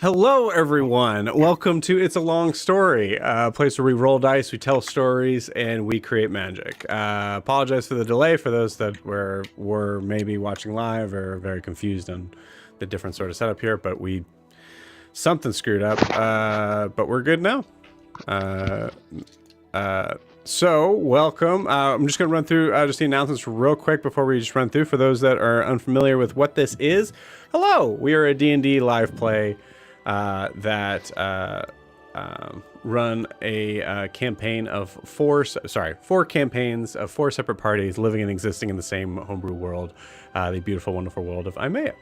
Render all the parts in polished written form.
Hello, everyone. Welcome to It's a Long Story, a place where we roll dice, we tell stories, and we create magic. Apologize for the delay for those that were maybe watching live or very confused on the different sort of setup here, but something screwed up. But we're good now. So, welcome. I'm just going to run through just the announcements real quick before we just run through. For those that are unfamiliar with what this is, hello. We are a D&D live play that run a campaign of four campaigns of four separate parties living and existing in the same homebrew world, the beautiful, wonderful world of Imea.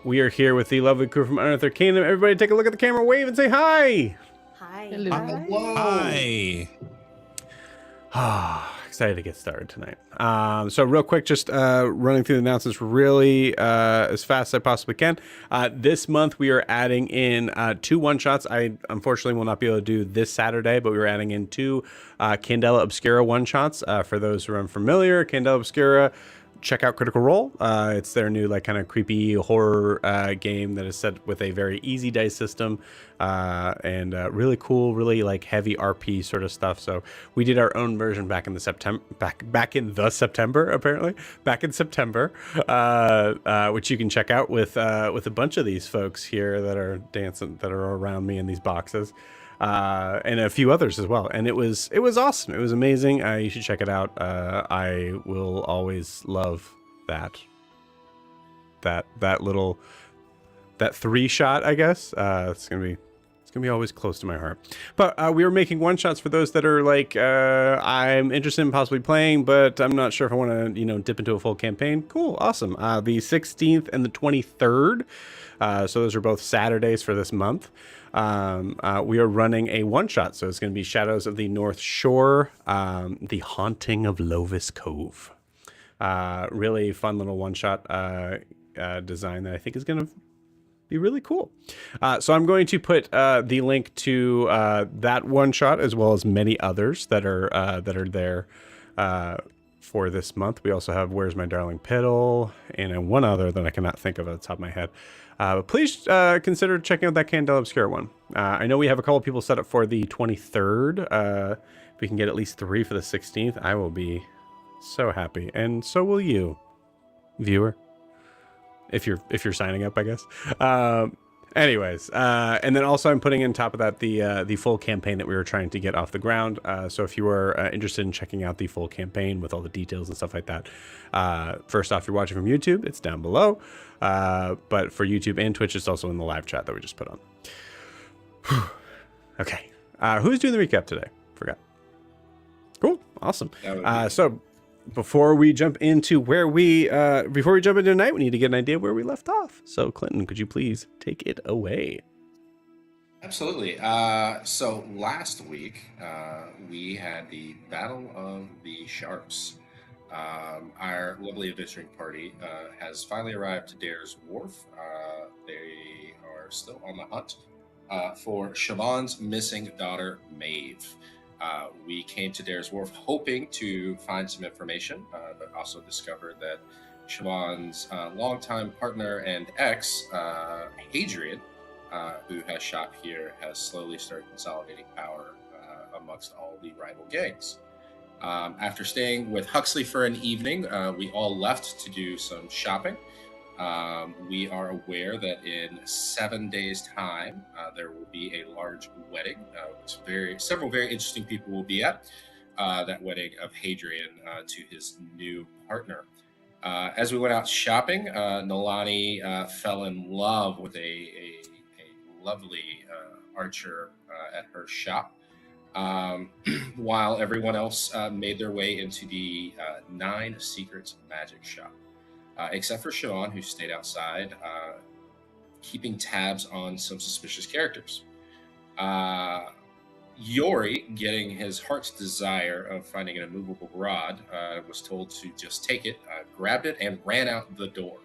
We are here with the lovely crew from Unearthed Arcanum. Everybody take a look at the camera, wave, and say hi. Hi. Hello. Hi. Excited to get started tonight. So real quick, just running through the announcements really as fast as I possibly can. This month we are adding in 2 one-shots. I unfortunately will not be able to do this Saturday, but we're adding in 2 Candela Obscura one-shots. For those who are unfamiliar, Candela Obscura, check out Critical Role. It's their new kind of creepy horror game that is set with a very easy dice system and really cool, really heavy RP sort of stuff. So we did our own version back in September, which you can check out with a bunch of these folks here that are dancing, that are around me in these boxes. And a few others as well, and it was awesome. It was amazing. You should check it out. I will always love that 3 shot. I guess it's gonna be always close to my heart. But we were making one shots for those that are I'm interested in possibly playing, but I'm not sure if I want to dip into a full campaign. Cool, awesome. The 16th and the 23rd. So those are both Saturdays for this month. We are running a one-shot, so it's going to be Shadows of the North Shore, The Haunting of Lovis Cove. Really fun little one-shot design that I think is going to be really cool. So I'm going to put the link to that one-shot as well as many others that are there for this month. We also have Where's My Darling Piddle and one other that I cannot think of at the top of my head. But please consider checking out that Candela Obscura one. I know we have a couple people set up for the 23rd. If we can get at least 3 for the 16th, I will be so happy, and so will you, viewer, if you're signing up, I guess. Anyways, and then also I'm putting in top of that the full campaign that we were trying to get off the ground. So if you are interested in checking out the full campaign with all the details and stuff like that, first off, if you're watching from YouTube, it's down below. But for YouTube and Twitch, it's also in the live chat that we just put on. Okay, who's doing the recap today? Forgot. Cool, awesome. So before we jump into tonight, we need to get an idea where we left off. So Clinton, could you please take it away? Absolutely. So last week we had the Battle of the Sharps. Our lovely adventuring party has finally arrived to Dair's Wharf. They are still on the hunt for Siobhan's missing daughter, Maeve. We came to Dair's Wharf hoping to find some information, but also discovered that Siobhan's longtime partner and ex, Hadrian, who has shop here, has slowly started consolidating power amongst all the rival gangs. After staying with Huxley for an evening, we all left to do some shopping. We are aware that in 7 days' time, there will be a large wedding, which several very interesting people will be at. That wedding of Hadrian to his new partner. As we went out shopping, Nolani fell in love with a lovely archer at her shop. While everyone else made their way into the 9 Secrets Magic shop. Except for Siobhan, who stayed outside, keeping tabs on some suspicious characters. Yori, getting his heart's desire of finding an immovable rod, was told to just take it, grabbed it, and ran out the door.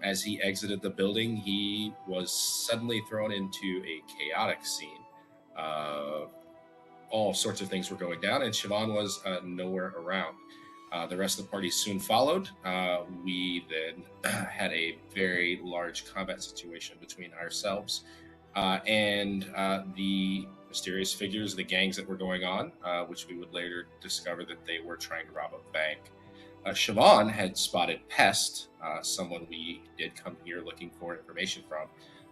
As he exited the building, he was suddenly thrown into a chaotic scene. All sorts of things were going down, and Siobhan was nowhere around. The rest of the party soon followed. We then had a very large combat situation between ourselves and the mysterious figures, the gangs that were going on, which we would later discover that they were trying to rob a bank. Siobhan had spotted Pest, someone we did come here looking for information from,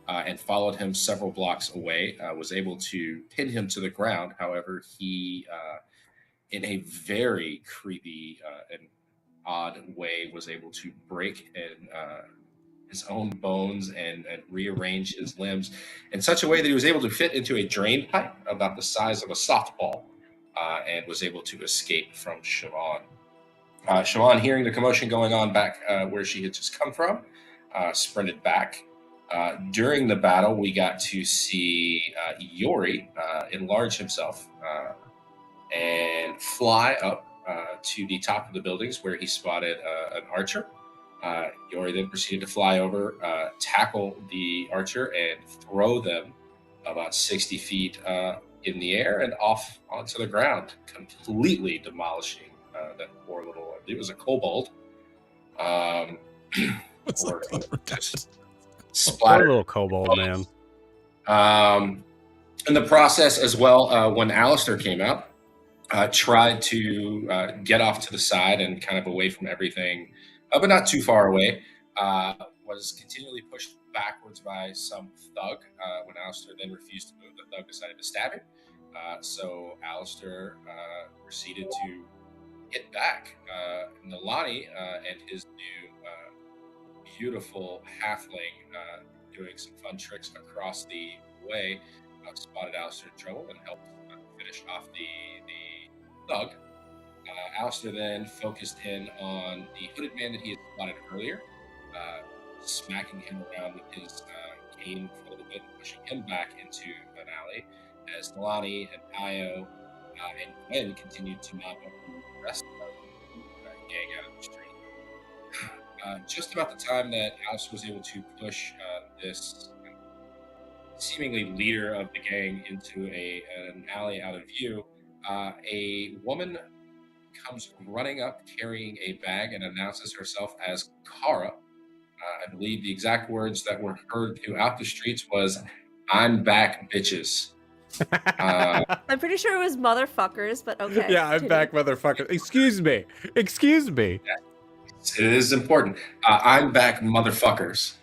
and followed him several blocks away, was able to pin him to the ground. However, he, in a very creepy and odd way, was able to break his own bones and rearrange his limbs in such a way that he was able to fit into a drain pipe about the size of a softball, and was able to escape from Siobhan. Siobhan, hearing the commotion going on back where she had just come from, sprinted back. During the battle, we got to see Yori enlarge himself and fly up to the top of the buildings where he spotted an archer. Yori then proceeded to fly over, tackle the archer, and throw them about 60 feet in the air and off onto the ground, completely demolishing that poor little, I believe it was a kobold. Or just Poor splattered. little kobold, man. In the process as well, when Alastaire came out, tried to get off to the side and kind of away from everything, but not too far away, was continually pushed backwards by some thug. When Alastaire then refused to move, the thug decided to stab him. So Alastaire proceeded to hit back. Nalani and his new beautiful halfling doing some fun tricks across the way spotted Alastaire in trouble and helped finish off the thug. Alastaire then focused in on the hooded man that he had spotted earlier, smacking him around with his cane for a little bit, pushing him back into an alley as Nalani and Io and Gwen continued to mop up the rest of the gang out of the street. Just about the time that Alastaire was able to push this seemingly leader of the gang into an alley out of view, a woman comes running up carrying a bag and announces herself as Kara. I believe the exact words that were heard throughout the streets was, "I'm back, bitches." I'm pretty sure it was motherfuckers, but okay. Yeah, I'm back, motherfucker. Excuse me. Excuse me. It is important. I'm back, motherfuckers.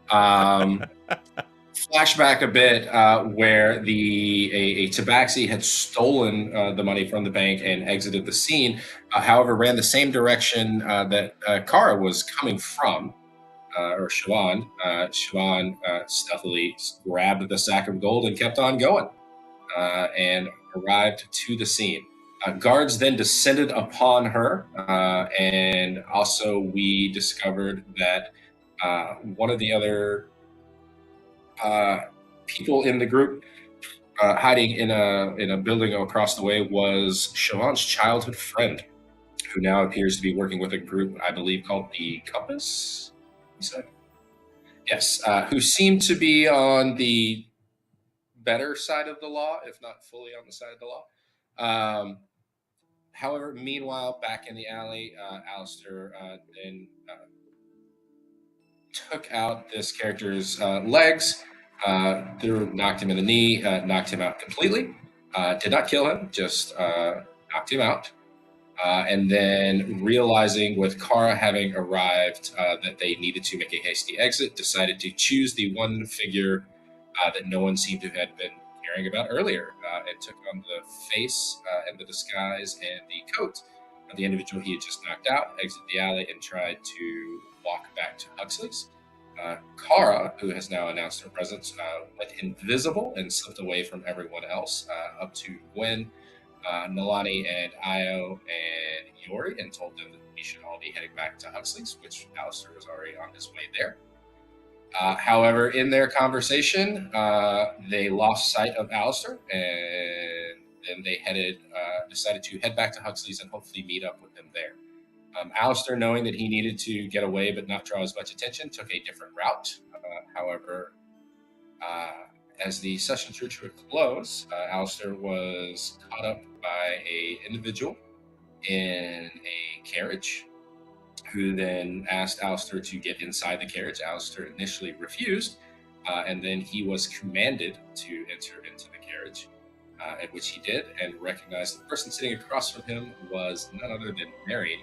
Flashback a bit where a tabaxi had stolen the money from the bank and exited the scene. However, ran the same direction that Kara was coming from, or Siobhan. Siobhan stealthily grabbed the sack of gold and kept on going, and arrived to the scene. Guards then descended upon her, and also we discovered that one of the other people in the group hiding in a building across the way was Siobhan's childhood friend, who now appears to be working with a group, I believe, called the Compass. He said, yes, who seemed to be on the better side of the law, if not fully on the side of the law. However, meanwhile, back in the alley, Alastaire then took out this character's legs, knocked him in the knee, knocked him out completely. Did not kill him, just knocked him out. And then realizing with Kara having arrived that they needed to make a hasty exit, decided to choose the one figure that no one seemed to have been caring about earlier, and took on the face and the disguise and the coat of the individual he had just knocked out, exited the alley, and tried to walk back to Huxley's. Kara, who has now announced her presence, went invisible and slipped away from everyone else, up to Gwen, Nalani, and Io, and Yori, and told them that we should all be heading back to Huxley's, which Alastaire was already on his way there. However, in their conversation, they lost sight of Alastaire, and then they decided to head back to Huxley's and hopefully meet up with them there. Alastaire, knowing that he needed to get away but not draw as much attention, took a different route. However, as the session drew to a close, Alastaire was caught up by an individual in a carriage, who then asked Alastair to get inside the carriage. Alastair initially refused, and then he was commanded to enter into the carriage, at which he did, and recognized the person sitting across from him was none other than Marion,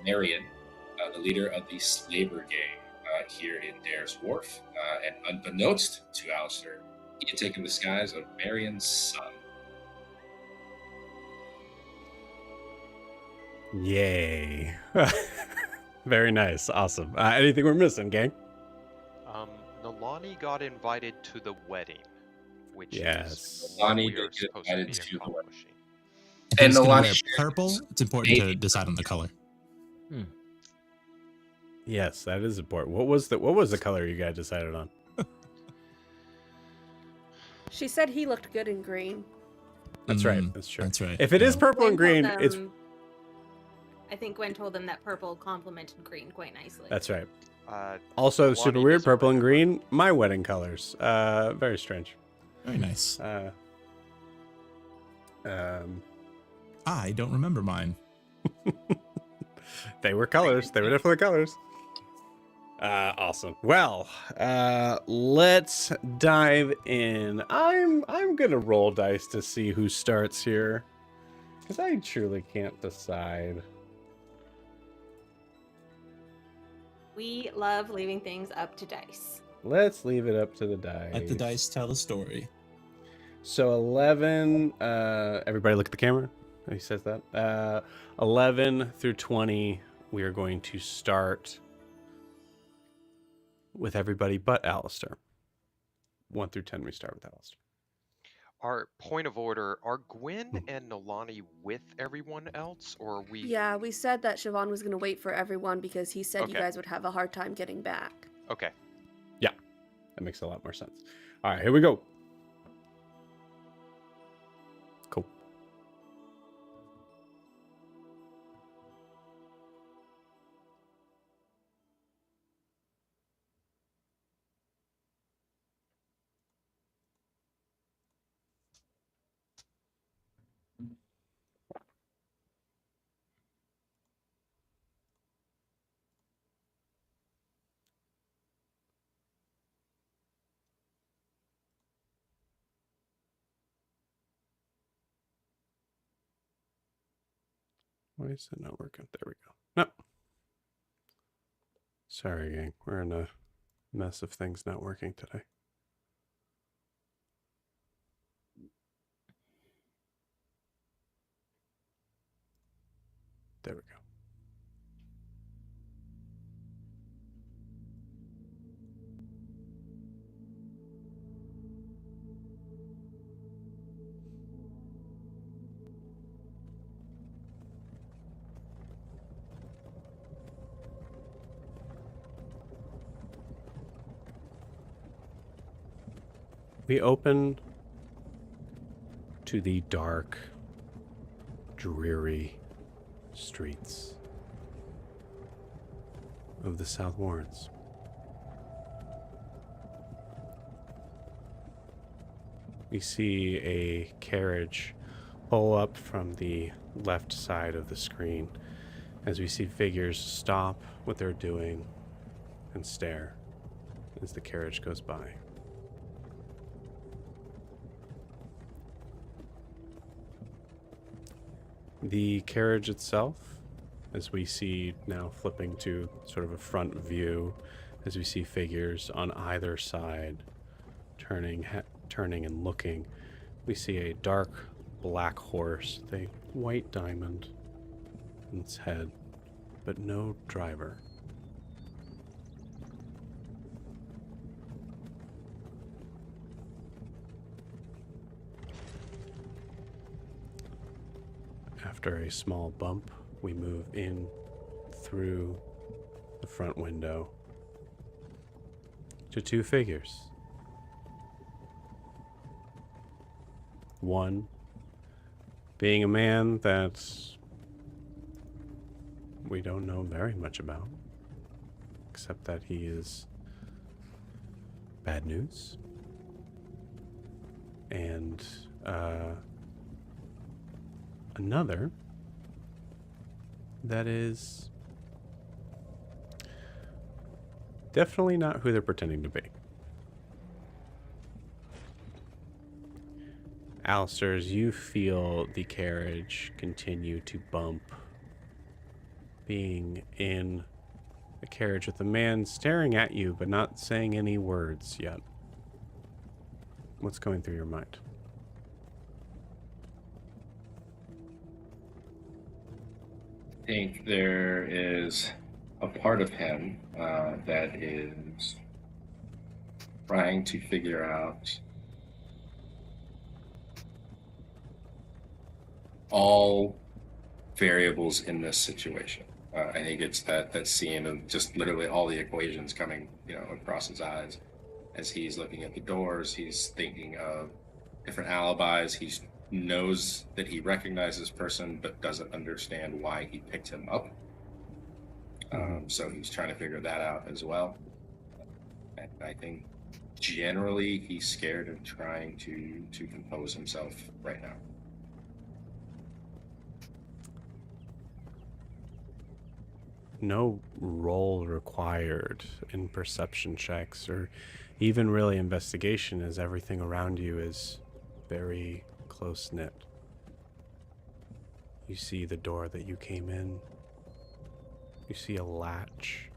the leader of the slaver gang here in Dair's Wharf. And unbeknownst to Alastair, he had taken the disguise of Marion's son. Yay. Very nice. Awesome. Anything we're missing, gang? Nalani got invited to the wedding, which Yes. is Nalani what we are did get supposed to invited be to the wedding. accomplishing. And Who's gonna Nalani wear shared purple? his It's important to baby decide on the color. Yes, that is important. What was the color you guys decided on? She said he looked good in green. That's right. That's true. That's right. If it is Yeah. purple and Gwen green, told it's them- I think Gwen told them that purple complemented green quite nicely. that's right. Uh, Also, Nalani super weird, doesn't purple and wear green, my wedding colors. Very strange. Very nice. I don't remember mine. They were colors. They were definitely colors. Awesome. Well, let's dive in. I'm gonna roll dice to see who starts here, because I truly can't decide. We love leaving things up to dice. Let's leave it up to the dice. Let the dice tell the story. So 11. Everybody look at the camera. He says that. 11 through 20. We are going to start with everybody but Alastair. 1 through 10, we start with Alastair. Our point of order, are Gwen and Nalani with everyone else, or are we... Yeah, we said that Siobhan was going to wait for everyone because he said you Okay. guys would have a hard time getting back. Okay. That makes a lot more sense. All right, here we go. Cool. Why is it not working? There we go. No. Sorry, gang. We're in a mess of things not working today. There we go. We open to the dark, dreary streets of the South Warrens. We see a carriage pull up from the left side of the screen as we see figures stop what they're doing and stare as the carriage goes by. The carriage itself, as we see now flipping to sort of a front view, as we see figures on either side turning and looking, we see a dark black horse with a white diamond in its head, but no driver. After a small bump, we move in through the front window to two figures. One being a man that we don't know very much about, except that he is bad news. And another that is definitely not who they're pretending to be. Alastair, as you feel the carriage continue to bump, being in a carriage with a man staring at you but not saying any words yet. What's going through your mind? I think there is a part of him that is trying to figure out all variables in this situation. I think it's that scene of just literally all the equations coming, across his eyes as he's looking at the doors. He's thinking of different alibis. He knows that he recognizes this person, but doesn't understand why he picked him up. So he's trying to figure that out as well. And I think generally he's scared and trying to compose himself right now. No roll required in perception checks or even really investigation, as everything around you is very close-knit. You see the door that you came in. You see a latch.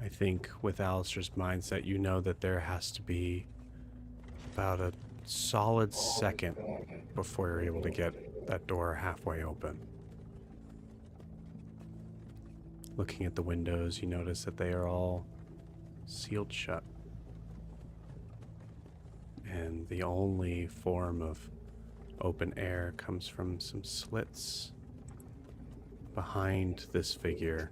I think with Alastair's mindset, you know that there has to be about a solid second before you're able to get that door halfway open. Looking at the windows, you notice that they are all sealed shut. And the only form of open air comes from some slits behind this figure.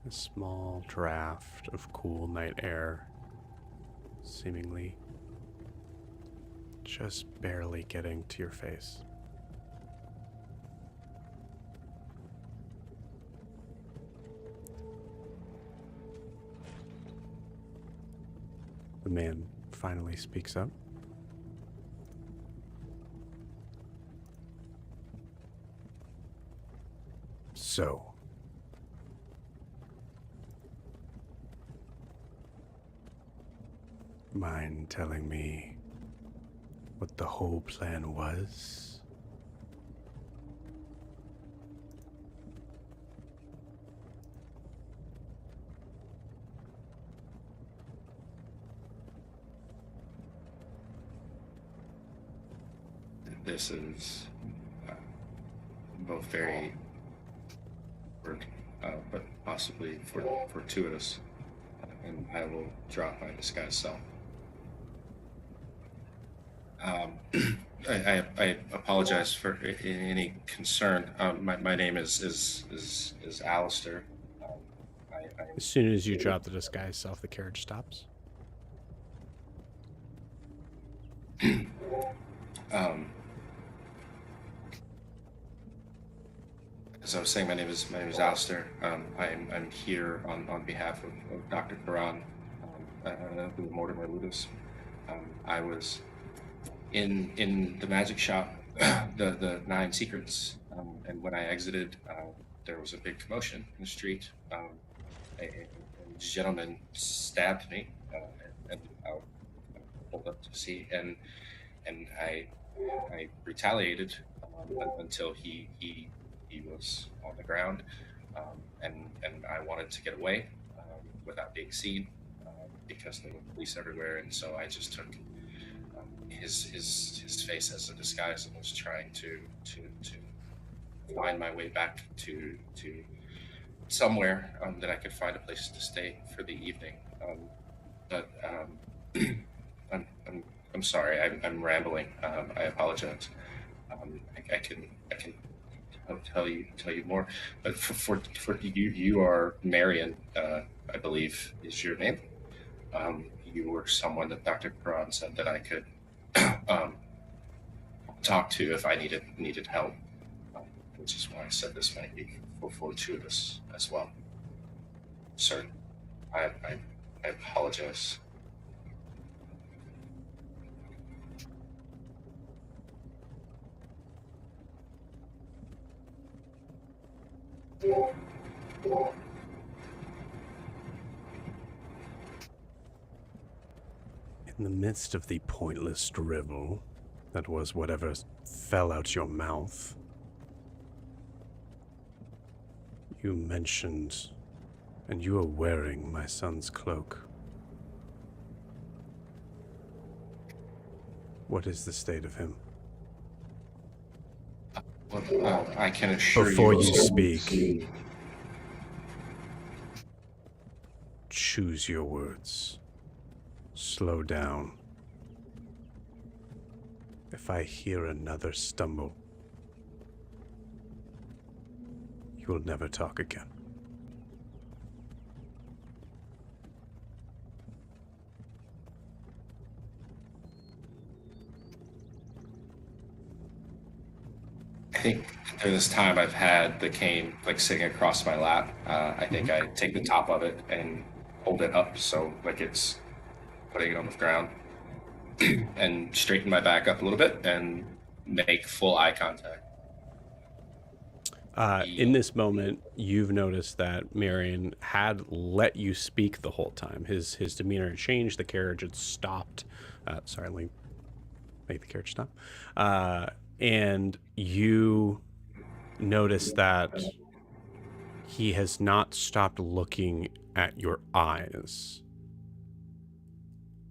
A small draft of cool night air, seemingly just barely getting to your face. The man finally speaks up. So, mind telling me what the whole plan was? This is both very awkward, but possibly fortuitous, and I will drop my disguise self. I apologize for any concern. My name is Alastair. As soon as you drop the disguise self, the carriage stops. As I was saying, my name is Alastair. I'm here on behalf of Dr. Karan, Mortimer Ludus. I was in the magic shop, the Nine Secrets, and when I exited, there was a big commotion in the street. A gentleman stabbed me, and I pulled up to see, and I retaliated until he was on the ground, and I wanted to get away without being seen because there were police everywhere, and so I just took his face as a disguise and was trying to find my way back to somewhere that I could find a place to stay for the evening. But I'm sorry, I'm rambling. I apologize. I can tell you more, but for you are Marion, I believe is your name. You were someone that Dr. Karan said that I could talk to if I needed help, which is why I said this might be fortuitous as well. Sir, I apologize. In the midst of the pointless drivel that was whatever fell out your mouth, you mentioned, and you are wearing my son's cloak. What is the state of him? Well, I can assure Before you sir, speak, choose your words. Slow down. If I hear another stumble, you will never talk again. I think through this time I've had the cane like sitting across my lap. I think I take the top of it and hold it up so like it's putting it on the ground and straighten my back up a little bit and make full eye contact. In this moment, you've noticed that Marion had let you speak the whole time. His demeanor had changed. The carriage had stopped. Sorry, let me make the carriage stop. And you notice that he has not stopped looking at your eyes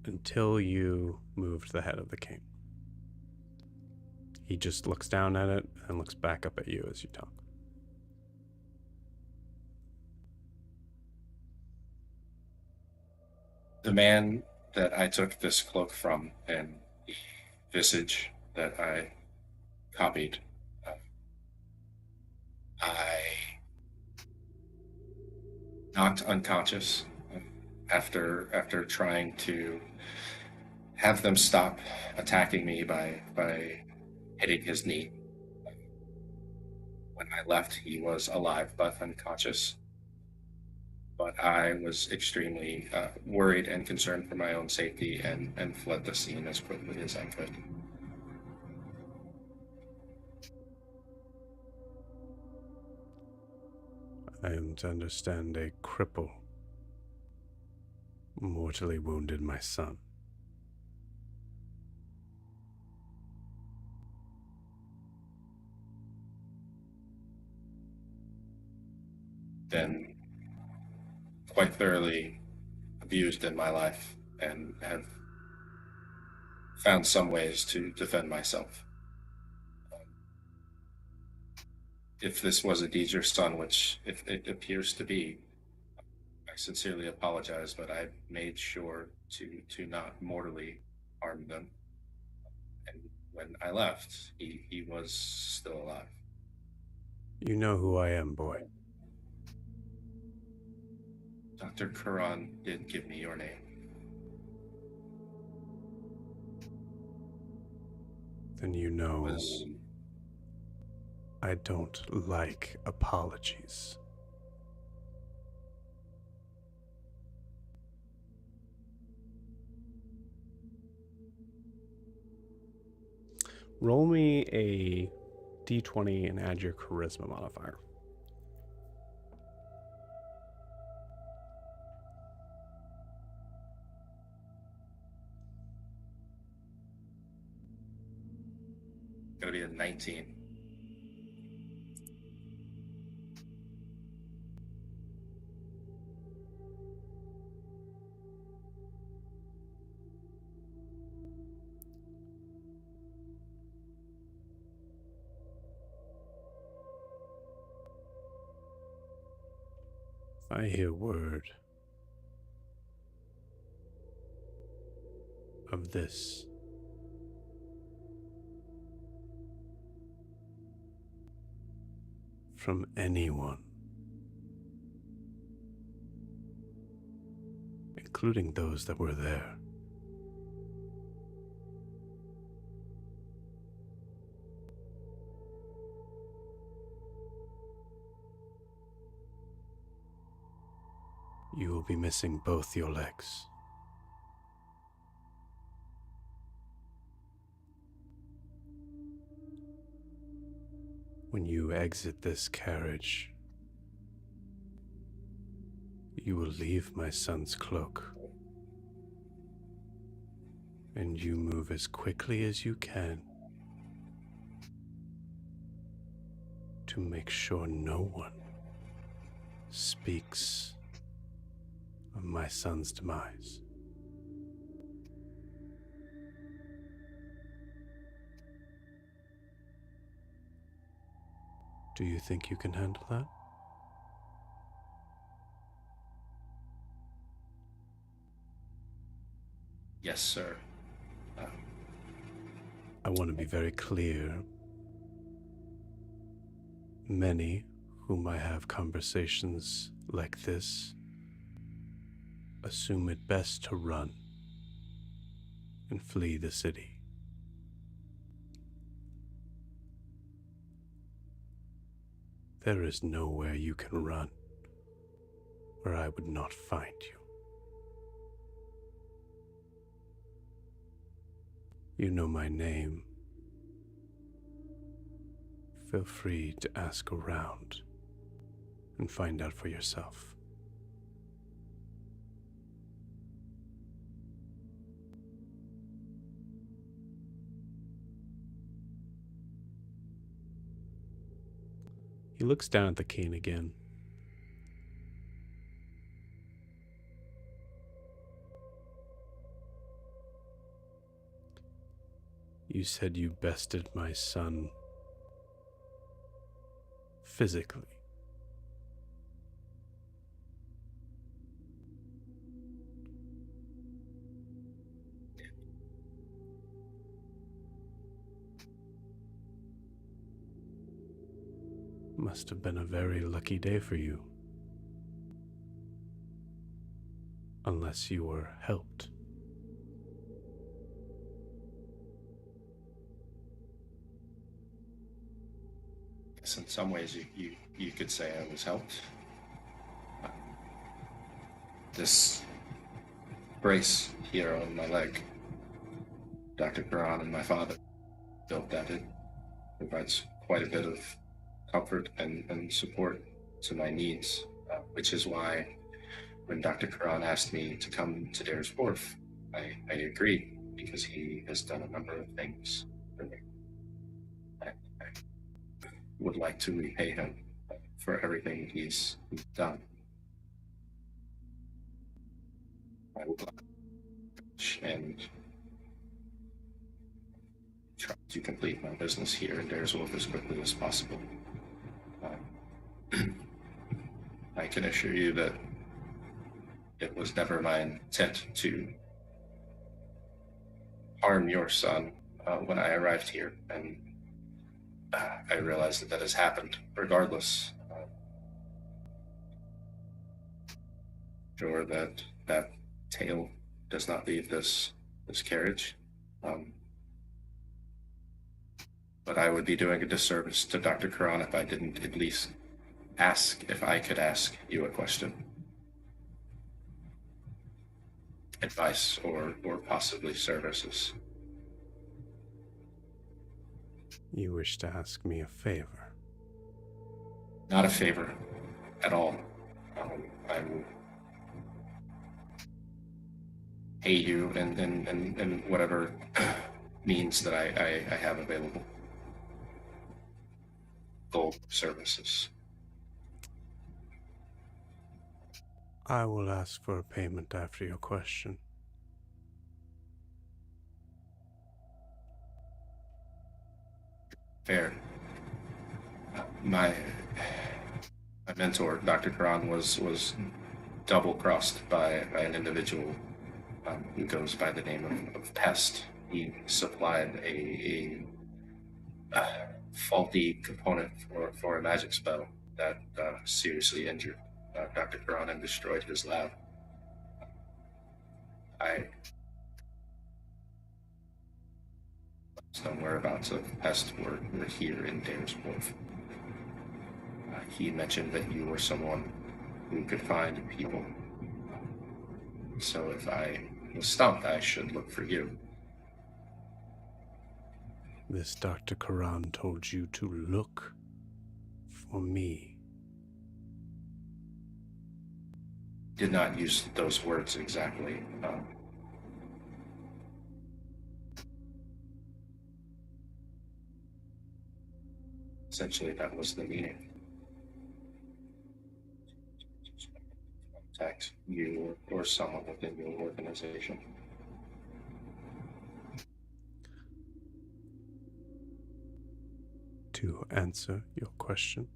until you moved the head of the cane. He just looks down at it and looks back up at you as you talk. The man that I took this cloak from and the visage that I copied, I knocked unconscious after trying to have them stop attacking me by hitting his knee. When I left, he was alive but unconscious. But I was extremely worried and concerned for my own safety and fled the scene as quickly as I could. I am to understand a cripple mortally wounded my son. Been quite thoroughly abused in my life and have found some ways to defend myself. If this was a Deezer son, which if it appears to be, I sincerely apologize, but I made sure to not mortally harm them. And when I left, he was still alive. You know who I am, boy. Dr. Quran did give me your name. Then you know I don't like apologies. Roll me a d20 and add your charisma modifier. Gonna be a 19. If I hear word of this, from anyone, including those that were there, you will be missing both your legs. When you exit this carriage, you will leave my son's cloak And you move as quickly as you can to make sure no one speaks of my son's demise. Do you think you can handle that? Yes, sir. I want to be very clear. Many whom I have conversations like this assume it best to run and flee the city. There is nowhere you can run where I would not find you. You know my name. Feel free to ask around and find out for yourself. He looks down at the cane again. You said you bested my son physically. Must have been a very lucky day for you. Unless you were helped. Yes, in some ways you could say I was helped. This brace here on my leg, Dr. Karan and my father built that. It provides quite a bit of comfort and support to my needs, which is why when Dr. Karan asked me to come to Dair's Wharf, I agreed, because he has done a number of things for me. I would like to repay him for everything he's done. I would like and try to complete my business here in Dair's Wharf as quickly as possible. I can assure you that it was never my intent to harm your son when I arrived here, and I realize that has happened regardless. Sure that tail does not leave this carriage. But I would be doing a disservice to Dr. Karan if I didn't at least ask if I could ask you a question. Advice or possibly services. You wish to ask me a favor? Not a favor at all. I will pay you in whatever means that I have available. Gold services. I will ask for a payment after your question. Fair. My mentor, Dr. Karan, was double-crossed by an individual who goes by the name of Pest. He supplied a faulty component for a magic spell that seriously injured Dr. Karan and destroyed his lab. Some whereabouts of Pest were here in Dair's Wharf. He mentioned that you were someone who could find people. So if I was stumped, I should look for you. This Dr. Karan told you to look for me. Did not use those words exactly. Essentially, that was the meaning. Contact you or someone within your organization. To answer your question,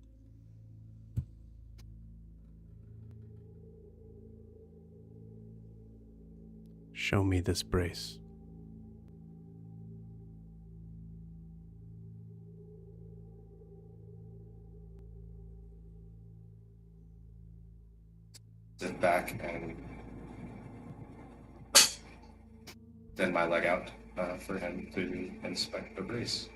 show me this brace. Sit back and send my leg out for him to inspect the brace.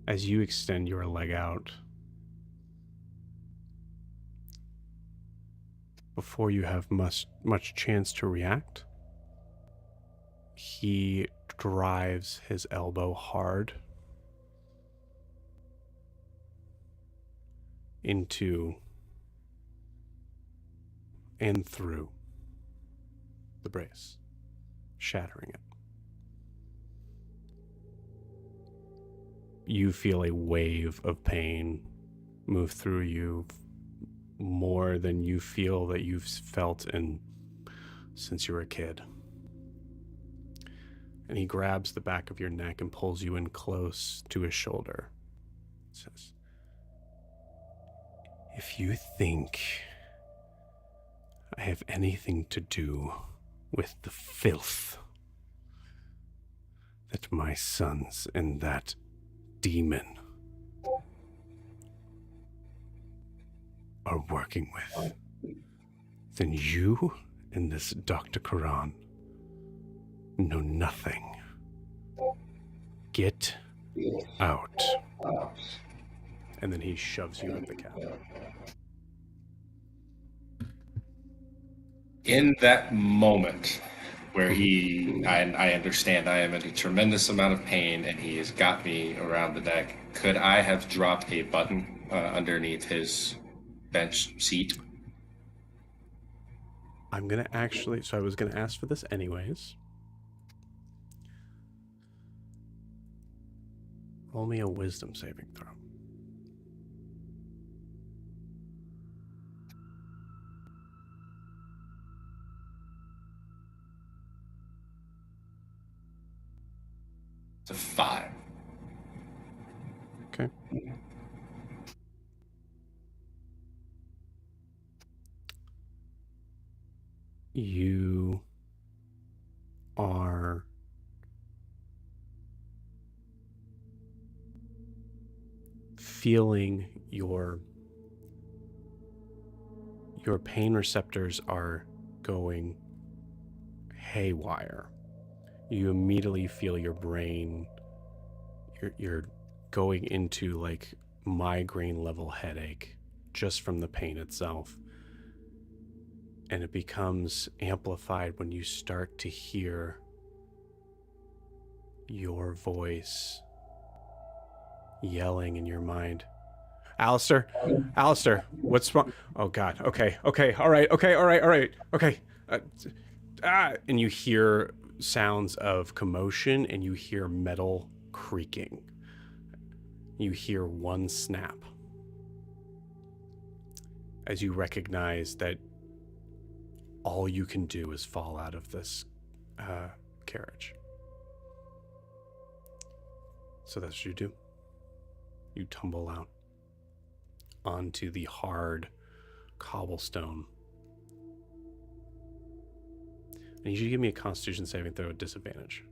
As you extend your leg out, before you have much chance to react, he drives his elbow hard into and through the brace, shattering it. You feel a wave of pain move through you, more than you feel that you've felt since you were a kid. And he grabs the back of your neck and pulls you in close to his shoulder. Says, "If you think I have anything to do with the filth that my sons and that demon are working with, then you and this Dr. Quran know nothing. Get out." And then he shoves you at the cap. In that moment where I understand I am in a tremendous amount of pain and he has got me around the neck, could I have dropped a button underneath his bench seat? I'm going to actually, so I was going to ask for this anyways. Roll me a wisdom saving throw. It's a 5. Okay. You are feeling your pain receptors are going haywire. You immediately feel your brain, you're going into like migraine level headache just from the pain itself. And it becomes amplified when you start to hear your voice yelling in your mind. Alastaire, what's wrong? Oh God, okay, all right. And you hear sounds of commotion and you hear metal creaking. You hear one snap as you recognize that all you can do is fall out of this carriage. So that's what you do. You tumble out onto the hard cobblestone. I need you to give me a Constitution saving throw at disadvantage.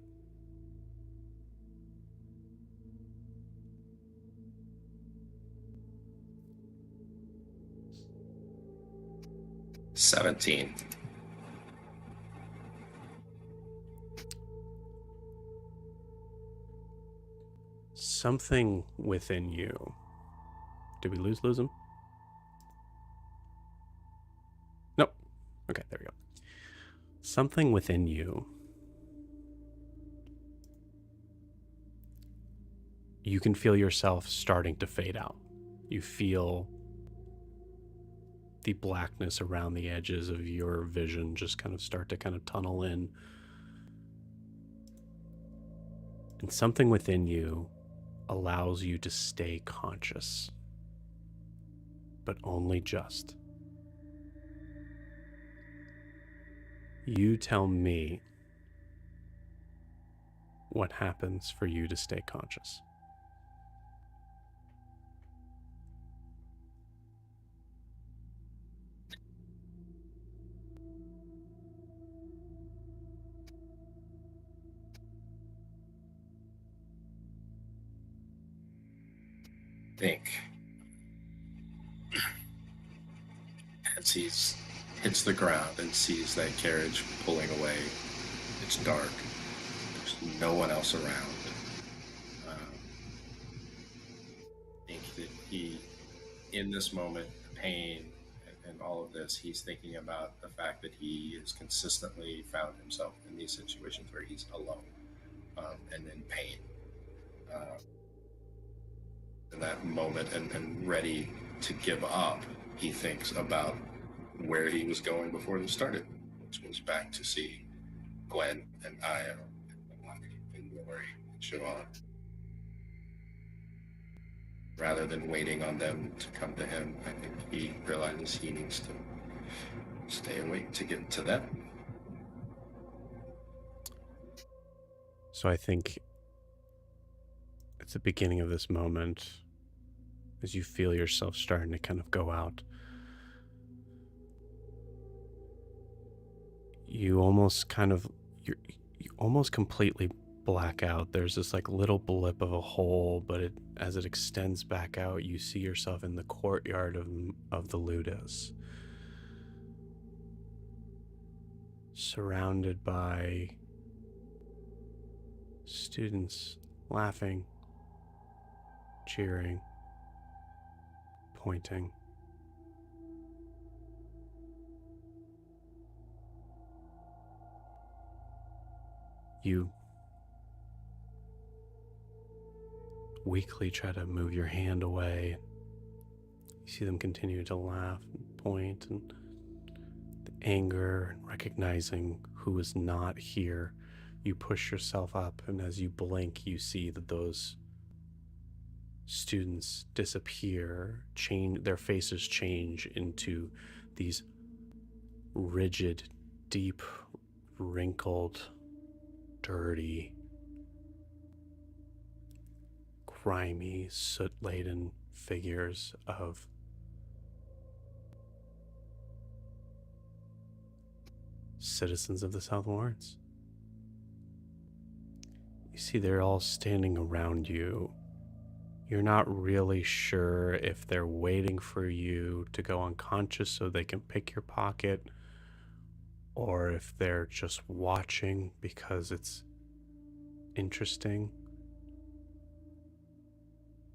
$17. Something within you. Did we lose him? Nope. Okay, there we go. Something within you you can feel yourself starting to fade out. You feel the blackness around the edges of your vision just kind of start to kind of tunnel in. And something within you allows you to stay conscious, but only just. You tell me what happens for you to stay conscious. Think as he hits the ground and sees that carriage pulling away. It's dark. There's no one else around. I think that he, in this moment, the pain and all of this, he's thinking about the fact that he has consistently found himself in these situations where he's alone and in pain. In that moment and ready to give up, he thinks about where he was going before this started, which was back to see Gwen and Aya and Lori and Siobhan. Rather than waiting on them to come to him, I think he realizes he needs to stay awake to get to them. So I think at the beginning of this moment, as you feel yourself starting to kind of go out, you almost completely black out. There's this like little blip of a hole, but as it extends back out, you see yourself in the courtyard of the Ludas, surrounded by students laughing, cheering, pointing. You weakly try to move your hand away. You see them continue to laugh and point, and the anger and recognizing who is not here. You push yourself up, and as you blink, you see that those students disappear, their faces change into these rigid, deep, wrinkled, dirty, grimy, soot-laden figures of citizens of the South Warrens. You see they're all standing around you. You're not really sure if they're waiting for you to go unconscious so they can pick your pocket, or if they're just watching because it's interesting,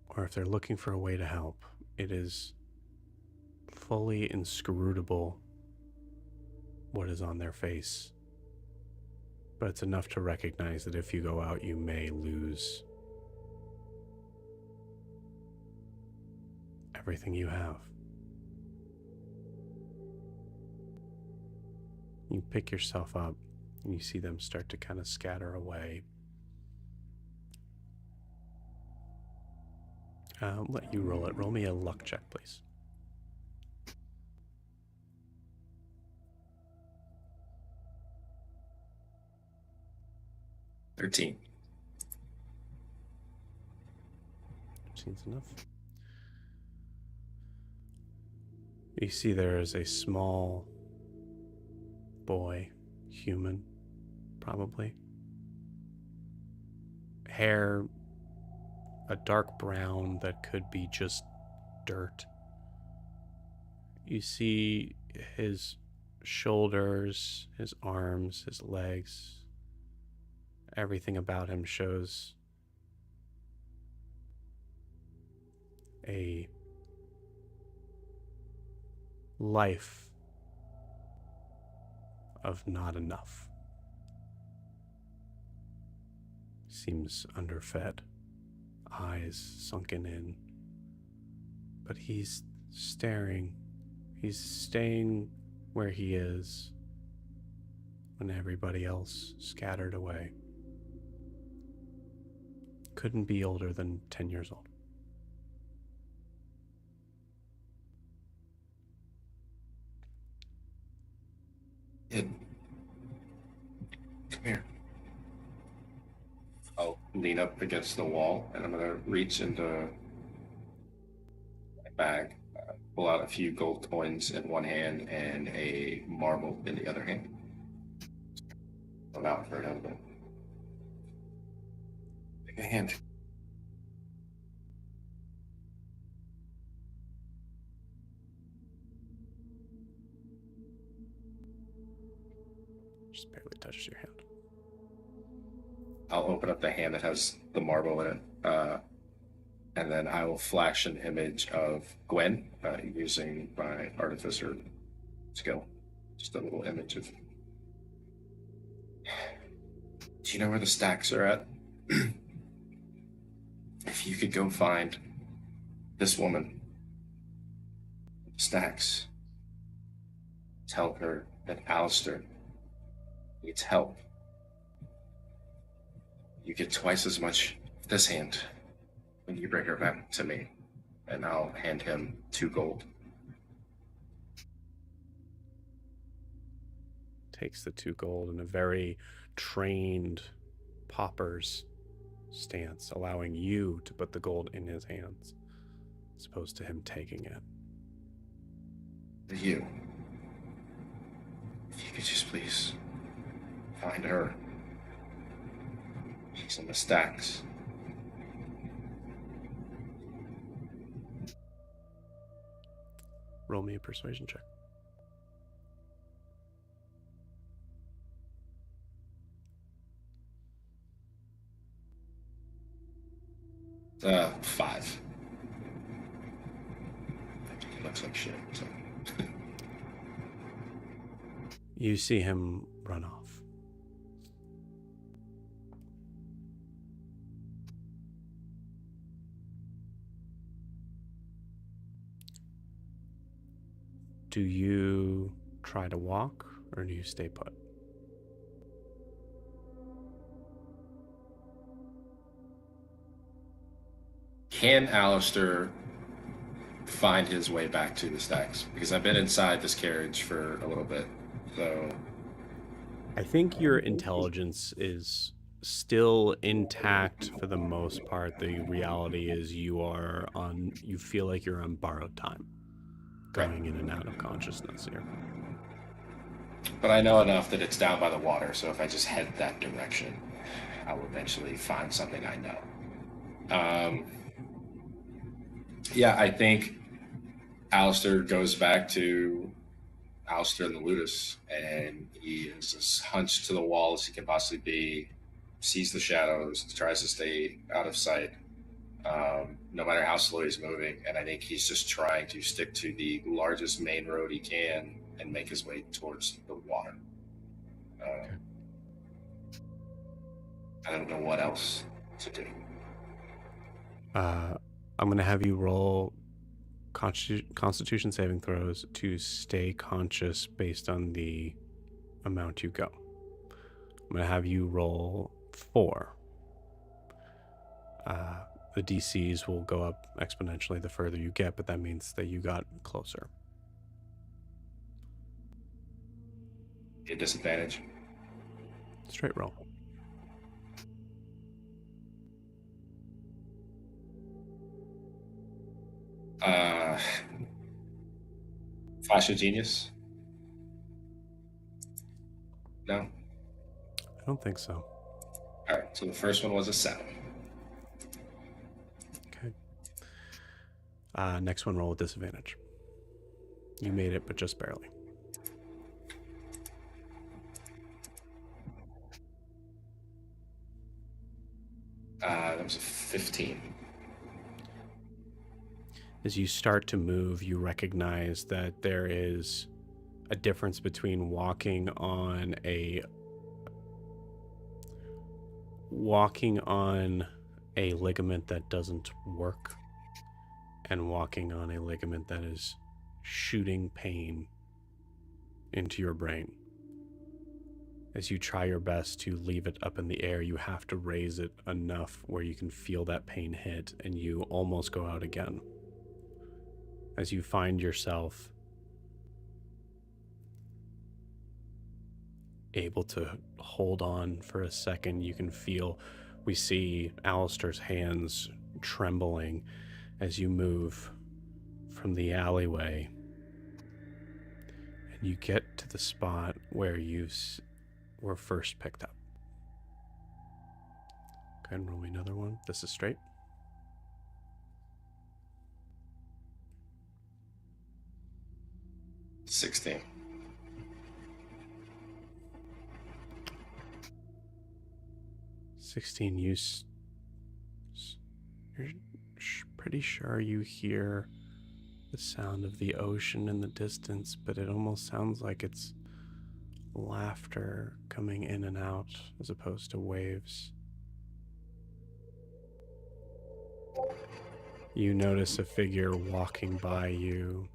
or if they're looking for a way to help. It is fully inscrutable what is on their face, but it's enough to recognize that if you go out, you may lose everything you have. You pick yourself up and you see them start to kind of scatter away. I'll let you roll it. Roll me a luck check, please. $13. 13's enough. You see there is a small boy, human, probably. Hair, a dark brown that could be just dirt. You see his shoulders, his arms, his legs. Everything about him shows a life of not enough. Seems underfed, eyes sunken in. But he's staring. He's staying where he is when everybody else scattered away. Couldn't be older than 10 years old. Kid, come here. I'll lean up against the wall, and I'm gonna reach into my bag, pull out a few gold coins in one hand and a marble in the other hand. I'm out for it, but take a hand. Just barely touches your hand. I'll open up the hand that has the marble in it, and then I will flash an image of Gwen using my artificer skill. Just a little image of. Do you know where the stacks are at? If you could go find this woman, stacks, tell her that Alastaire needs help. You get twice as much this hand when you bring her back to me, and I'll hand him 2 gold. Takes the 2 gold in a very trained pauper's stance, allowing you to put the gold in his hands, as opposed to him taking it. You. If you could just please find her. She's in the stacks. Roll me a persuasion check. Five. It looks like shit. So. You see him run off. Do you try to walk, or do you stay put? Can Alastaire find his way back to the stacks? Because I've been inside this carriage for a little bit, so... I think your intelligence is still intact for the most part. The reality is you feel like you're on borrowed time, going in and out of consciousness here. But I know enough that it's down by the water, so if I just head that direction, I will eventually find something I know. Yeah, I think Alastaire goes back to Alastaire and the Ludus, and he is as hunched to the wall as he can possibly be, sees the shadows, tries to stay out of sight, no matter how slow he's moving, and I think he's just trying to stick to the largest main road he can and make his way towards the water. Okay. I don't know what else to do. I'm going to have you roll Constitution saving throws to stay conscious based on the amount you go. I'm going to have you roll 4. The DCs will go up exponentially the further you get, but that means that you got closer. A disadvantage. Straight roll. Flash of Genius? No? I don't think so. Alright, so the first one was a 7. Okay. Next one, roll with disadvantage. You made it, but just barely. That was a 15. As you start to move, you recognize that there is a difference between walking on a ligament that doesn't work and walking on a ligament that is shooting pain into your brain. As you try your best to leave it up in the air, you have to raise it enough where you can feel that pain hit, and you almost go out again. As you find yourself able to hold on for a second, you can feel, we see Alastaire's hands trembling as you move from the alleyway. And you get to the spot where you were first picked up. Go ahead and roll me another one. This is straight. $16. 16, you're pretty sure you hear the sound of the ocean in the distance, but it almost sounds like it's laughter coming in and out as opposed to waves. You notice a figure walking by you,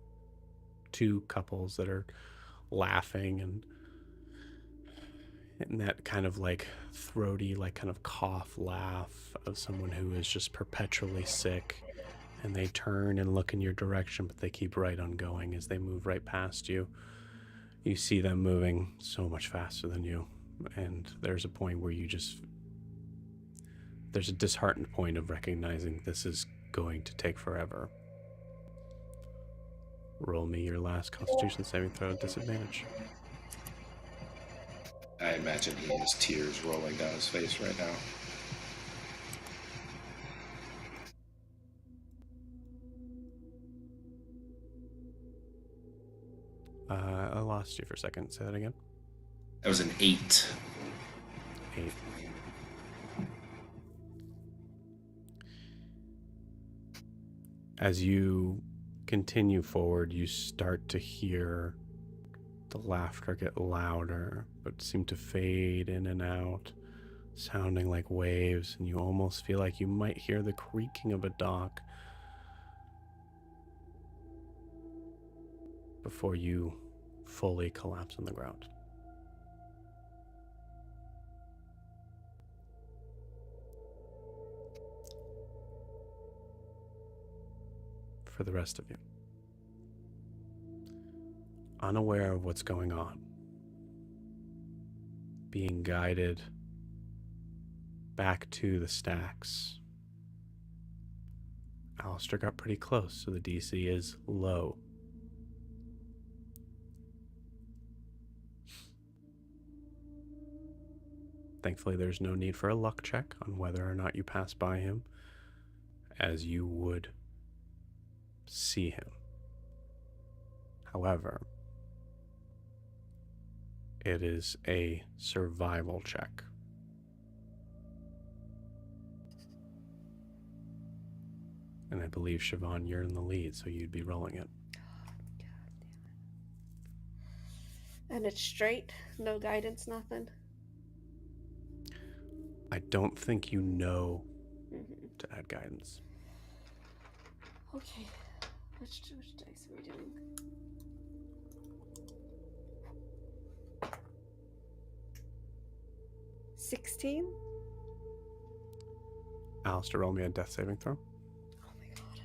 two couples that are laughing and that kind of like throaty, like kind of cough laugh of someone who is just perpetually sick. And they turn and look in your direction, but they keep right on going as they move right past you. You see them moving so much faster than you. And there's a point where there's a disheartened point of recognizing this is going to take forever. Roll me your last Constitution saving throw at disadvantage. I imagine he has tears rolling down his face right now. I lost you for a second. Say that again. That was an 8. 8. As you continue forward, you start to hear the laughter get louder, but seem to fade in and out, sounding like waves, and you almost feel like you might hear the creaking of a dock before you fully collapse on the ground. For the rest of you, unaware of what's going on, being guided back to the stacks. Alastaire got pretty close, so the DC is low. Thankfully, there's no need for a luck check on whether or not you pass by him, as you would see him. However, it is a survival check. And I believe, Siobhan, you're in the lead, so you'd be rolling it. And it's straight? No guidance, nothing? I don't think you know to add guidance. Okay. Which dice are we doing? $16? Alastaire, roll me a death saving throw. Oh my god.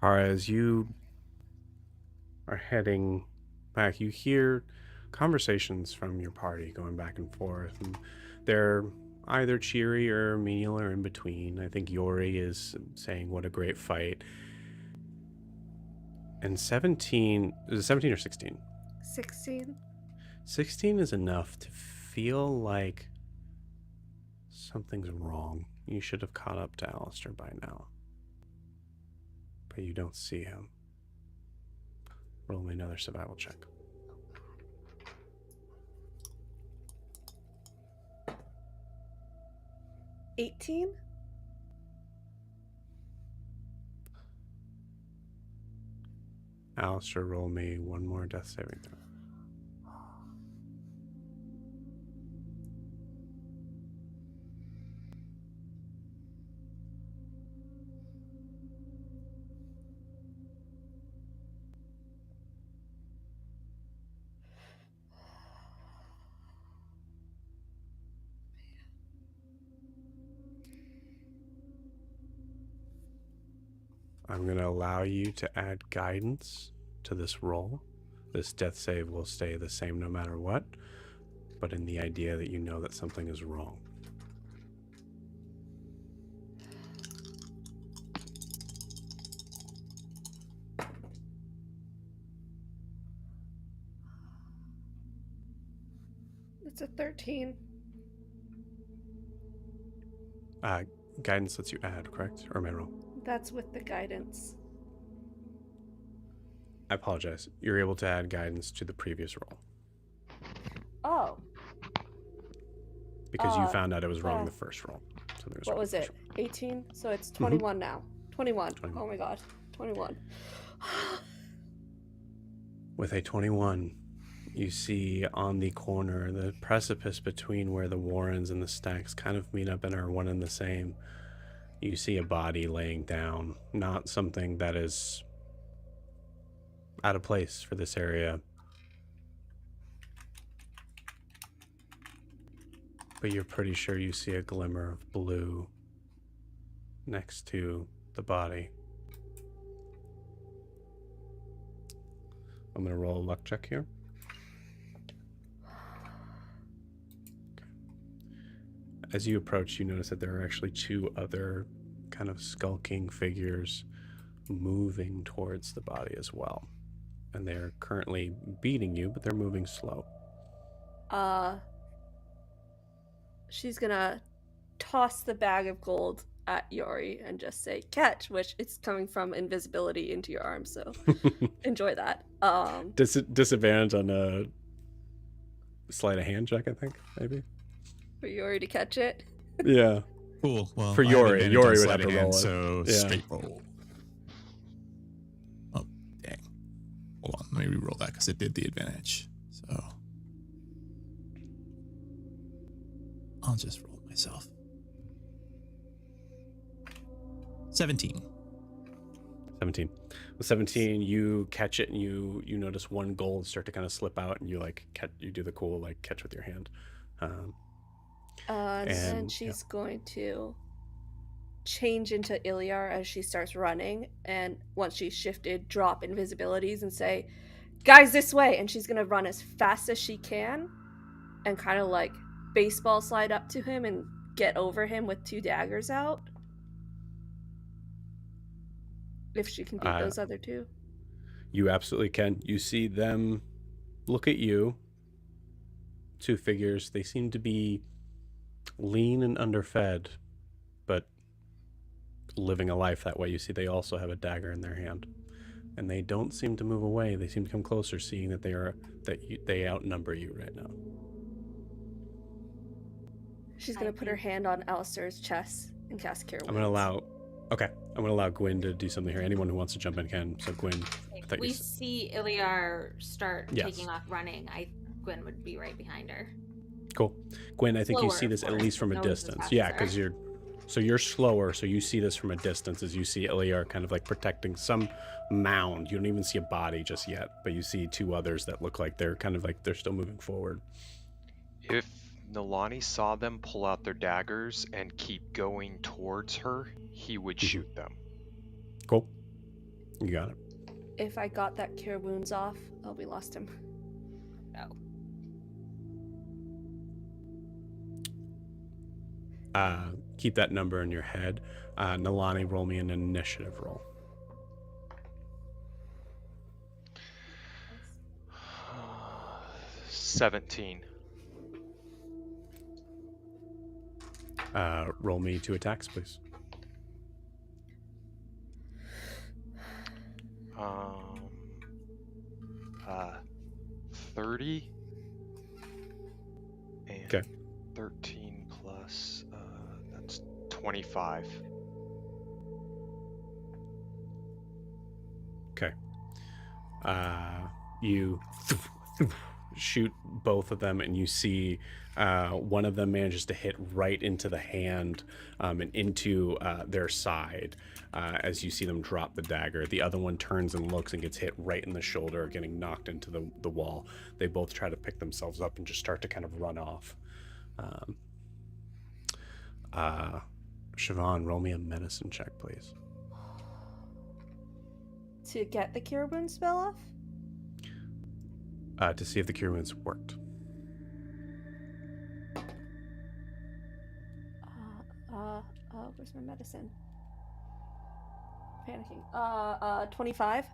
Kara, as you are heading back, you hear conversations from your party going back and forth, and they're either cheery or menial or in between. I think Yori is saying what a great fight. And 17, is it 17 or 16? 16? 16 is enough to feel like something's wrong. You should have caught up to Alastaire by now. But you don't see him. Roll me another survival check. $18? Alastaire, roll me one more death saving throw. I'm going to allow you to add guidance to this roll. This death save will stay the same no matter what, but in the idea that you know that something is wrong. It's a 13. Guidance lets you add, correct? Or am I wrong? That's with the guidance. I apologize. You're able to add guidance to the previous roll. Oh. Because you found out it was wrong the first roll. What was it? 18? So it's 21 now. 21. Oh my god. 21. With a 21, you see on the corner, the precipice between where the Warrens and the Stacks kind of meet up and are one and the same. You see a body laying down, not something that is out of place for this area. But you're pretty sure you see a glimmer of blue next to the body. I'm going to roll a luck check here. As you approach, you notice that there are actually two other kind of skulking figures moving towards the body as well. And they're currently beating you, but they're moving slow. She's gonna toss the bag of gold at Yori and just say, catch, which it's coming from invisibility into your arm, so enjoy that. Disadvantage on a sleight of hand check, I think, maybe. For Yori to catch it. Yeah. Cool. Well, for Yori would have to roll it. So straight roll. Oh, dang. Hold on, let me re-roll that because it did the advantage. So I'll just roll myself. 17. 17. With 17, you catch it and you notice one gold start to kind of slip out, and you you do the cool catch with your hand. And then she's going to change into Iliar as she starts running, and once she's shifted, drop invisibilities and say, guys, this way, and she's gonna run as fast as she can and kind of baseball slide up to him and get over him with two daggers out. If she can beat those other two. You absolutely can. You see them look at you. Two figures. They seem to be lean and underfed, but living a life that way. You see they also have a dagger in their hand, and they don't seem to move away. They seem to come closer, seeing that they outnumber you right now. She's gonna put her hand on Alastaire's chest and cast Cure Wounds. I'm gonna allow Gwyn to do something here. Anyone who wants to jump in can. So Gwyn, We see Iliar start taking off running. Gwyn would be right behind her. Cool. Gwyn, I think Slower, you see this of at course, least from a no one's as distance. fast Yeah, as because her. you're slower, so you see this from a distance as you see Iliar kind of protecting some mound. You don't even see a body just yet, but you see two others that look like they're kind of they're still moving forward. If Nalani saw them pull out their daggers and keep going towards her, he would shoot them. Cool. You got it. If I got that Cure Wounds off, we lost him. No. Keep that number in your head. Nalani, roll me an initiative roll. — 17. Roll me 2 attacks, please. 30. And Okay. 13 plus, that's 25. Okay. You shoot both of them, and you see one of them manages to hit right into the hand and into their side as you see them drop the dagger. The other one turns and looks and gets hit right in the shoulder, getting knocked into the wall. They both try to pick themselves up and just start to kind of run off. Siobhan, roll me a medicine check, please. To get the cure wound spell off? To see if the cure wounds worked. Where's my medicine? Panicking. 25.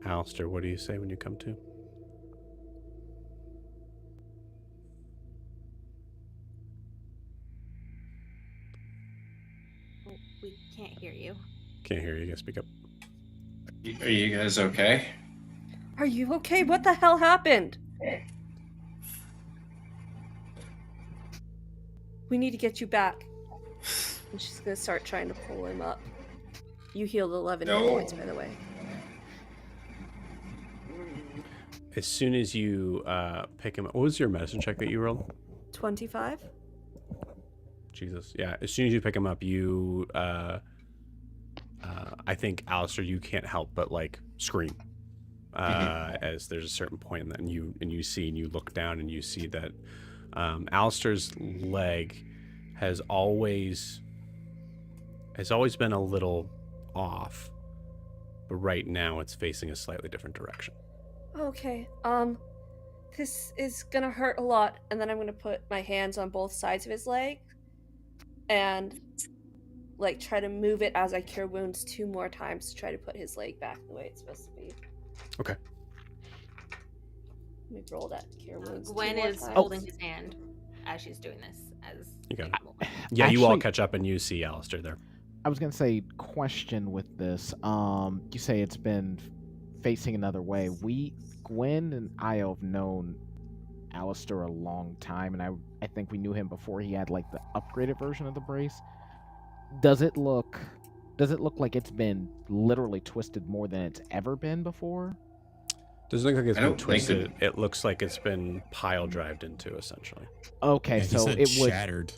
Alastaire, what do you say when you come to? Oh, we can't hear you. Can't hear you guys. Speak up. Are you guys okay? Are you okay? What the hell happened? We need to get you back. And she's gonna start trying to pull him up. You healed 11 hit points, by the way. As soon as you pick him up, what was your medicine check that you rolled? 25? Jesus. Yeah. As soon as you pick him up, you, I think, Alastaire, you can't help but like scream. As there's a certain point and you see and you look down and you see that Alastaire's leg has always been a little off, but right now it's facing a slightly different direction. Okay, this is gonna hurt a lot, and then I'm gonna put my hands on both sides of his leg and like try to move it as I cure wounds 2 more times to try to put his leg back the way it's supposed to be. Okay. Let me roll that cure wounds. Gwen 2 more is times. holding his hand as she's doing this. As You got it. normal. Yeah, you all Actually- catch up and you see Alastaire there. I was gonna say, question with this. You say it's been facing another way. Gwen and I have known Alastaire a long time, and I think we knew him before he had like the upgraded version of the brace. Does it look like it's been literally twisted more than it's ever been before? Doesn't look like it's I been don't think twisted. It looks like it's been pile drived into, essentially. Okay, Yeah, he so said it was shattered.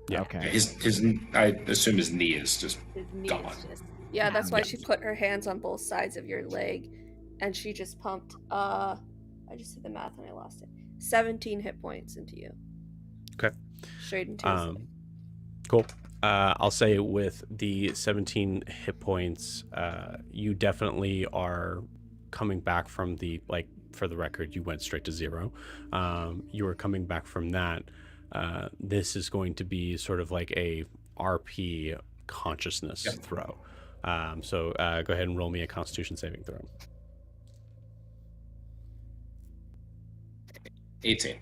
Yeah. okay. His I assume his knee is just His knee gone. is just Yeah, that's why Yeah. she put her hands on both sides of your leg, and she just pumped. I just did the math and I lost it. 17 hit points into you. Okay. Straight into his leg. Cool. I'll say with the 17 hit points, you definitely are coming back from the, like, for the record, you went straight to 0. You are coming back from that. This is going to be sort of like a RP consciousness Yep. throw. So go ahead and roll me a Constitution saving throw. 18.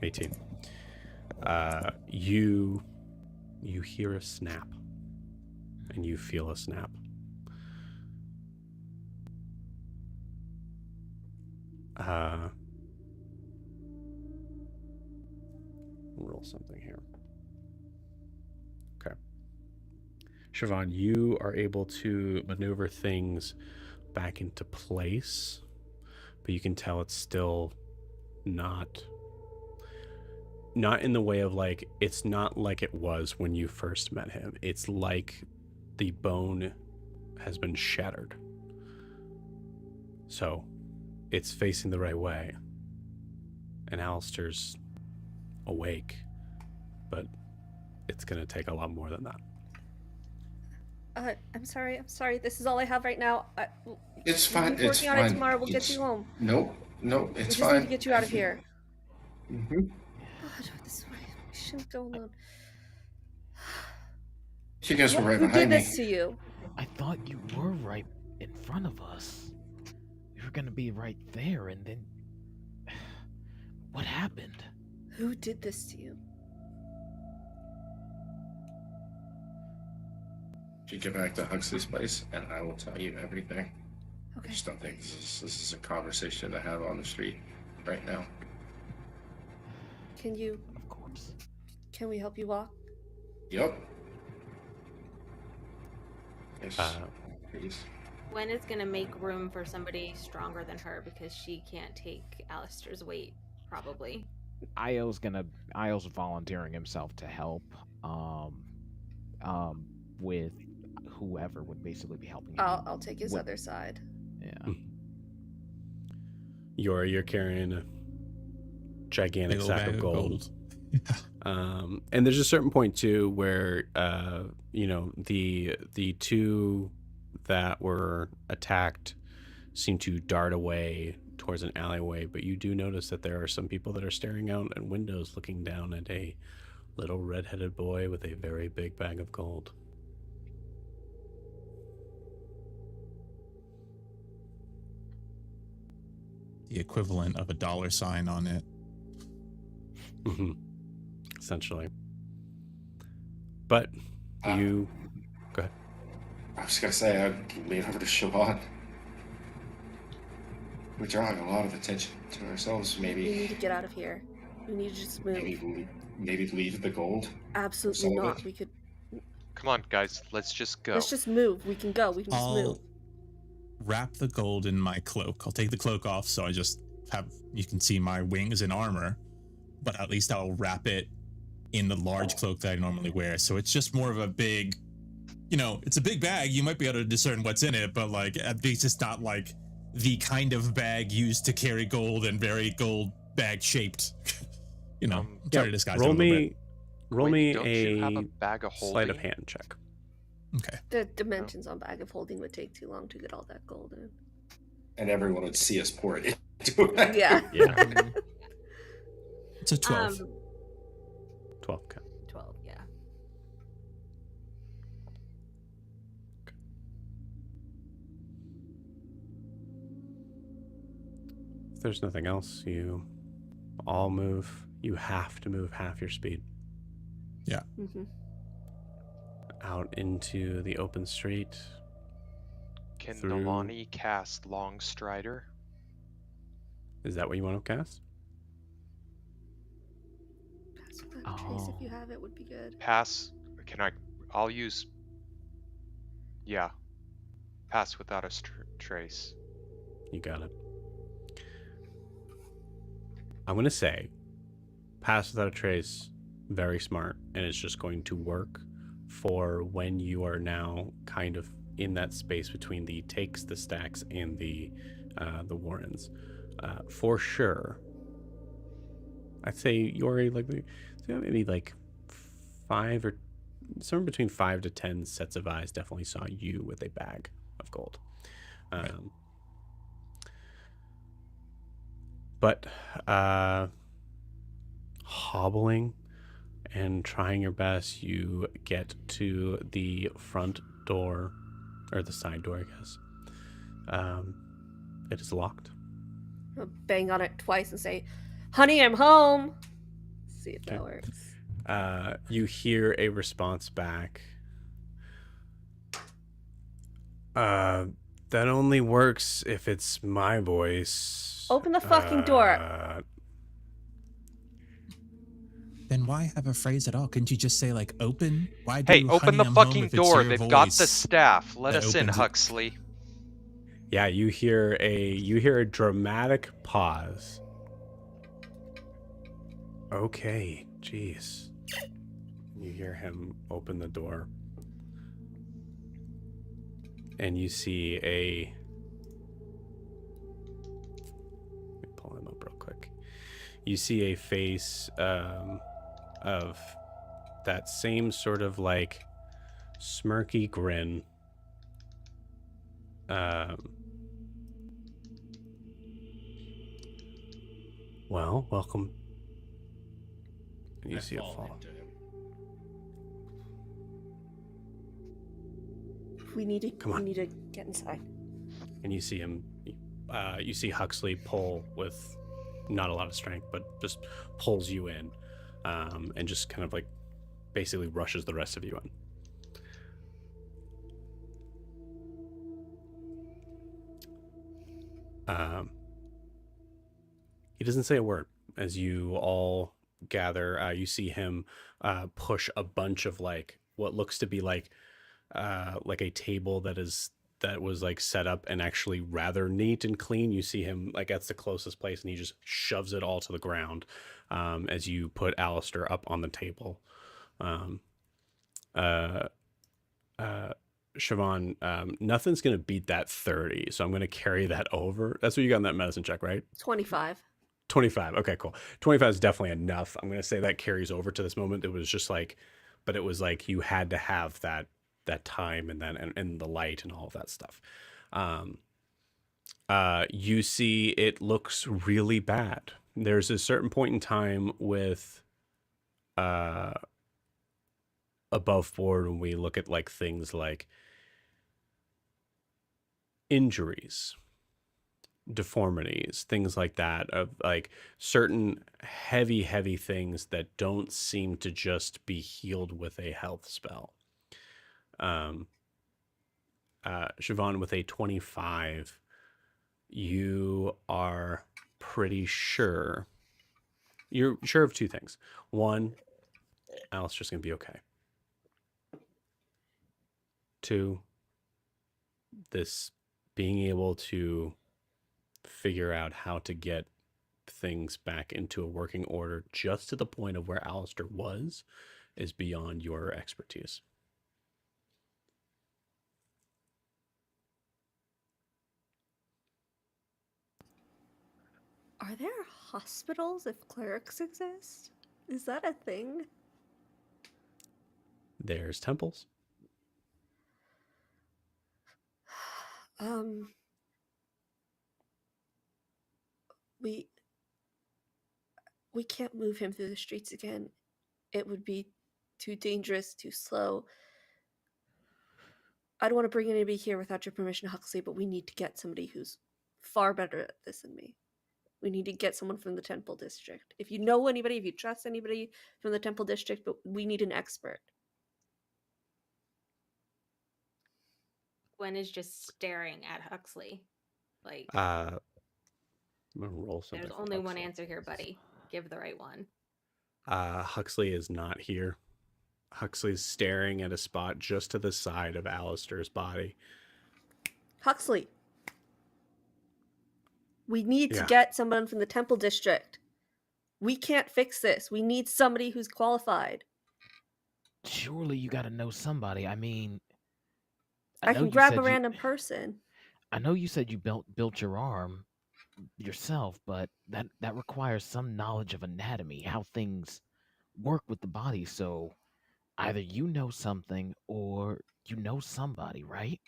18. You hear a snap, and you feel a snap. Roll something here. Okay. Siobhan, you are able to maneuver things back into place, but you can tell it's still not in the way of, like, it's not like it was when you first met him. It's like the bone has been shattered. So it's facing the right way. And Alastaire's awake, but it's going to take a lot more than that. I'm sorry. This is all I have right now. It's we'll fine. keep It's working on fine. it tomorrow. We'll It's- get you home. No, We it's just need to fine. get you out of here. Mm-hmm. God, this way. We shouldn't go alone. You guys were right Who did behind me. this to you? I thought you were right in front of us. We were gonna be right there, and then what happened? Who did this to you? You get back to Huxley's place, and I will tell you everything. I Okay. just don't think this is a conversation to have on the street right now. Of course. Can we help you walk? Yep. Yes. Please. Gwen is gonna make room for somebody stronger than her because she can't take Alastaire's weight, probably. Io's volunteering himself to help with whoever would basically be helping him. I'll take his What- other side. Yeah. You're carrying a gigantic Big old sack bag of of gold. gold. And there's a certain point too where the two that were attacked seem to dart away towards an alleyway, but you do notice that there are some people that are staring out at windows looking down at a little red-headed boy with a very big bag of gold. The equivalent of a $sign on it. Essentially. But you go ahead. I was gonna say I'd lean over to Siobhan. We're drawing a lot of attention to ourselves. We need Maybe to get out of here. We need to just move. maybe leave the gold. Absolutely some of not. it. We could. Come on, guys, let's just go. Let's just move. We can go. We can just move. I'll wrap the gold in my cloak. I'll take the cloak off so I just have, you can see my wings and armor, but at least I'll wrap it in the large cloak that I normally wear. So it's just more of a big, it's a big bag. You might be able to discern what's in it, but like at least it's not like the kind of bag used to carry gold and very gold bag shaped. Try to disguise it a little bit. Roll Wait, me don't you have a a bag of sleight of holding? hand check. Okay. The dimensions on bag of holding would take too long to get all that gold in. And everyone would see us pour it into it. Yeah. Yeah. It's a 12. 12. Okay. 12, yeah. If there's nothing else, you all move. You have to move half your speed Mm-hmm. out into the open street. Can through- Nalani cast Long Strider? Is that what you want to cast? Pass without a trace if you have it would be good. Pass. I'll use. Yeah. Pass without a trace. You got it. I'm going to say pass without a trace, very smart, and it's just going to work for when you are now kind of in that space between the takes, the stacks, and the Warrens. For sure, I'd say you're maybe like 5 or somewhere between 5 to 10 sets of eyes definitely saw you with a bag of gold. Right. But hobbling and trying your best, you get to the front door, or the side door, I guess. It is locked. I'll bang on it twice and say, "Honey, I'm home." See if that works. You hear a response back. That only works if it's my voice. Open the fucking door. Then why have a phrase at all? Couldn't you just say like open? Why do Hey, open honey, the I'm home fucking if it's door. your They've got the voice staff. Let that us in, opens it? Huxley. Yeah, you hear a dramatic pause. Okay, jeez. You hear him open the door. And you see let me pull him up real quick. You see a face of that same sort of like smirky grin. Well, welcome. And you see it fall. into him. We need to. Come on. We need to get inside. And you see him. You see Huxley pull with not a lot of strength, but just pulls you in, and just kind of like basically rushes the rest of you in. He doesn't say a word. As you all gather, you see him push a bunch of like what looks to be like a table that was like set up and actually rather neat and clean. You see him like that's the closest place, and he just shoves it all to the ground as you put Alastaire up on the table. Siobhan, nothing's gonna beat that 30, so I'm gonna carry that over. That's what you got in that medicine check, right? 25. 25. Okay, cool. 25 is definitely enough. I'm gonna say that carries over to this moment. It was just like, but it was like you had to have that time and then and the light and all of that stuff. You see it looks really bad. There's a certain point in time with above board when we look at like things like injuries, deformities, things like that, of like certain heavy things that don't seem to just be healed with a health spell. Siobhan, with a 25, you are pretty sure. You're sure of two things. One, Alistaire's gonna be okay. Two, this being able to figure out how to get things back into a working order just to the point of where Alastaire was is beyond your expertise. Are there hospitals if clerics exist? Is that a thing? There's temples. We can't move him through the streets again. It would be too dangerous, too slow. I don't want to bring anybody here without your permission, Huxley, but we need to get somebody who's far better at this than me. We need to get someone from the Temple District. If you know anybody, if you trust anybody from the Temple District, but we need an expert. Gwen is just staring at Huxley. Like, I'm gonna roll something. there's only one answer here, buddy. Give the right one. Huxley is not here. Huxley's staring at a spot just to the side of Alistaire's body. Huxley, we need to get someone from the Temple District. We can't fix this. We need somebody who's qualified. Surely you got to know somebody. I mean, I can grab a random person. I know you said you built your arm yourself, but that requires some knowledge of anatomy, how things work with the body. So either you know something or you know somebody, right?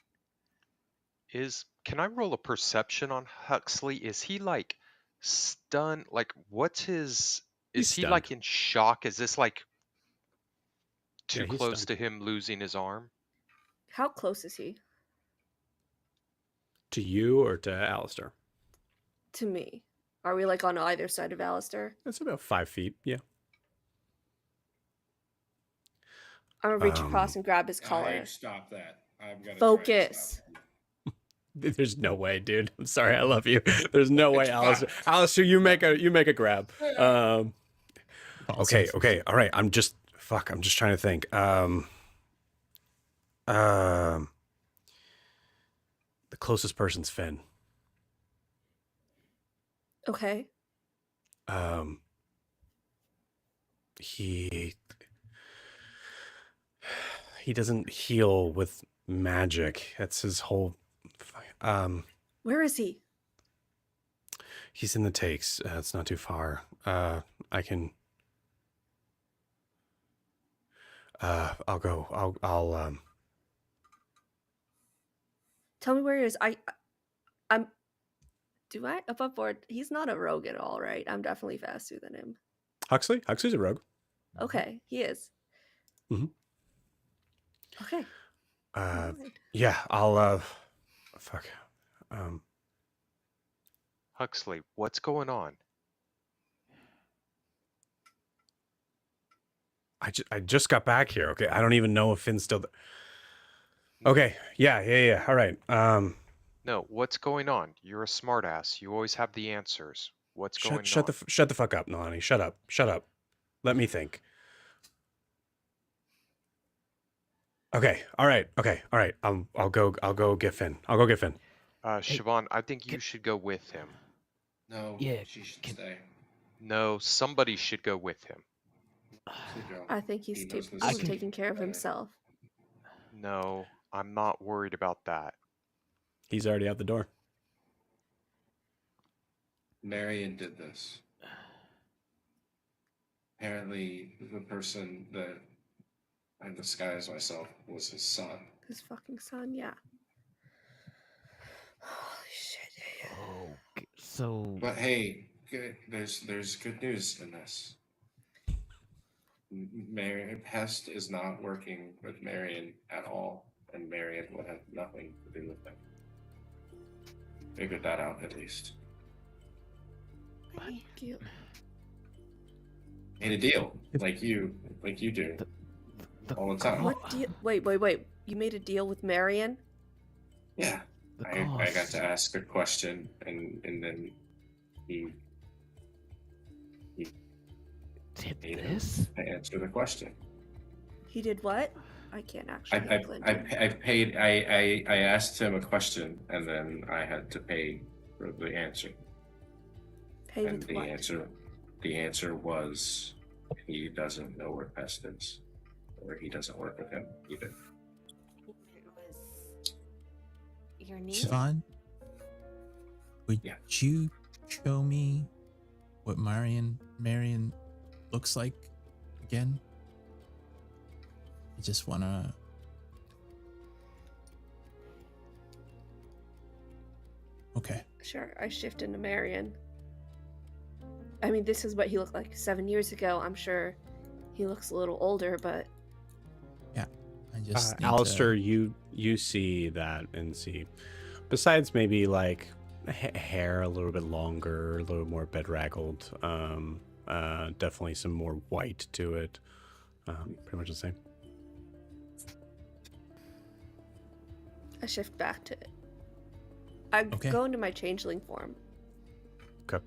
Can I roll a perception on Huxley? Is he like stunned? Like what's his He's is he stunned. like in shock? Is this like too Yeah, he's close stunned. to him losing his arm? How close is he? To you or to Alastaire? To me. Are we like on either side of Alastaire? That's about 5 feet. Yeah. I'm gonna reach across and grab his collar. Stop that. I've got to Focus. There's no way, dude. I'm sorry. I love you. There's no way, Alastaire. Alastaire, you make a grab. Okay. All right. I'm just trying to think. The closest person's Finn. Okay. He doesn't heal with magic. That's his whole. Where is he? He's in the takes. It's not too far. I can. I'll go. I'll. Tell me where he is. I'm. Do I above board? He's not a rogue at all, right? I'm definitely faster than him. Huxley's a rogue. Okay, he is. Mm-hmm. Okay. Yeah, I'll. Fuck. Huxley, what's going on? I just got back here. Okay, I don't even know if Finn's still there. Okay, yeah. All right. No, what's going on? You're a smartass. You always have the answers. What's going Shut on? the fuck up, Nalani. Shut up. Shut up. Let me think. Okay. All right. Okay. All right. I'll go get Finn. I'll go get Finn. Hey, Siobhan, I think you can- should go with him. No, Yeah, she should can- stay. No, somebody should go with him. Sidro, I think he's he knows capable this of can- taking care of better. himself. No, I'm not worried about that. He's already out the door. Marion did this. Apparently, the person that I disguised myself was his son. His fucking son, yeah. Holy shit. Oh, so But hey, there's good news in this. Marion Pest is not working with Marion at all, and Marion will have nothing to do with them. Figured that out at least. Thank you. Made a deal, like you do the all the time. What deal? Wait. You made a deal with Marion? Yeah, the I got cost. to ask a question, and then he Did paid this? him to answer the question. He did what? I can't actually. I Clinton. paid. I asked him a question, and then I had to pay for the answer. Pay And with the what? answer was he doesn't know where Pest is, or he doesn't work with him either. It was your niece. Siobhan, would Yeah. you show me what Marion looks like again? I just wanna. Okay. Sure, I shift into Marion. I mean, this is what he looked like 7 years ago. I'm sure he looks a little older, but I just need Alastaire, to... you see that and see, besides maybe like hair a little bit longer, a little more bedraggled, definitely some more white to it. Pretty much the same. I shift back to it. I Okay. go into my changeling form. Okay.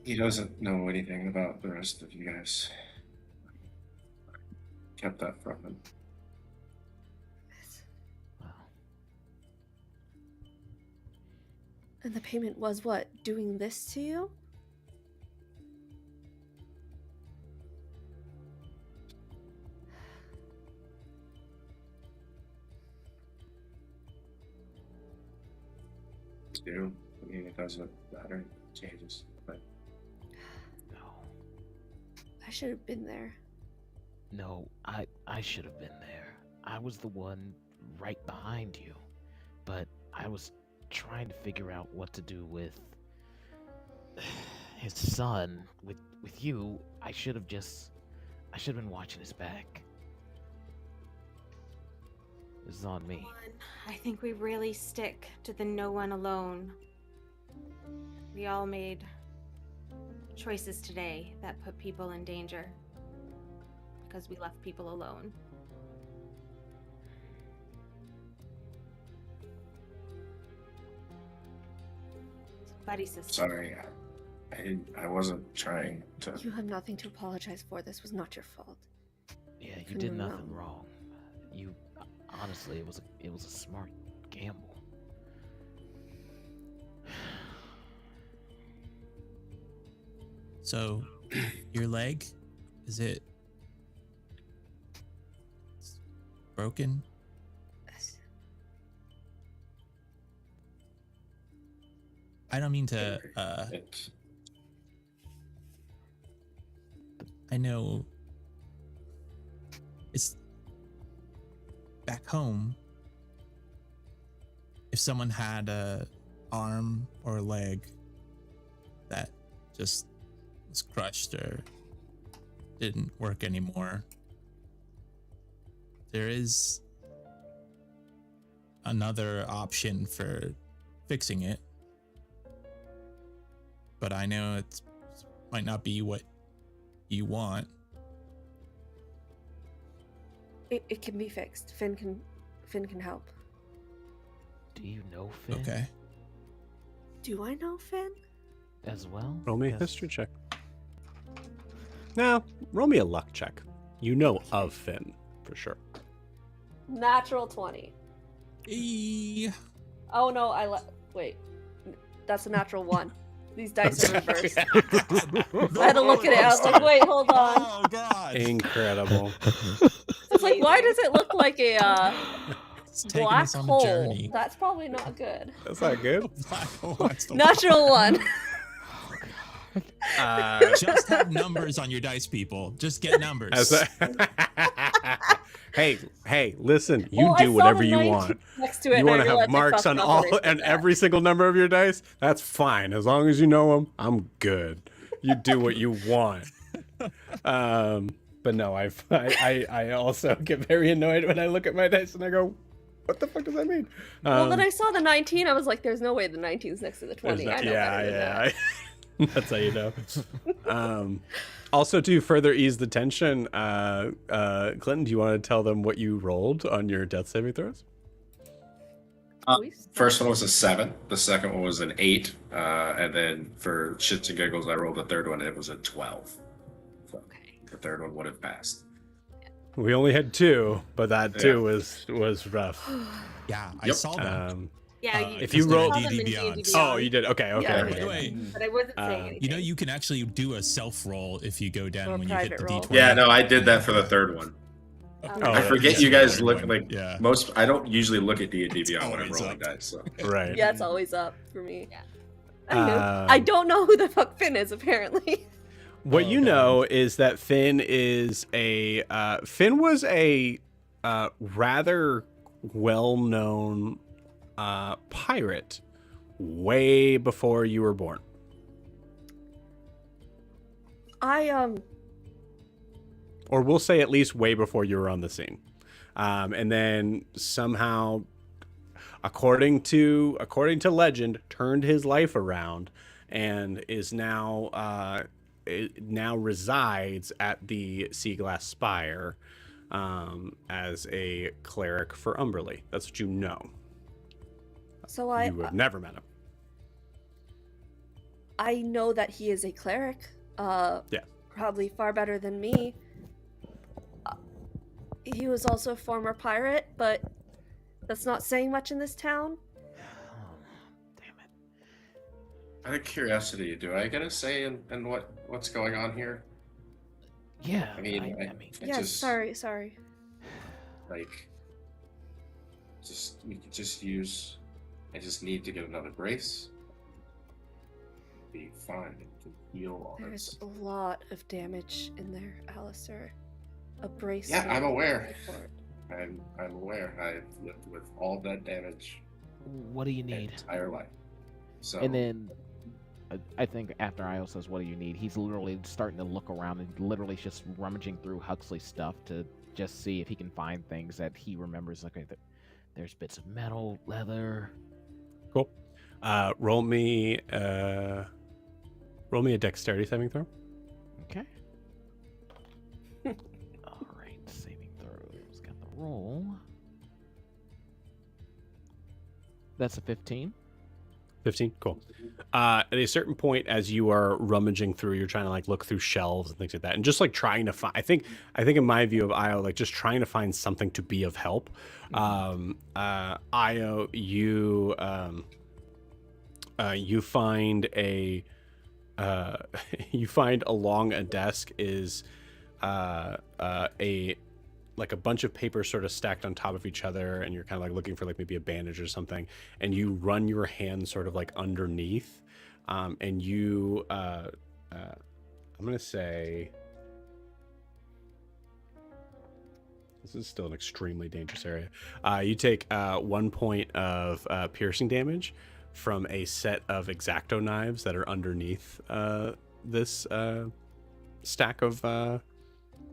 He doesn't know anything about the rest of you guys. Kept that from him. Wow. And the payment was what? Doing this to you? Do. I mean, it doesn't matter. It changes. But No, I should have been there. no, I should have been there. I was the one right behind you, but I was trying to figure out what to do with his son. With you, I should have been watching his back. This is on me. I think we really stick to the no one alone. We all made choices today that put people in danger because we left people alone. Buddy system. sorry, I wasn't trying to. You have nothing to apologize for. This was not your fault. Yeah, you Couldn't did have nothing known. wrong. You honestly, it was a smart gamble. So, your leg, is it broken? I don't mean to. It, I know. It's back home. If someone had a arm or a leg that just was crushed or didn't work anymore, there is another option for fixing it. But I know it might not be what you want. It can be fixed. Finn can help. Do you know Finn Okay. Do I know Finn? as well? Roll me a Because- history check. No, roll me a luck check. You know of Finn, for sure. Natural 20. Oh no, wait. That's a natural 1. These dice are reversed. I had to look at it. I was like, wait, hold on. Oh god. Incredible. It's like, why does it look like a It's taking black us on a hole? journey. That's probably not good. That's not good. Black hole. That's the Natural 1. Just have numbers on your dice, people. Just get numbers. hey, listen. You Well, I do saw whatever the you 19 want. Next to it, You want to have marks on all and every single number of your dice? That's fine. As long as you know them, I'm good. You do what you want. But no, I also get very annoyed when I look at my dice and I go, what the fuck does that mean? Well, then I saw the 19. I was like, there's no way the 19's next to the 20. I know better than that. That's how you know. Also, to further ease the tension, Clinton, do you want to tell them what you rolled on your death saving throws? First one was a 7. The second one was an 8. And then for shits and giggles, I rolled the third one. It was a 12. So the third one would have passed. We only had 2, but that 2 was rough. Yeah, I Yep. saw that. Yeah, if you roll D&D Beyond. Oh, you did. Okay. Yeah, Wait, wait. But I wasn't saying anything. You know, you can actually do a self roll if you go Or down a when you hit the private roll. D20. Yeah, no, I did that for the third one. Oh, I forget you guys look like Yeah. most. I don't usually look at D&D It's Beyond when I'm always rolling up. dice. So. Right. Yeah, it's always up for me. Yeah. I don't know who the fuck Finn is, apparently. What Oh, you okay. know is that Finn is Finn was a rather well-known pirate way before you were born. Or we'll say at least way before you were on the scene. And then somehow, according to legend, turned his life around and is now now resides at the Sea Glass Spire as a cleric for Umberly. That's what you know. So You would have never met him. I know that he is a cleric. Yeah. Probably far better than me. He was also a former pirate, but that's not saying much in this town. Damn it. Out of curiosity, do I get a say in what's going on here? Yeah, I mean, I I mean, Yeah, just, sorry. Like, we could just use. I just need to get another brace. Be fine. It can heal all There's this. a lot of damage in there, Alastair. A brace. Yeah, I'm will aware. support. I'm aware. I've lived with all that damage what do you my need? entire life. So And then I think after Io says, what do you need? He's literally starting to look around and literally just rummaging through Huxley's stuff to just see if he can find things that he remembers. Like, okay, there's bits of metal, leather. Cool. Roll me a dexterity saving throw. Okay. All right, saving throws. Got the roll. That's a 15. 15. Cool. At a certain point, as you are rummaging through, you're trying to like look through shelves and things like that, and just like trying to find. I think in my view of Io, like just trying to find something to be of help. Io, you find a you find along a desk is a bunch of papers sort of stacked on top of each other, and you're kind of like looking for like maybe a bandage or something, and you run your hand sort of like underneath, and you I'm gonna say this is still an extremely dangerous area. You take 1 point of piercing damage from a set of X-Acto knives that are underneath this stack of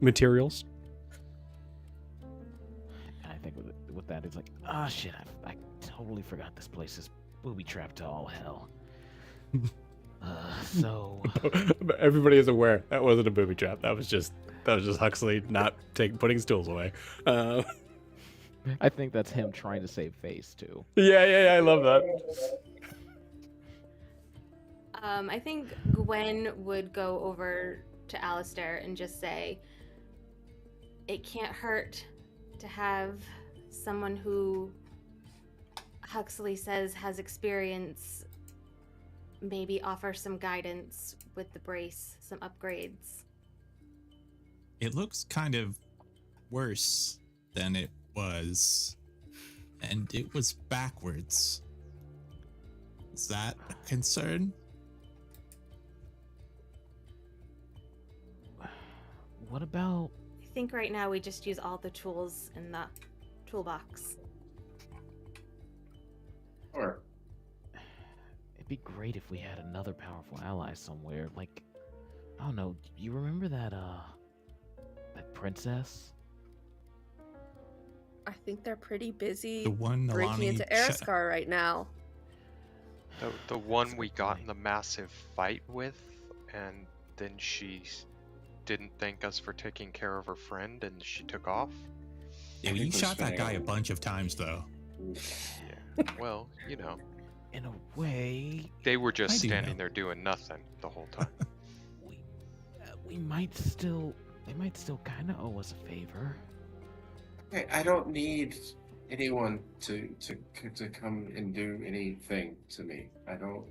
materials. And I think with that, it's like, oh shit, I totally forgot this place is booby trapped to all hell. So Everybody is aware that wasn't a booby trap. That was just Huxley not putting stools away. I think that's him trying to save face too. Yeah, I love that. I think Gwen would go over to Alastaire and just say, it can't hurt to have someone who Huxley says has experience maybe offer some guidance with the brace, some upgrades. It looks kind of worse than it was, and it was backwards. Is that a concern? What about... I think right now we just use all the tools in the toolbox. Or It'd be great if we had another powerful ally somewhere. Like, I don't know, you remember that princess? I think they're pretty busy The one breaking Nalani into Eriscar right now. The one we got in the massive fight with, and then she didn't thank us for taking care of her friend, and she took off. Yeah, I you think we're shot that spending guy a bunch of times, though. Yeah. Well, you know, In a way, they were just I do standing know. there doing nothing the whole time. we might still... They might still kind of owe us a favor. hey, I don't need anyone to come and do anything to me. I don't.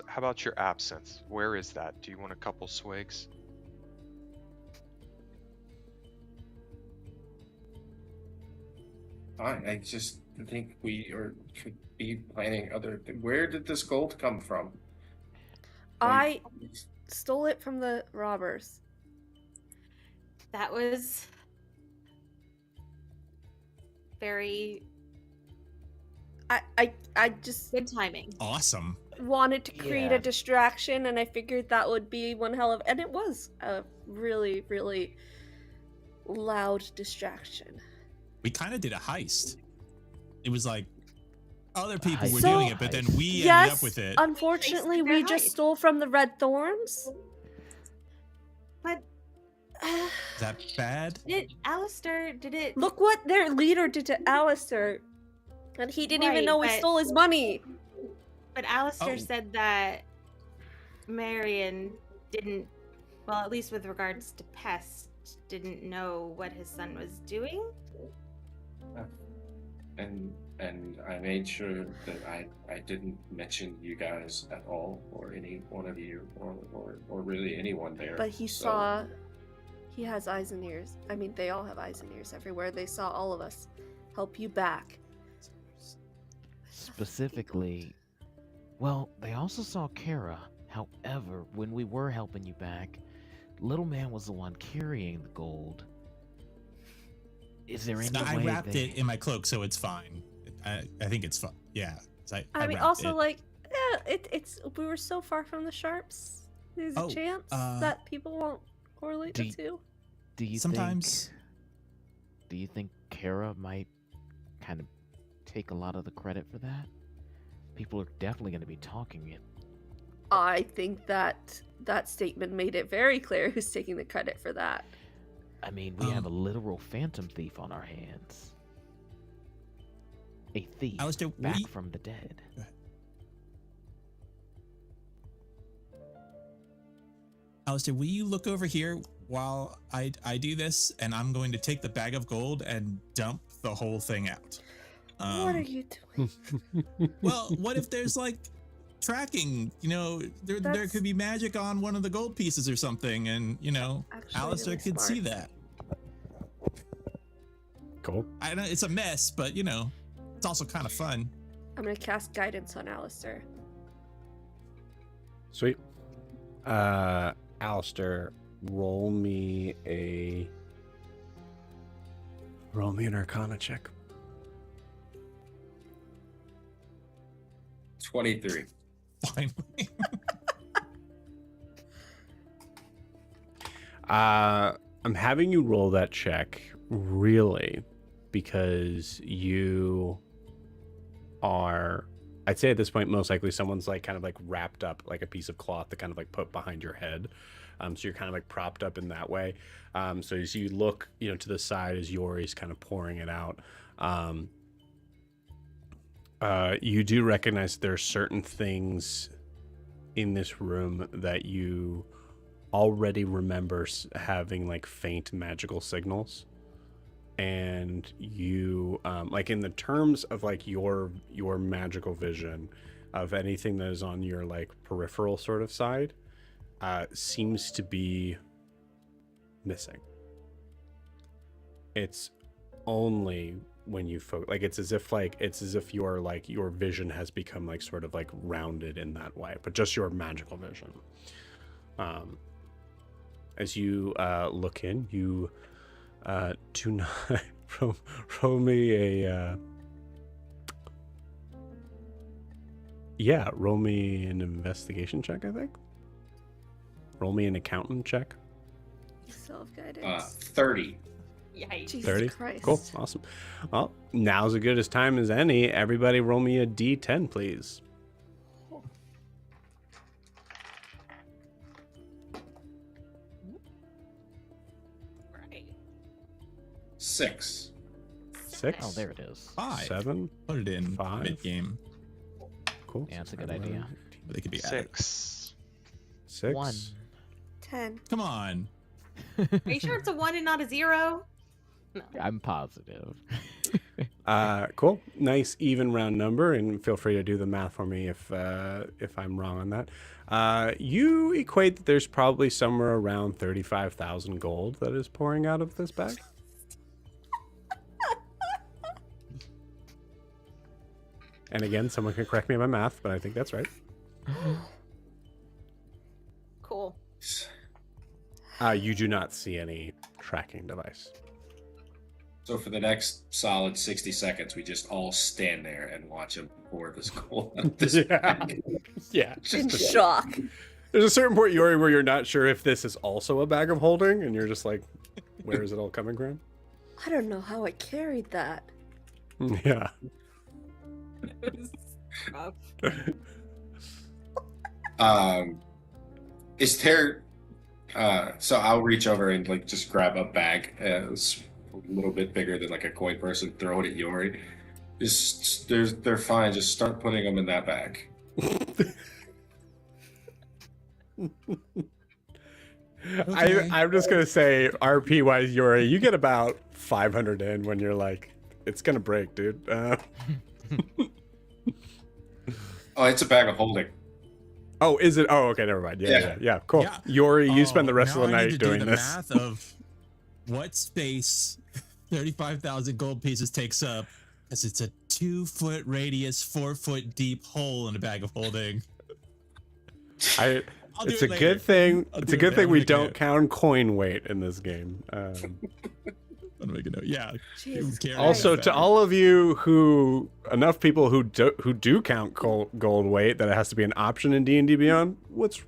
How about your absinthe? Where is that? Do you want a couple swigs? I just think we could be planning other. Where did this gold come from? I stole it from the robbers. That was very I just good timing. Awesome. wanted to create Yeah. a distraction, and I figured that would be one hell of, and it was a really, really loud distraction. We kind of did a heist. It was like other people were So- doing it, but then we ended Yes, up with it. unfortunately, Basically, we they're just hype. stole from the Red Thorns. But Is that bad? did Alastaire, did it... Look what their leader did to Alastaire, and he didn't even Right, know we but- stole his money. But Alastaire Oh. said that Marion didn't, well, at least with regards to Pest, didn't know what his son was doing. And I made sure that I didn't mention you guys at all, or any one of you, or really anyone there. But he So, saw. He has eyes and ears. I mean, they all have eyes and ears everywhere. They saw all of us help you back. Specifically, well, they also saw Kara. However, when we were helping you back, Little Man was the one carrying the gold. Is there any No, I way wrapped they... it in my cloak, so it's fine. I think it's fine. Yeah. I mean, wrapped also it. like, yeah, it's we were so far from the Sharps. There's Oh, a chance uh, that people won't correlate the two. Do you Sometimes- think... Do you think Kara might kind of take a lot of the credit for that? People are definitely going to be talking it. I think that that statement made it very clear who's taking the credit for that. I mean, we have a literal phantom thief on our hands. A thief Alastaire, back we- from the dead. Alastair, will you look over here while I do this? And I'm going to take the bag of gold and dump the whole thing out. What are you doing? Well, what if there's like tracking? You know, there That's- could be magic on one of the gold pieces or something, and you know, Actually, Alastair really could see smart. that. Cool. I know it's a mess, but you know, it's also kind of fun. I'm gonna cast guidance on Alastair. Sweet. Alastair, roll me an Arcana check. 23. Finally. I'm having you roll that check, really, because you are I'd say at this point, most likely someone's like kind of like wrapped up like a piece of cloth to kind of like put behind your head. So you're kind of like propped up in that way. So as you look, to the side as Yori's kind of pouring it out, you do recognize there are certain things in this room that you already remember having like faint magical signals. And you like in the terms of like your magical vision of anything that is on your like peripheral sort of side seems to be missing. It's only when you focus, like it's as if your vision has become like sort of like rounded in that way, but just your magical vision. As you look in, you do not roll me a roll me an investigation check, I think. Roll me an accountant check. Self-guidance. 30. Yikes. Jesus 30. Christ. Cool. Awesome. Well, now's as good as time as any. Everybody roll me a D10, please. Right. 6. 6. Oh, there it is. 5. 7. Put it in 5. mid-game. Cool. Yeah, that's a good idea. But they could be added. 6. 6. 1. 10. Come on. Are you sure it's a 1 and not a 0? No. I'm positive. Cool. Nice even round number, and feel free to do the math for me if I'm wrong on that. You equate that there's probably somewhere around 35,000 gold that is pouring out of this bag. And again, someone can correct me on my math, but I think that's right. Cool. You do not see any tracking device. So for the next solid 60 seconds, we just all stand there and watch him pour this gold out of this bag. Yeah. In shock. There's a certain point, Yori, where you're not sure if this is also a bag of holding, and you're just like, where is it all coming from? I don't know how I carried that. Yeah. Is there so I'll reach over and like just grab a bag as a little bit bigger than like a coin purse and throw it at Yori. They're fine, just start putting them in that bag. Okay. I'm just gonna say, RP wise, Yori, you get about 500 in when you're like, it's gonna break, dude. Oh, it's a bag of holding. Oh, is it? Oh, okay, never mind. Yeah, cool. Yeah. Yori, you spend the rest now of the I need night to doing do the this. math of what space 35,000 gold pieces takes up, because it's a 2-foot radius, 4-foot deep hole in a bag of holding. I'll do It's it a later. good thing. I'll It's do a it good later. thing we I'll don't make a- count coin weight in this game. I'll make a note. Yeah. Jesus Carry Also, that to bag. all of you enough people who do count gold weight, that it has to be an option in D&D Beyond. What's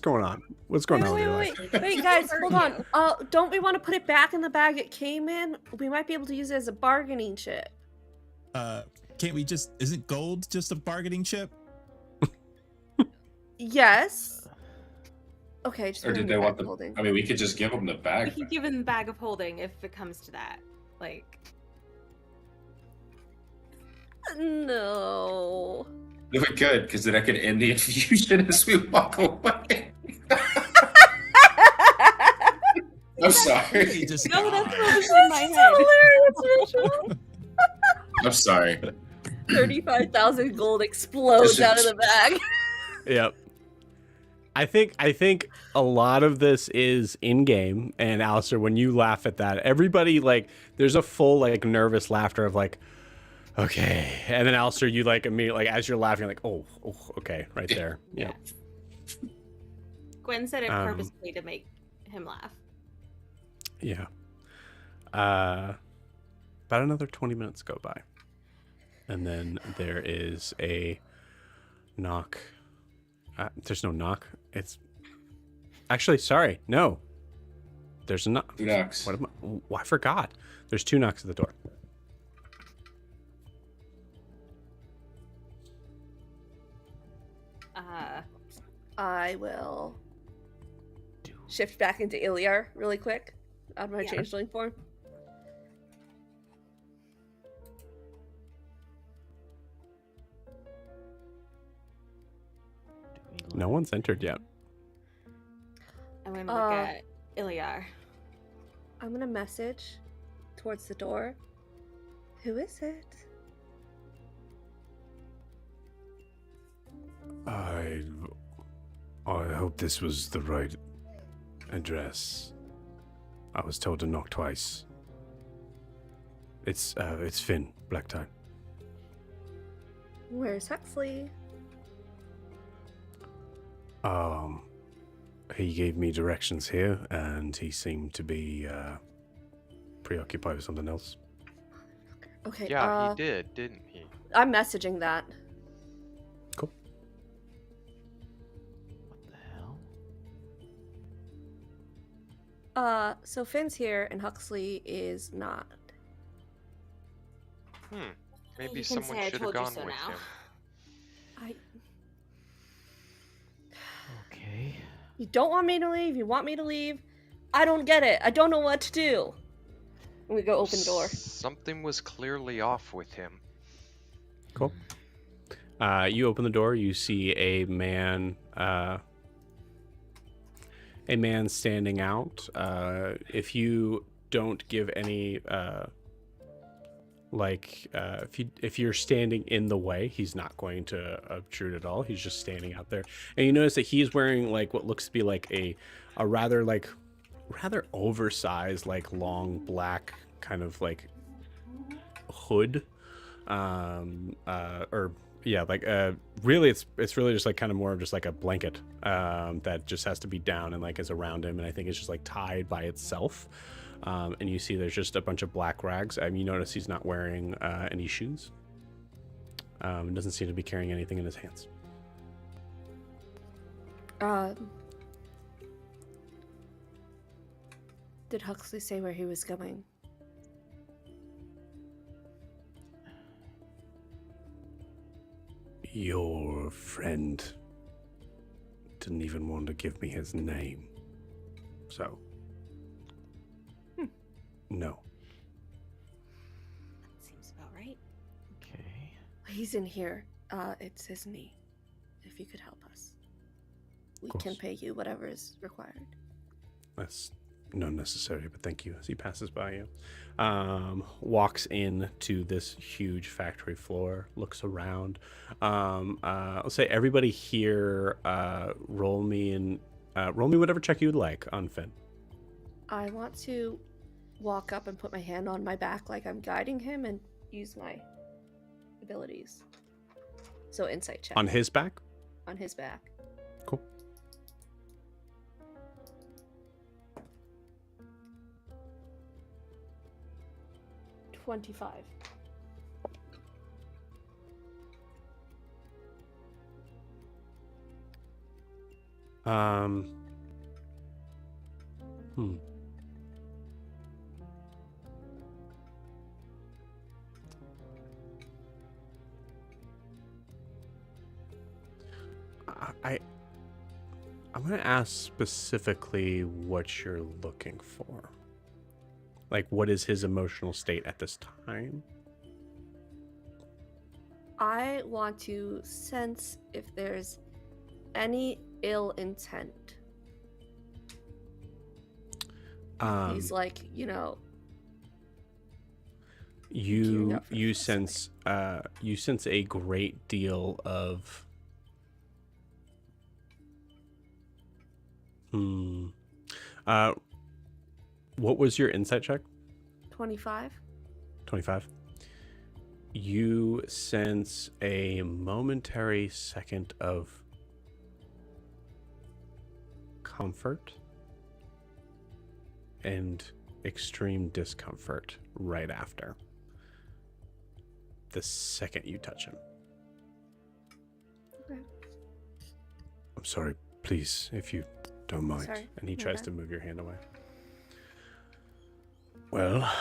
going on? What's going on with your life? Wait, guys, hold on. Don't we want to put it back in the bag it came in? We might be able to use it as a bargaining chip. Can't we just? Isn't gold just a bargaining chip? Yes. Okay, just Or put it in did they the want bag the? holding. I mean, we could just give them the We bag. can give him the bag of holding if it comes to that. Like, No. If we could, because then I could end the infusion as we walk away. I'm sorry. He just no, that's died. what was in my head. Hilarious, Rachel. I'm sorry. 35,000 gold explodes out of the bag. Yep. I think a lot of this is in game, and Alastair, when you laugh at that, everybody like there's a full like nervous laughter of like, okay, and then Alastair, you like immediately like as you're laughing, like oh okay, right there. Yeah. Gwen said it Um, purposely to make him laugh. Yeah. About another 20 minutes go by, and then there is a knock. There's no knock. It's actually sorry. No. There's a knock. 2 knocks. What am I? Oh, I forgot. There's 2 knocks at the door. I will shift back into Iliar really quick out of my changeling form. No one's entered yet. I'm gonna look at Iliar. I'm gonna message towards the door. Who is it? I hope this was the right address. I was told to knock twice. It's Finn, Black Tide. Where's Huxley? He gave me directions here, and he seemed to be preoccupied with something else. Okay. Yeah, he did, didn't he? I'm messaging that. Cool. What the hell? So Finn's here and Huxley is not. Maybe You can someone say I should have told you gone so with now. him. Okay. You don't want me to leave? You want me to leave? I don't get it. I don't know what to do. I'm gonna go open the door. Something was clearly off with him. Cool. You open the door. You see a man. A man standing out. If you don't give any, if you're standing in the way, he's not going to obtrude at all. He's just standing out there, and you notice that he's wearing like what looks to be like a rather oversized, like long black kind of like hood, really it's really just like kind of more of just like a blanket that just has to be down and like is around him, and I think it's just like tied by itself. And you see there's just a bunch of black rags. You notice he's not wearing any shoes. Doesn't seem to be carrying anything in his hands. Did Huxley say where he was going? Your friend didn't even want to give me his name. So, no. Seems about right. Okay. He's in here. It's his knee. If you could help us. We can course. pay you whatever is required. That's not necessary, but thank you. As he passes by you, walks in to this huge factory floor, looks around. I'll say everybody here, roll me whatever check you would like on Finn. I want to walk up and put my hand on my back like I'm guiding him and use my abilities. So insight check. On his back? On his back. Cool. $25. I'm going to ask specifically what you're looking for. Like, what is his emotional state at this time? I want to sense if there's any ill intent. He's like, you sense a great deal of what was your insight check? 25. 25. You sense a momentary second of comfort and extreme discomfort right after. The second you touch him. Okay. I'm sorry, please, if you don't mind. Sorry, and he my tries bad. to move your hand away. Well,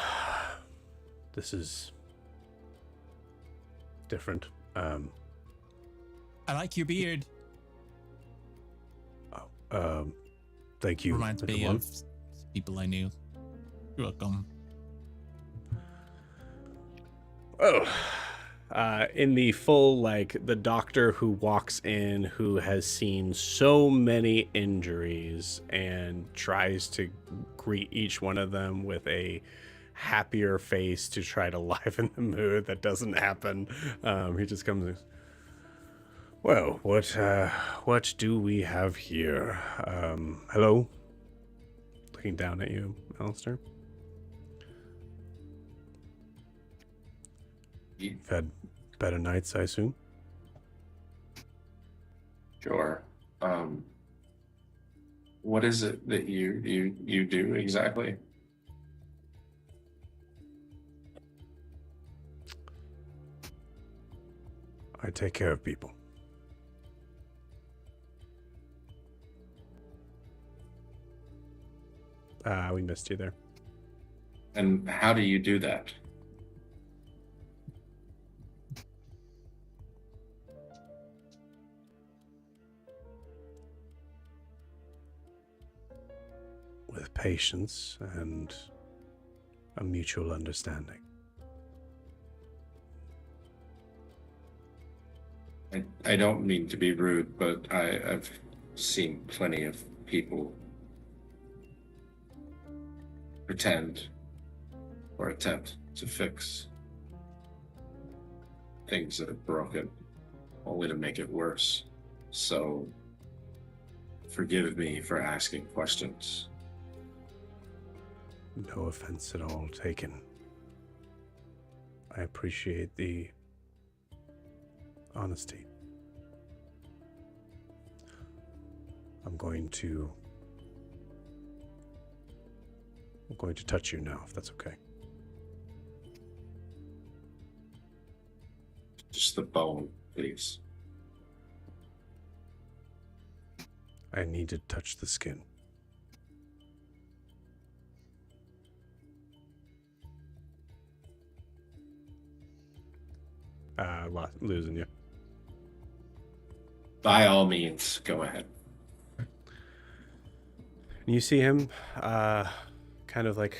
this is different. I like your beard. Thank you. Reminds me everyone. of people I knew. You're welcome. Oh, in the full, like, the doctor who walks in who has seen so many injuries and tries to greet each one of them with a happier face to try to liven the mood. That doesn't happen. He just comes and, well, what do we have here? Hello? Looking down at you, Alastaire. You've had better nights, I assume? Sure. What is it that you do exactly? I take care of people. We missed you there. And how do you do that? With patience and a mutual understanding. I don't mean to be rude, but I've seen plenty of people pretend or attempt to fix things that are broken, only to make it worse. So, forgive me for asking questions. No offense at all taken. I appreciate the honesty. I'm going to touch you now, if that's okay. Just the bone, please. I need to touch the skin. Losing you. By all means, go ahead. And you see him kind of like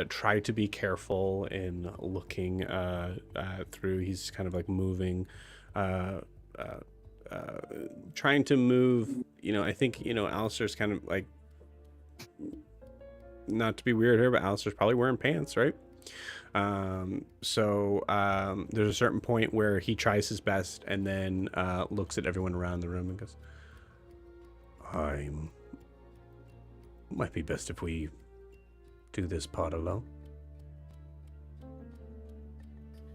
try to be careful in looking through. He's kind of like moving, trying to move. I think, Alistaire's kind of like, not to be weird here, but Alistaire's probably wearing pants, right? So there's a certain point where he tries his best and then looks at everyone around the room and goes, might be best if we do this part alone.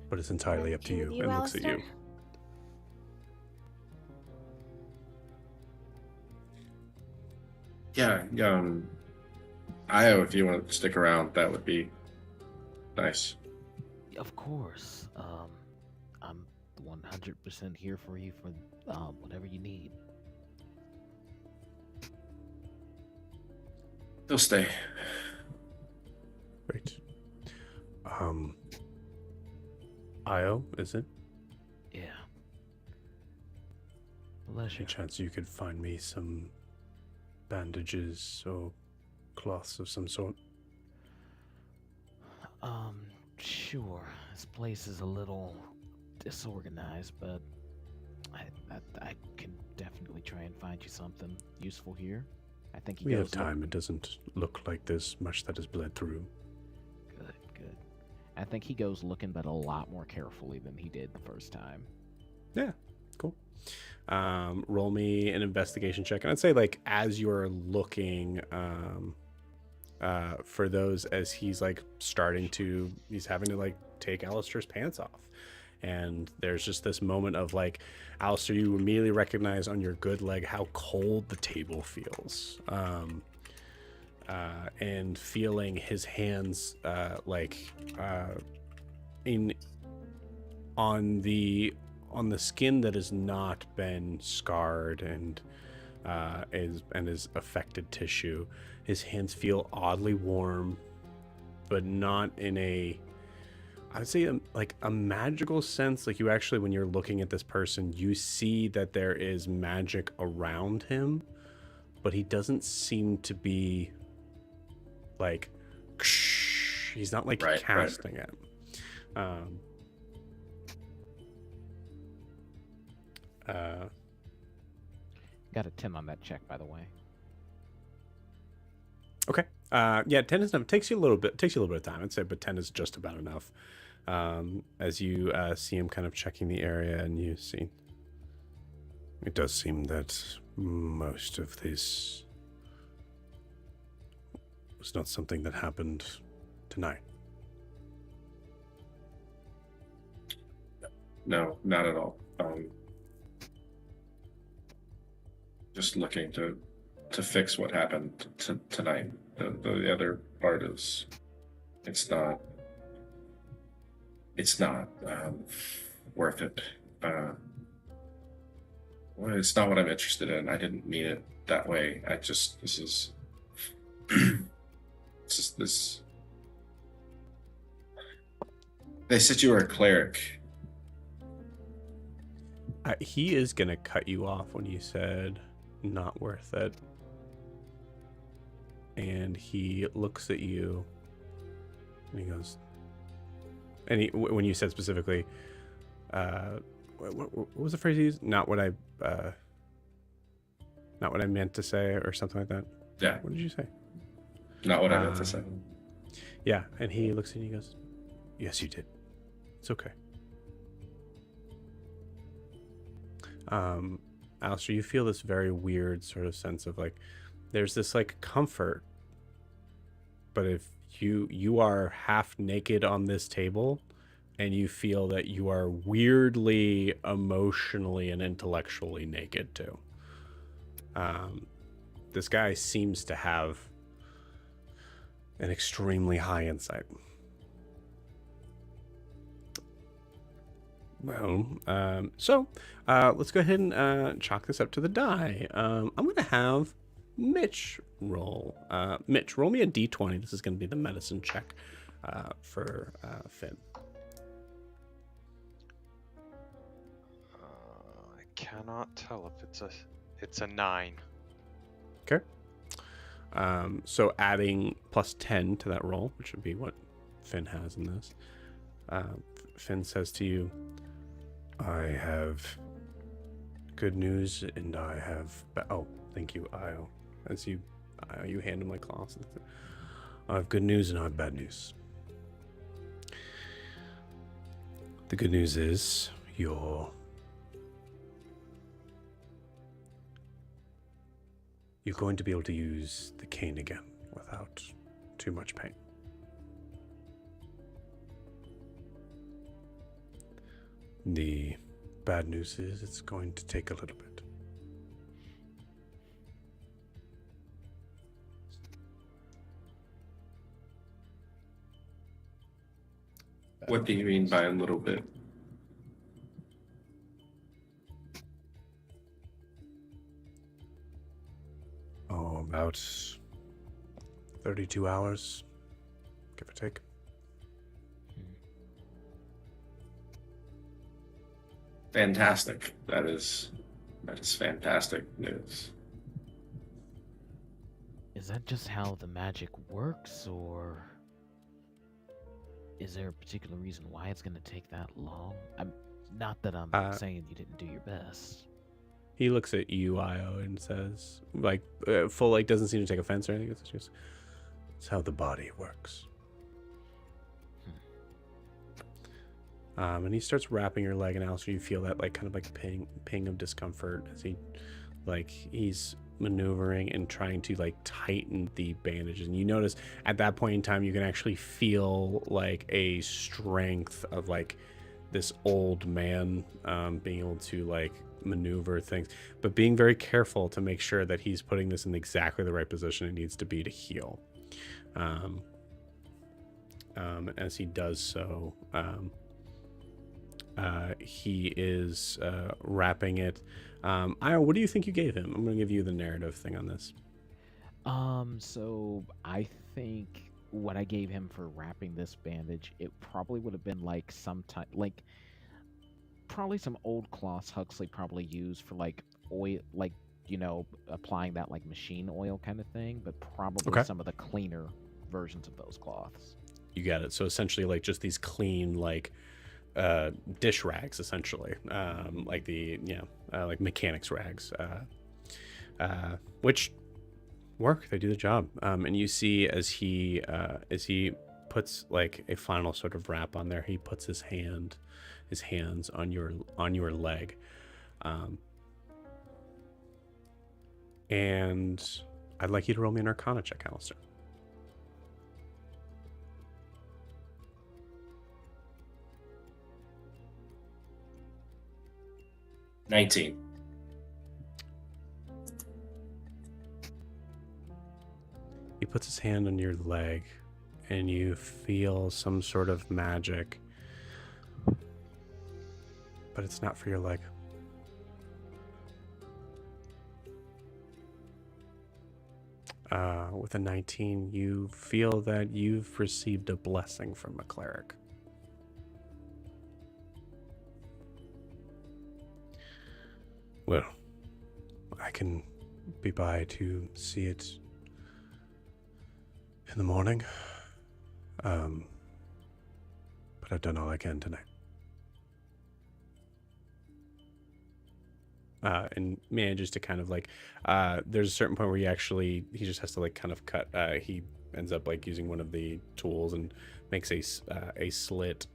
But it's entirely up to you, and looks at you. Yeah, Io, if you want to stick around, that would be nice. Of course. I'm 100% here for you for whatever you need. He'll stay. Great. Io, is it? Yeah. Any Pleasure. chance you could find me some bandages or cloths of some sort? Sure. This place is a little disorganized, but I can definitely try and find you something useful here. I think We have time. It doesn't look like there's much that has bled through. Good. I think he goes looking, but a lot more carefully than he did the first time. Yeah, cool. Roll me an investigation check. And I'd say, like, as you're looking for those, as he's, like, he's having to, like, take Alistaire's pants off. And there's just this moment of, like, Alastaire, you immediately recognize on your good leg how cold the table feels. And feeling his hands, on the skin that has not been scarred and is affected tissue. His hands feel oddly warm, but not in I would say a magical sense. Like, you actually, when you're looking at this person, you see that there is magic around him, but he doesn't seem to be like, he's not like Right, casting it. Got a 10 on that check, by the way. Okay. Yeah, 10 is enough. It takes you a little bit of time, I'd say, but 10 is just about enough. As you see him kind of checking the area, and you see, it does seem that most of this was not something that happened tonight. No, not at all. Just looking to fix what happened tonight. The other part is, it's not worth it. Well, it's not what I'm interested in. I didn't mean it that way. This is this. They said you were a cleric. He is gonna cut you off when you said not worth it, and he looks at you and he goes, and when you said specifically, what was the phrase you used? Not what I meant to say, or something like that. Yeah. What did you say? Not what I meant to say. Yeah, and he looks at you and he goes, yes, you did. It's okay. Alastaire, you feel this very weird sort of sense of like, there's this like comfort, but if you are half naked on this table, and you feel that you are weirdly emotionally and intellectually naked too. This guy seems to have an extremely high insight. Well, so let's go ahead and chalk this up to the die. I'm going to have Mitch roll. Mitch, roll me a d20. This is going to be the medicine check for Finn. I cannot tell if it's a 9. Okay. So adding plus 10 to that roll, which would be what Finn has in this. Finn says to you, I have good news and I have thank you, Io. As you hand him like cloths. I have good news and I have bad news. The good news is you're going to be able to use the cane again without too much pain. The bad news is it's going to take a little bit. What do you mean by a little bit? Oh, about 32 hours, give or take. Fantastic. That is fantastic news. Is that just how the magic works, or is there a particular reason why it's going to take that long? Not that I'm saying you didn't do your best. He looks at you, Io, and says, like, full, like, doesn't seem to take offense or anything. It's just, it's how the body works. And he starts wrapping your leg, and Alastaire, you feel that, like, kind of like ping of discomfort as he's maneuvering and trying to, like, tighten the bandages. And you notice at that point in time, you can actually feel, like, a strength of, like, this old man being able to, like, maneuver things, but being very careful to make sure that he's putting this in exactly the right position it needs to be to heal. As he does so, he is wrapping it. Io, what do you think you gave him? I'm going to give you the narrative thing on this. So I think what I gave him for wrapping this bandage, it probably would have been like probably some old cloths Huxley probably used for like oil, like applying that like machine oil kind of thing, but probably Okay. some of the cleaner versions of those cloths. You got it. So essentially, like just these clean, like dish rags, essentially, like like mechanics rags, which work. They do the job. And you see as he puts like a final sort of wrap on there, he puts his hands on your leg, and I'd like you to roll me an Arcana check, Alastair. 19. He puts his hand on your leg, and you feel some sort of magic, but it's not for your leg. With a 19, you feel that you've received a blessing from a cleric. Well, I can be by to see it in the morning, but I've done all I can tonight. And manages to kind of like, there's a certain point where he just has to like kind of cut. He ends up like using one of the tools and makes a slit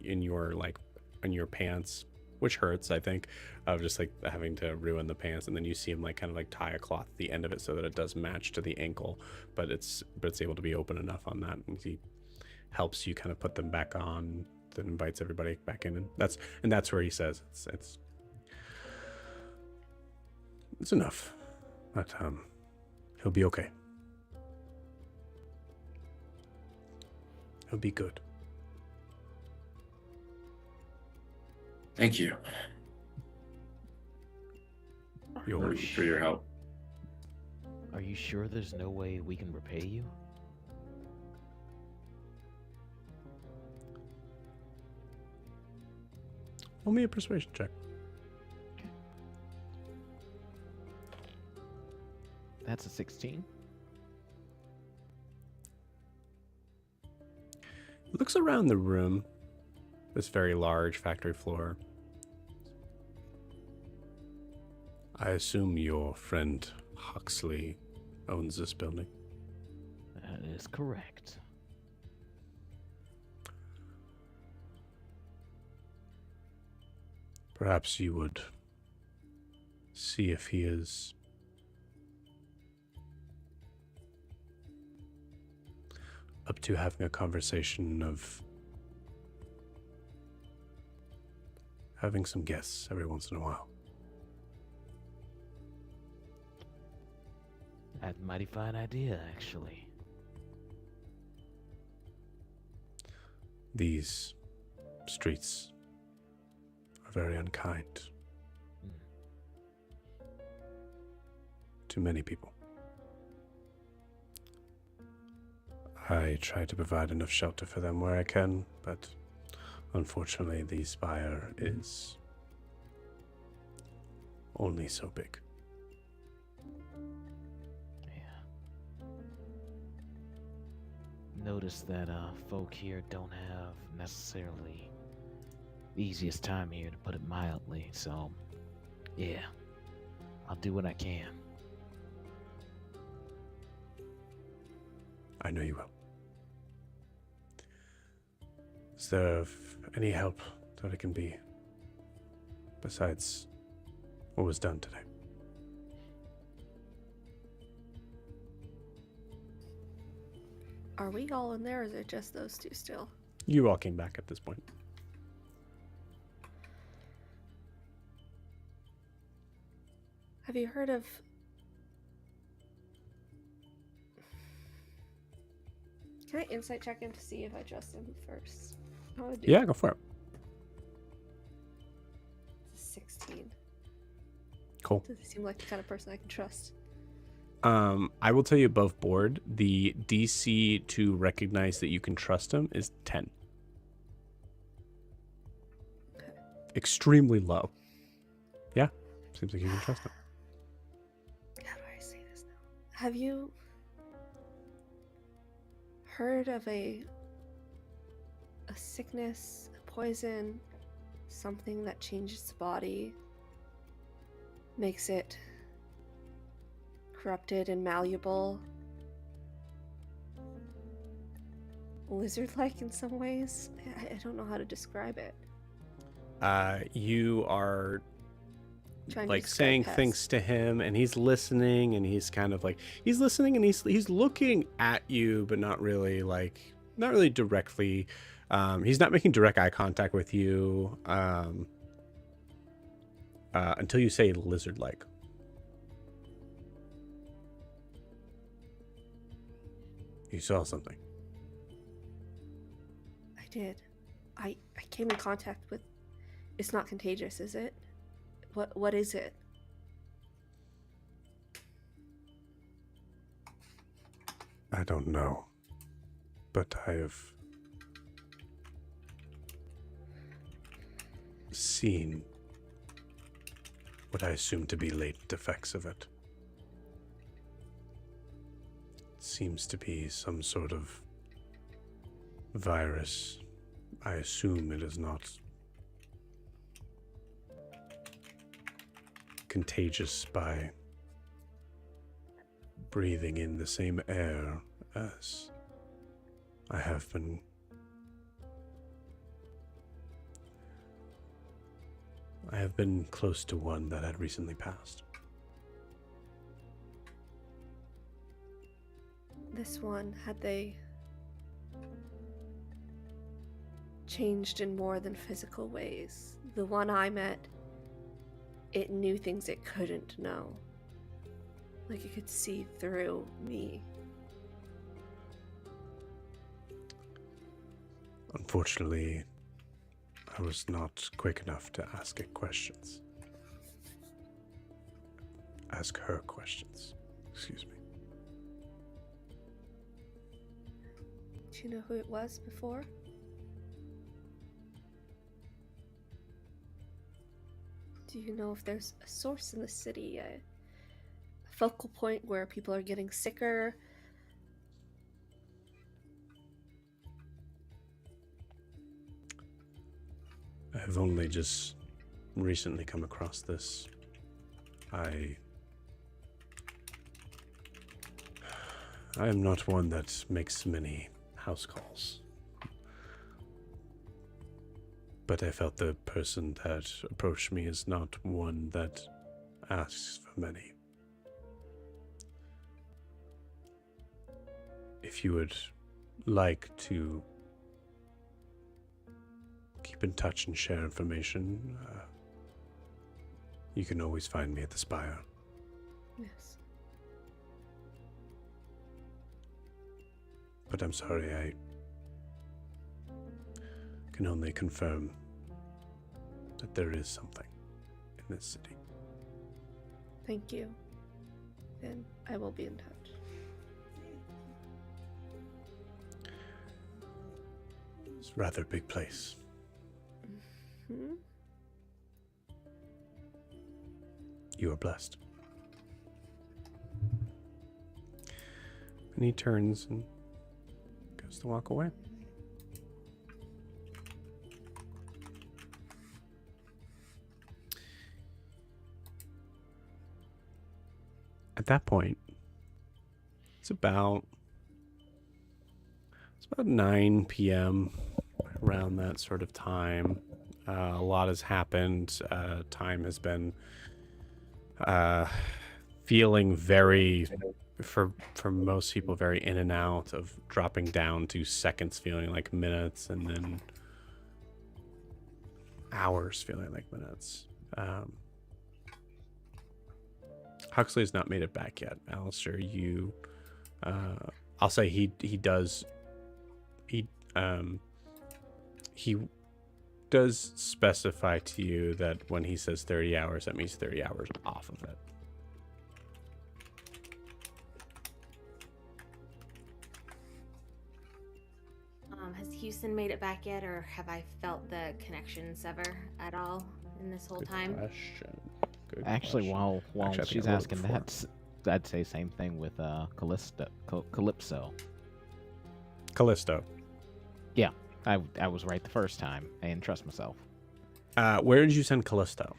in your pants, which hurts, I think, of just like having to ruin the pants. And then you see him like kind of like tie a cloth at the end of it so that it does match to the ankle, but it's able to be open enough on that. And he helps you kind of put them back on, then invites everybody back in, and that's where he says it's enough, but he'll be okay. He'll be good. Thank you Yours. for your help. Are you sure there's no way we can repay you? Roll me a persuasion check. That's a 16. He looks around the room, this very large factory floor. I assume your friend Huxley owns this building. That is correct. Perhaps you would see if he is up to having a conversation of having some guests every once in a while. That's a mighty fine idea, actually. These streets are very unkind to many people. I try to provide enough shelter for them where I can, but unfortunately the spire is only so big. Yeah. Notice that folk here don't have necessarily the easiest time here, to put it mildly, so yeah, I'll do what I can. I know you will. Is there any help that it can be besides what was done today? Are we all in there, or is it just those two still? You all came back at this point. Have you heard of... Can I insight check him to see if I trust him first? I wanna do Yeah, go for it. It's a 16. Cool. Does he seem like the kind of person I can trust? I will tell you above board, the DC to recognize that you can trust him is 10. Okay. Extremely low. Yeah, seems like you can trust him. Have you heard of a sickness, a poison, something that changes the body, makes it corrupted and malleable, lizard-like in some ways? I don't know how to describe it. You are Trying to like describe saying pests. things to him, and he's listening, and he's kind of like he's listening, and he's looking at you, but not really directly. He's not making direct eye contact with you until you say lizard-like. You saw something. I did. I came in contact with. It's not contagious, is it? What is it? I don't know, but I have seen what I assume to be latent effects of it. It seems to be some sort of virus. I assume it is not contagious by breathing in the same air as I have been. I have been close to one that had recently passed. This one, had they changed in more than physical ways? The one I met, it knew things it couldn't know. Like it could see through me. Unfortunately, I was not quick enough to ask it questions. Ask her questions. Excuse me. Do you know who it was before? Do you know if there's a source in the city, a focal point where people are getting sicker? I have only just recently come across this. I am not one that makes many house calls. But I felt the person that approached me is not one that asks for many. If you would like to keep in touch and share information, you can always find me at the Spire. Yes. But I'm sorry, I can only confirm that there is something in this city. Thank you. Then I will be in touch. It's a rather big place. Hmm? You are blessed. And he turns and goes to walk away. At that point, it's about 9 p.m., around that sort of time. A lot has happened. Time has been feeling very, for most people, very in and out, of dropping down to seconds feeling like minutes, and then hours feeling like minutes. Huxley has not made it back yet. Alastaire, you, I'll say he does specify to you that when he says 30 hours, that means 30 hours off of it. Has Houston made it back yet, or have I felt the connection sever at all in this whole Good time? question. Good Actually, question. while Actually, I think she's I wrote asking before. that, I'd say same thing with Calypso. Callisto. Yeah, I was right the first time. I didn't trust myself. Where did you send Callisto?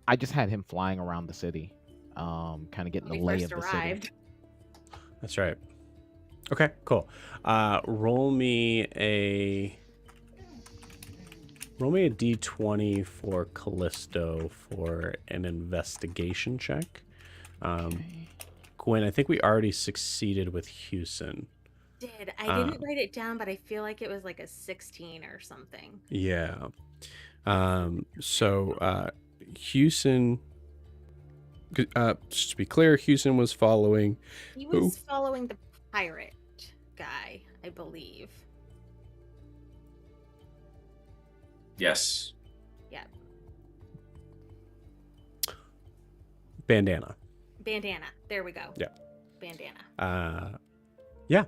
I just had him flying around the city, kind of getting When the we lay first of the arrived. city. That's right. Okay, cool. Roll me a d20 for Callisto for an investigation check. Gwen, I think we already succeeded with Houston. I didn't write it down, but I feel like it was like a 16 or something. Yeah. So Houston, just to be clear, Houston was following. He Who? was following the pirate guy, I believe. Yes. Yeah. Bandana. Bandana. There we go. Yeah. Bandana. Yeah.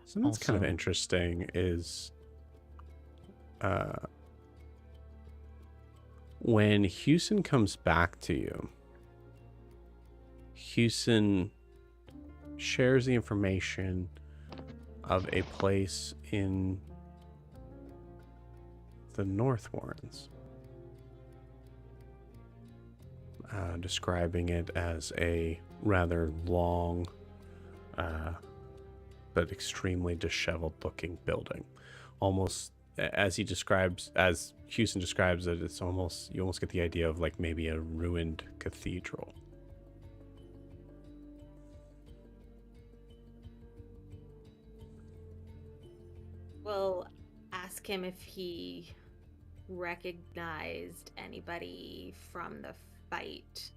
Something that's kind of Also- interesting is when Houston comes back to you, Houston shares the information of a place in the North Warrens, describing it as a rather long but extremely disheveled looking building. Almost as Houston describes it, you almost get the idea of like maybe a ruined cathedral. We'll ask him if he recognized anybody from the fight.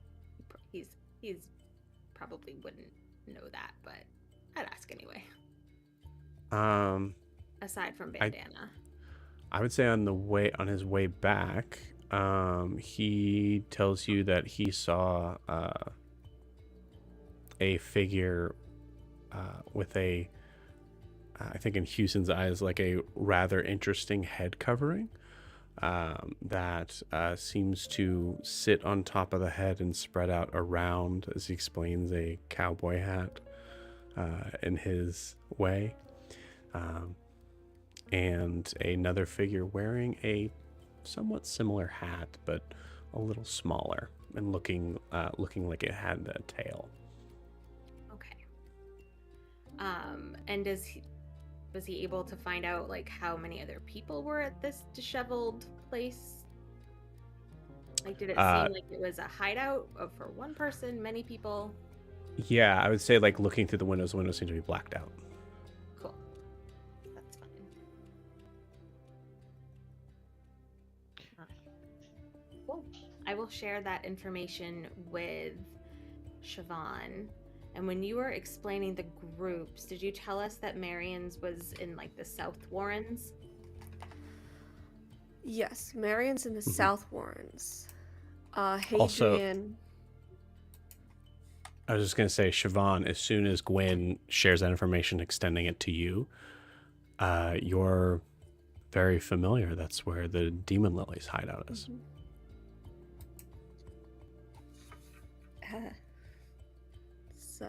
He's probably wouldn't know that, but I'd ask anyway. Aside from Bandana. I would say on his way back, he tells you that he saw a figure with a, I think in Houston's eyes, like a rather interesting head covering that seems to sit on top of the head and spread out around, as he explains, a cowboy hat in his way. And another figure wearing a somewhat similar hat, but a little smaller and looking like it had a tail. Okay. And was he able to find out like how many other people were at this disheveled place? Like, did it seem like it was a hideout for one person, many people? Yeah, I would say like looking through the windows seem to be blacked out. Cool. That's fine. Cool. I will share that information with Siobhan. And when you were explaining the groups, did you tell us that Marion's was in like the South Warrens? Yes, Marion's in the Mhm. South Warrens. Also- Hadrian. I was just going to say, Siobhan, as soon as Gwen shares that information, extending it to you, you're very familiar. That's where the Demon Lily's hideout is. It's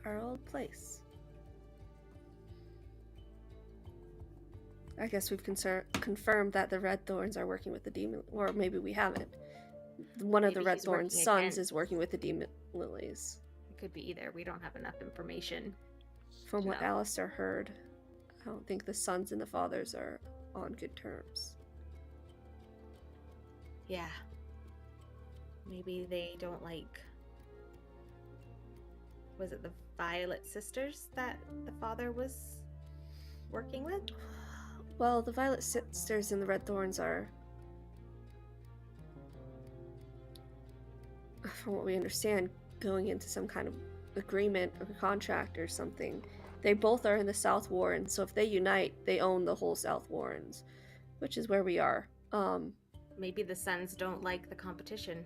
our old place. I guess we've confirmed that the Red Thorns are working with the Demon, or maybe we haven't. One of the Maybe Red he's working Thorns' sons against- is working with the Demon Lilies. It could be either. We don't have enough information. From what No. Alastaire heard, I don't think the sons and the fathers are on good terms. Yeah. Maybe they don't like. Was it the Violet sisters that the father was working with? Well, the Violet Sisters and the Red Thorns are, from what we understand, going into some kind of agreement or contract or something. They both are in the South Warrens, so if they unite, they own the whole South Warrens, which is where we are. Maybe the sons don't like the competition.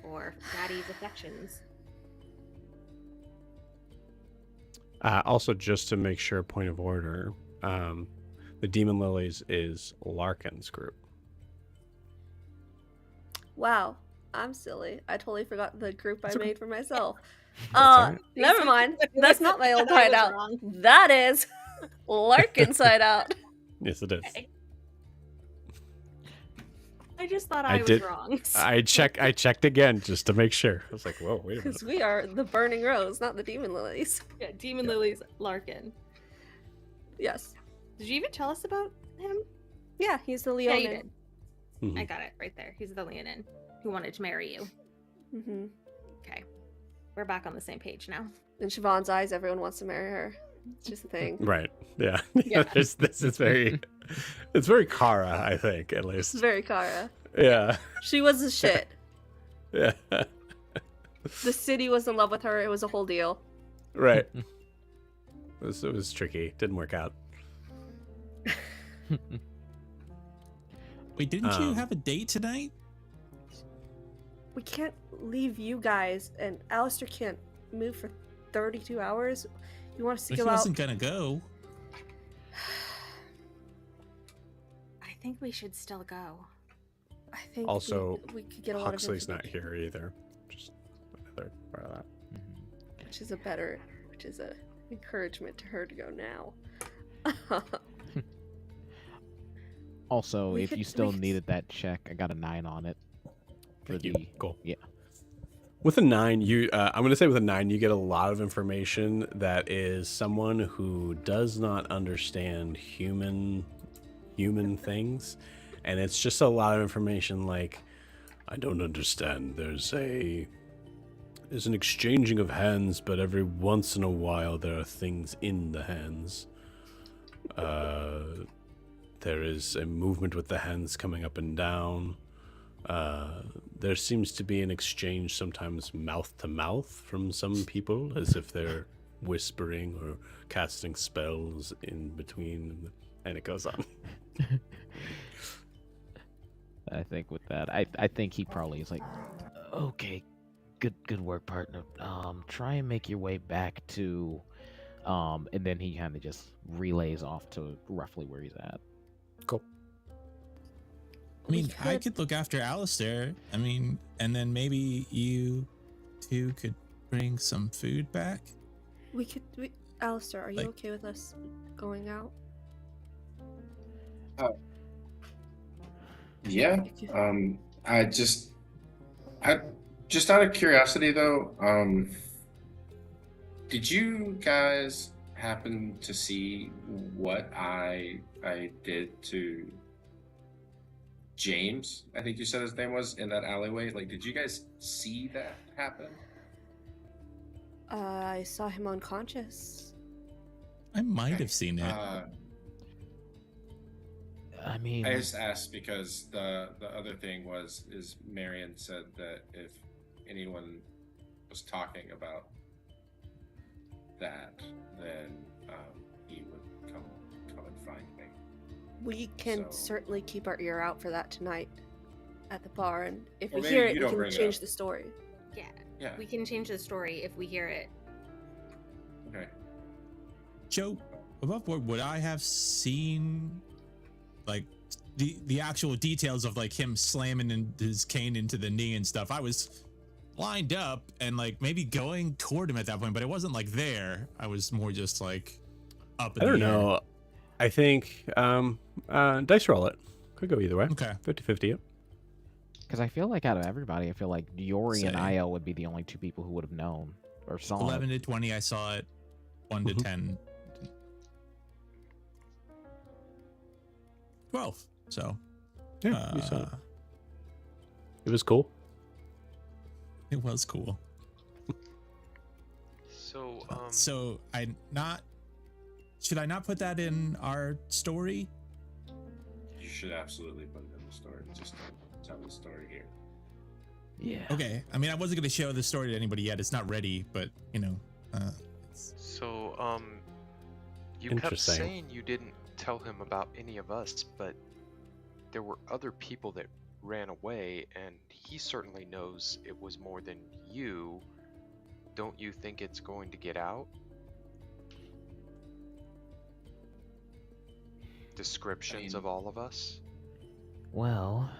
Or daddy's affections. Also, just to make sure, point of order, The Demon Lilies is Larkin's group. Wow, I'm silly. I totally forgot the group I made for myself. That's all right. Never mind. That's not my old I was hideout. wrong. That is Larkin's hideout. Yes, it is. Okay. I just thought I I was did- wrong. I checked again just to make sure. I was like, whoa, wait a minute. Because we are the Burning Rose, not the Demon Lilies. Yeah, Demon Lilies Larkin. Yes. Did you even tell us about him? Yeah, he's the Yeah, you Leonin. did. Mhm. I got it right there. He's the Leonin who wanted to marry you. Mm-hmm. Okay. We're back on the same page now. In Siobhan's eyes, everyone wants to marry her. It's just a thing. Right. Yeah. Yeah. this is very, it's very Kara, I think, at It's least. very Kara. Yeah. She was the shit. Yeah. The city was in love with her. It was a whole deal. Right. It was tricky. Didn't work out. Wait, didn't you Um, have a date tonight? We can't leave you guys, and Alastaire can't move for 32 hours. You want us to If he go out? wasn't gonna go. I think we should still go. I think Also, we could get a lot Huxley's of not information, here either. Just another part of that. which is a encouragement to her to go now. Also, We if could- you we still could- needed that check, I got a 9 on it. For Thank you. the Cool. Yeah. With a 9, I'm going to say with a 9, you get a lot of information that is someone who does not understand human things, and it's just a lot of information like, I don't understand. There's an exchanging of hands, but every once in a while there are things in the hands. There is a movement with the hands coming up and down. There seems to be an exchange sometimes mouth to mouth from some people, as if they're whispering or casting spells in between, and it goes on. I think with that, I think he probably is like, okay, good work, partner. Try and make your way back to, and then he kind of just relays off to roughly where he's at. Cool. I mean, We I could- could look after Alastaire. I mean, and then maybe you two could bring some food back. Alastaire, are you Like- okay with us going out? Yeah. If you- I just out of curiosity though, did you guys happen to see what I did to James? I think you said his name was, in that alleyway. Like, did you guys see that happen? I saw him unconscious. I might have seen it. I mean, I just asked because the other thing is Marion said that if anyone was talking about that, then he would come and find me. We can So- certainly keep our ear out for that tonight at the bar, and if Well, we maybe hear you it, we don't can bring it change up. the story. Yeah. Yeah. We can change the story if we hear it. Okay. Joe, above board, would I have seen like the actual details of like him slamming his cane into the knee and stuff? I was lined up and like maybe going toward him at that point, but it wasn't like there. I was more just like up in I don't the air. know. I think dice roll it. Could go either way. Okay. 50-50. Yep. because I feel like out of everybody, I feel like Diori and Say. Io would be the only two people who would have known or saw 11 it. to 20, I saw it. 1 to Mhm. 10. 12. So, Yeah, you saw it. uh, It was cool. it was cool. So, So should I not put that in our story? You should absolutely put it in the story. Just don't tell the story here. Yeah. Okay. I mean, I wasn't going to show the story to anybody yet. It's not ready, but you know, you kept Interesting. saying you didn't tell him about any of us, but there were other people that ran away, and he certainly knows it was more than you. Don't you think it's going to get out? descriptions of all of us? Well,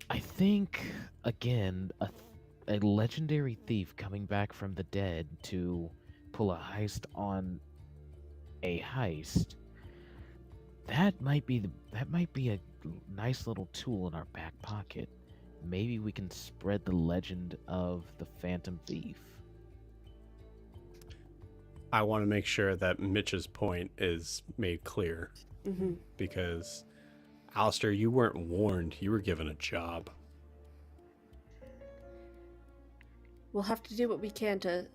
I think, again, a legendary thief coming back from the dead to pull a heist on a heist, that might be a nice little tool in our back pocket. Maybe we can spread the legend of the Phantom Thief. I want to make sure that Mitch's point is made clear, Mm-hmm. because Alastaire, you weren't warned. You were given a job. We'll have to do what we can to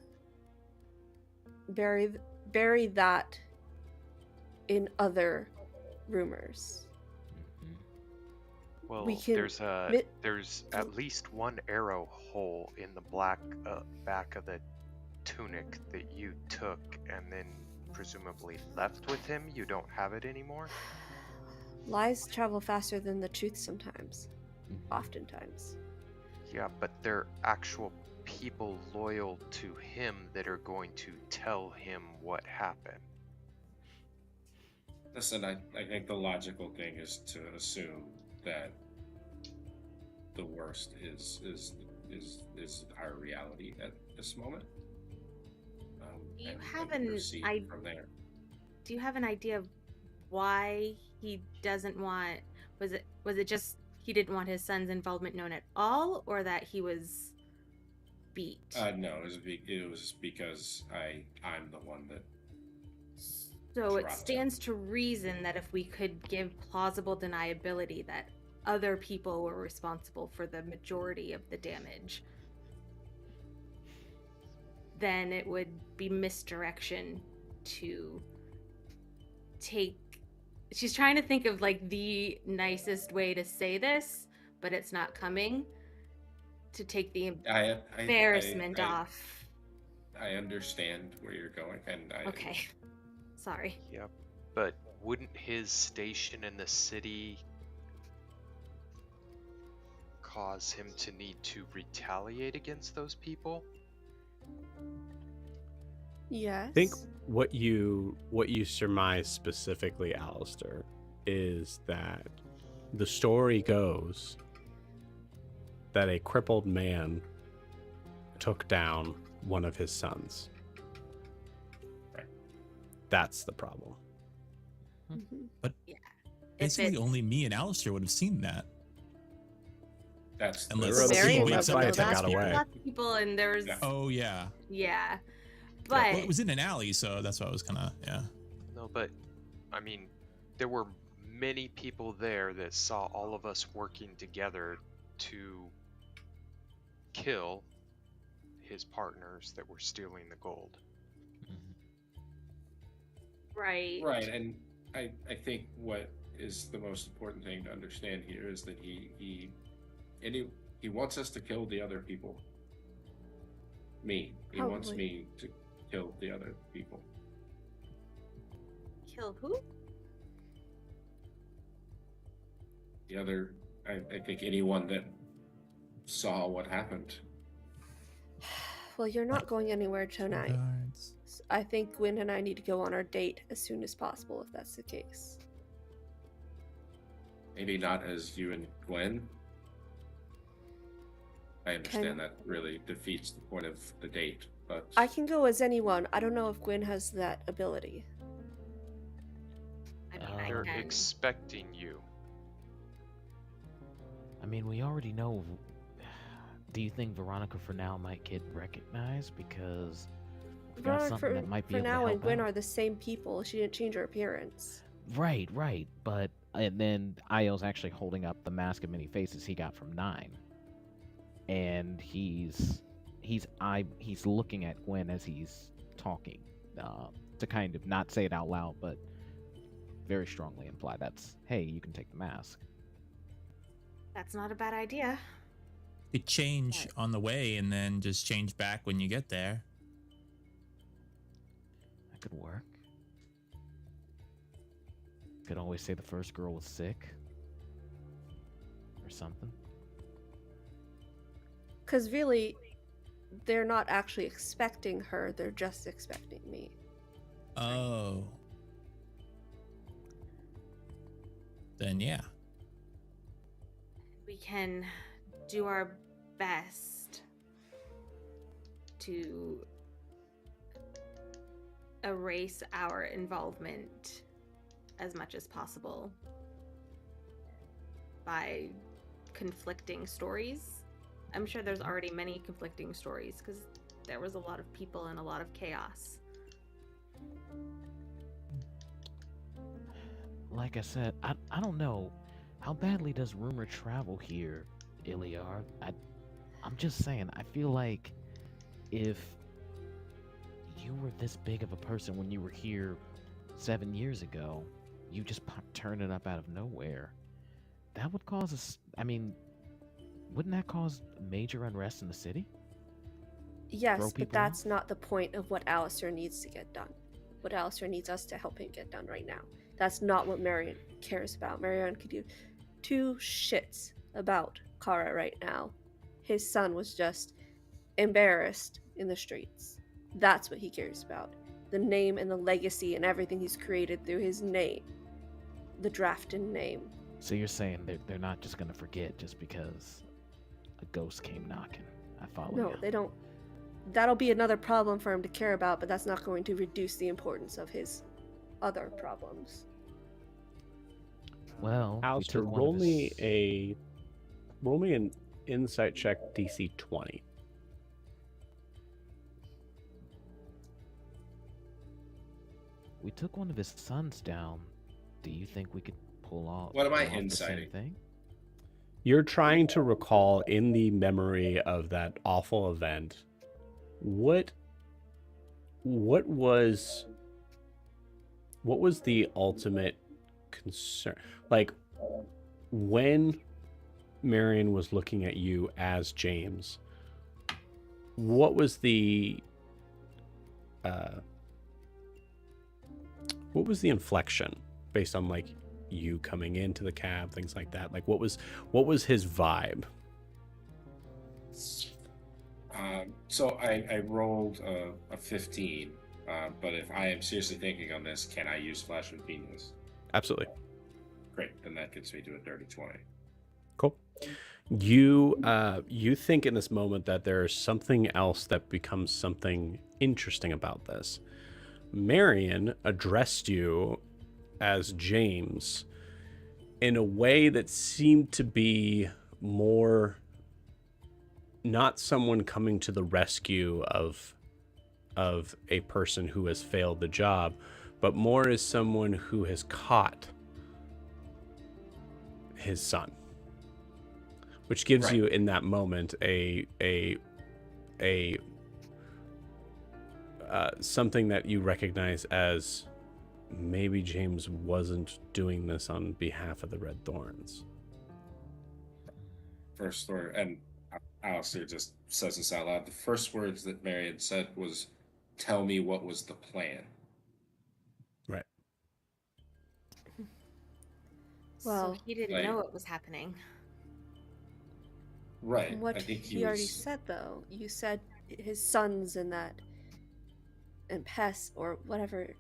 bury that in other rumors. Well, We can there's at least one arrow hole in the black back of the tunic that you took and then presumably left with him. You don't have it anymore? Lies travel faster than the truth sometimes. Oftentimes. Yeah, but they're actual people loyal to him that are going to tell him what happened. Listen, I think the logical thing is to assume that the worst is our reality at this moment. Do you and have proceed from there. Do you have an idea of why he doesn't want? Was it just he didn't want his son's involvement known at all, or that he was beat? No, it was because I'm the one that. So it dropped stands to reason that if we could give plausible deniability that other people were responsible for the majority of the damage, then it would be misdirection to take. She's trying to think of like the nicest way to say this, but it's not coming. To take the embarrassment off. I understand where you're going, and Okay. Sorry. Yep. But wouldn't his station in the city cause him to need to retaliate against those people? Yes. I think what you surmise specifically, Alastaire, is that the story goes that a crippled man took down one of his sons. Right. That's the problem. Mhm. But Yeah. basically, only me and Alastaire would have seen that. That's Unless There were other Mary people was that one of fight that those got people. away. Lots of people, and there's Yeah. Oh yeah. yeah. Well, But it was in an alley, so that's why I was kind of No, but I mean, there were many people there that saw all of us working together to kill his partners that were stealing the gold. right. Right, and I think what is the most important thing to understand here is that he wants us to kill the other people. He wants Probably. me to kill the other people. Kill who? The other, I think anyone that saw what happened. Well, you're not going anywhere tonight. Regards. I think Gwen and I need to go on our date as soon as possible, if that's the case. Maybe not as you and Gwen. I understand that really defeats the point of the date, but I can go as anyone. I don't know if Gwen has that ability. I mean, I They're can. expecting you. I mean, we already know. Do you think Veronica for now might get recognized because we got Veronica something that might be for able to now and help Gwen out? are the same people. She didn't change her appearance. Right. But and then Io's actually holding up the mask of many faces he got from 9, and he's looking at Gwen as he's talking, to kind of not say it out loud, but very strongly imply that's, hey, you can take the mask. That's not a bad idea. Could change on the way and then just change back when you get there. That could work. Could always say the first girl was sick or something. Because really, they're not actually expecting her. They're just expecting me. Oh. then yeah. We can do our best to erase our involvement as much as possible by conflicting stories. I'm sure there's already many conflicting stories because there was a lot of people and a lot of chaos. Like I said, I don't know. How badly does rumor travel here, Iliar? I'm just saying, I feel like if you were this big of a person when you were here 7 years ago, you just turned it up out of nowhere. That would cause us. I mean, wouldn't that cause major unrest in the city? Yes, Throw but people that's not the point of what Alastaire needs to get done. What Alastaire needs us to help him get done right now. That's not what Marion cares about. Marion could do 2 shits about Kara right now. His son was just embarrassed in the streets. That's what he cares about. The name and the legacy and everything he's created through his name. The Drafton name. So you're saying they're not just gonna forget just because a ghost came knocking? I follow No, you. they don't. That'll be another problem for him to care about, but that's not going to reduce the importance of his other problems. Well, we Alastaire, took one roll of me his... roll me an insight check DC 20. We took one of his sons down. Do you think we could pull off? What am I pull off the same inciting? thing? You're trying to recall in the memory of that awful event, what was the ultimate concern? Like, when Marion was looking at you as James, what was the inflection based on like you coming into the cab, things like that? Like, what was his vibe? So I rolled a 15, but if I am seriously thinking on this, can I use Flash of Genius? Absolutely. Great, then that gets me to a dirty 20. Cool. You think in this moment that there's something else that becomes something interesting about this. Marion addressed you as James in a way that seemed to be more not someone coming to the rescue of a person who has failed the job, but more as someone who has caught his son, which gives Right. you in that moment a something that you recognize as maybe James wasn't doing this on behalf of the Red Thorns. First story, and Alastair just says this out loud. The first words that Marion said was, "Tell me what was the plan." Right. Well, so he didn't like- know it was happening. Right. what I think he already said, though, you said his sons and that, and pests or whatever,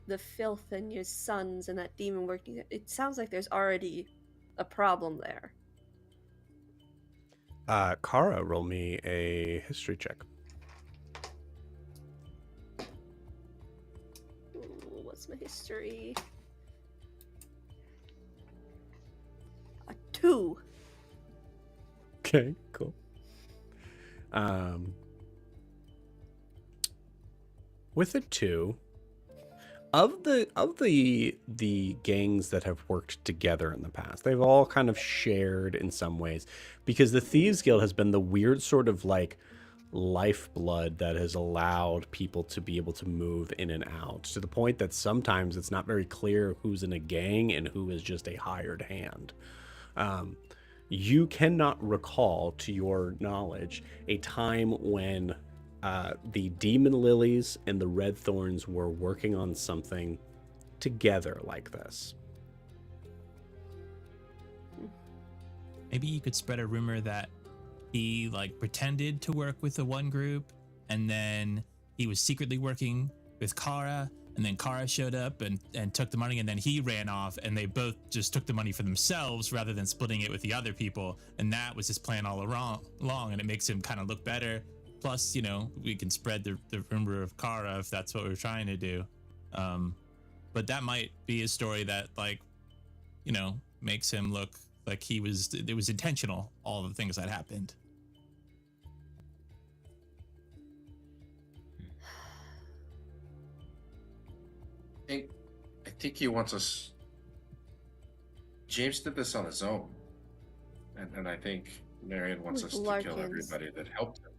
the filth in your sons and that demon working. It sounds like there's already a problem there. Kara, roll me a history check. Ooh, what's my history? A 2. Okay, cool. With a 2, of the gangs that have worked together in the past, they've all kind of shared in some ways, because the Thieves Guild has been the weird sort of like lifeblood that has allowed people to be able to move in and out, to the point that sometimes it's not very clear who's in a gang and who is just a hired hand. You cannot recall, to your knowledge, a time when the Demon Lilies and the Red Thorns were working on something together like this. Maybe you could spread a rumor that he like pretended to work with the one group, and then he was secretly working with Kara, and And then Kara showed up and took the money, and then he ran off, and they both just took the money for themselves rather than splitting it with the other people. And that was his plan all along, and it makes him kind of look better. Plus, you know, we can spread the rumor of Kara if that's what we're trying to do. But that might be a story that, like, you know, makes him look like it was intentional, all the things that happened. I think he wants us. James did this on his own, and I think Marion wants With us to kill Larkins. everybody that helped him.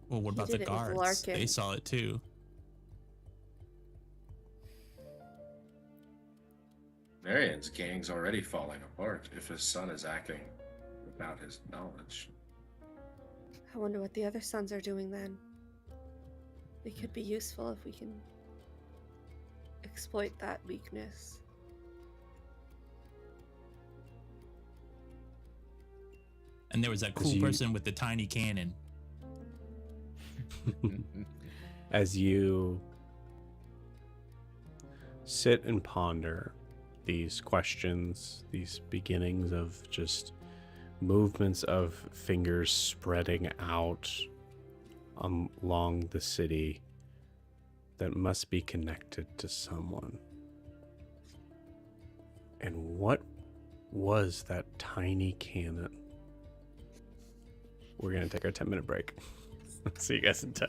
Well, what He about did the it with guards? They Larkins. saw it too. Marion's gang's already falling apart if his son is acting without his knowledge. I wonder what the other sons are doing then. It could be useful if we can exploit that weakness. And there was that cool person with the tiny cannon. As you sit and ponder these questions, these beginnings of just movements of fingers spreading out along the city that must be connected to someone. And what was that tiny cannon? We're going to take our 10-minute break. See you guys in 10.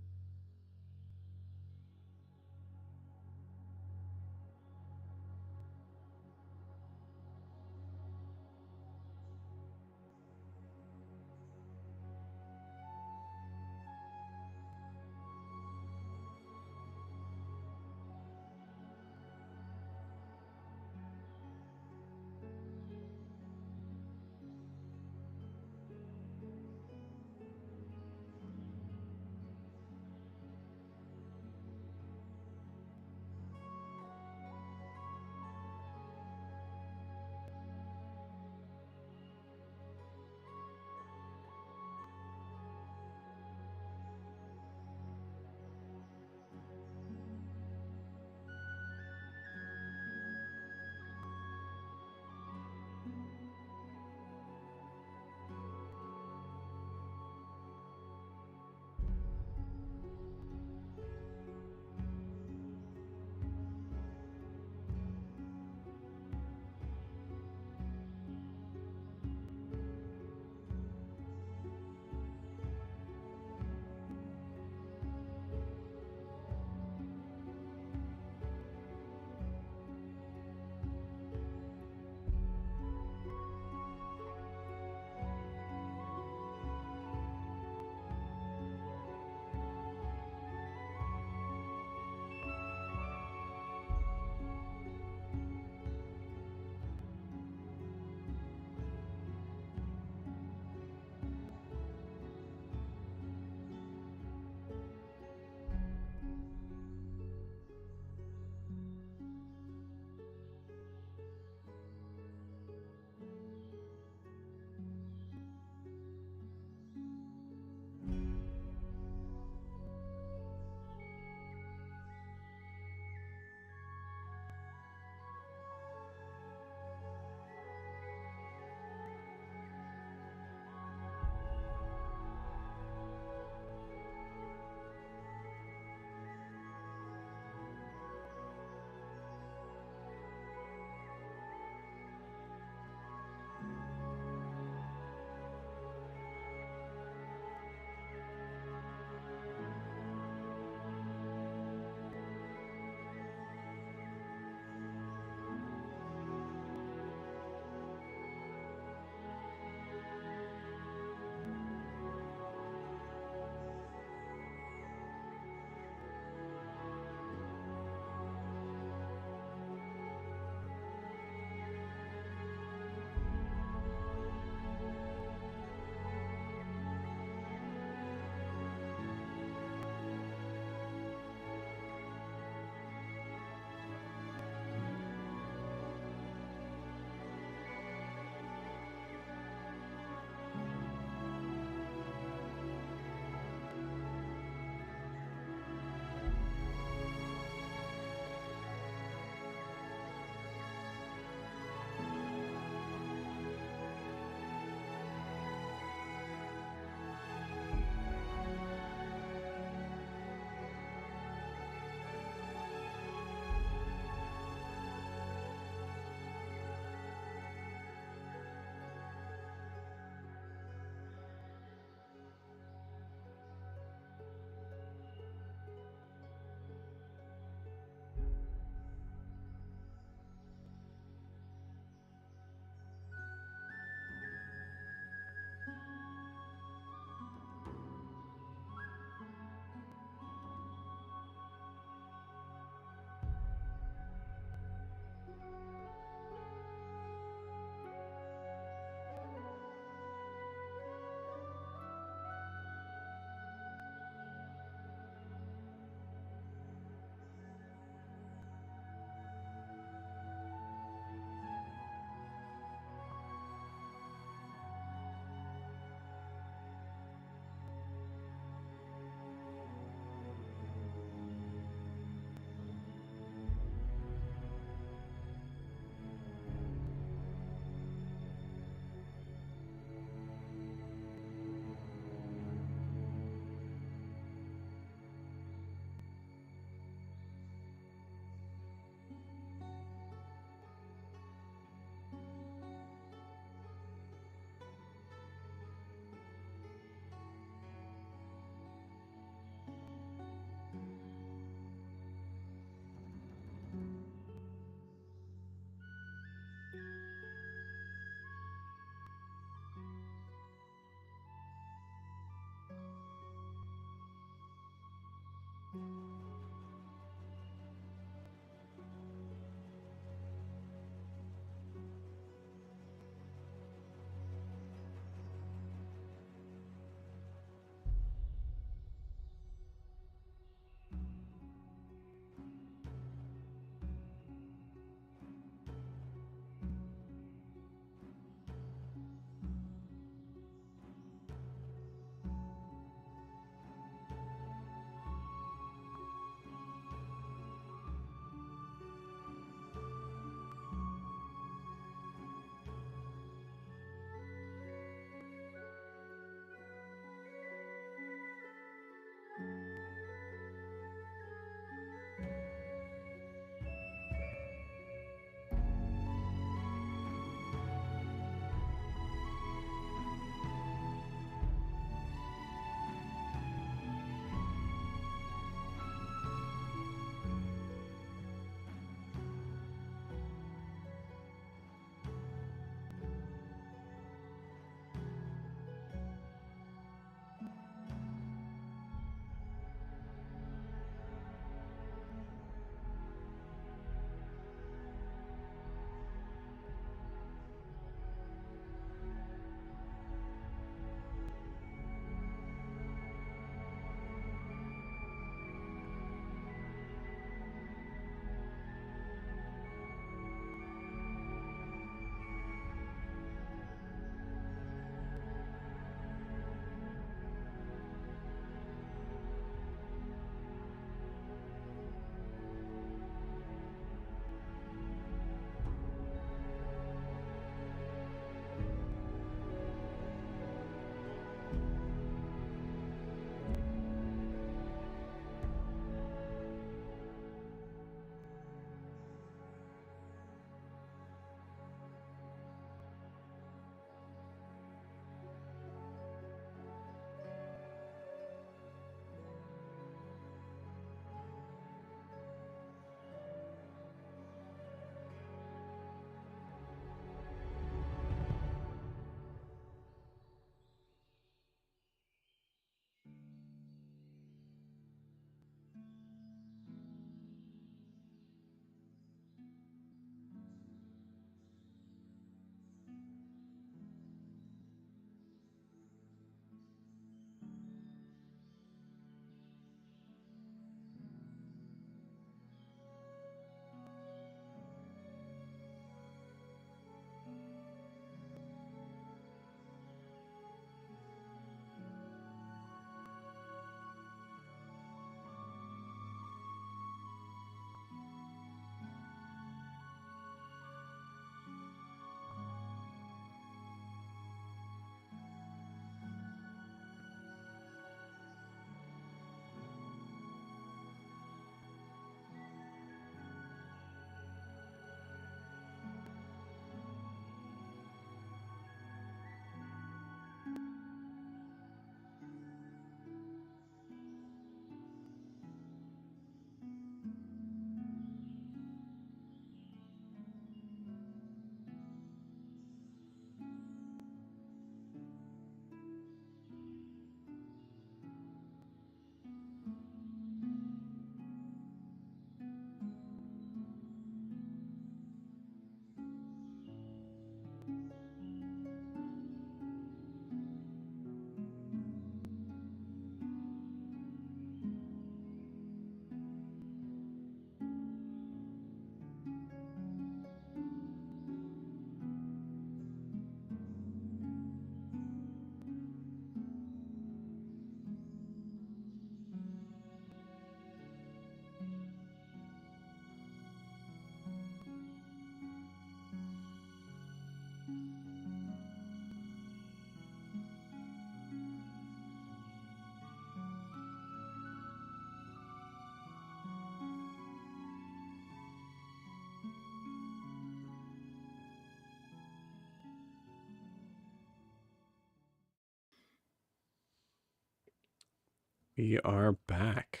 We are back.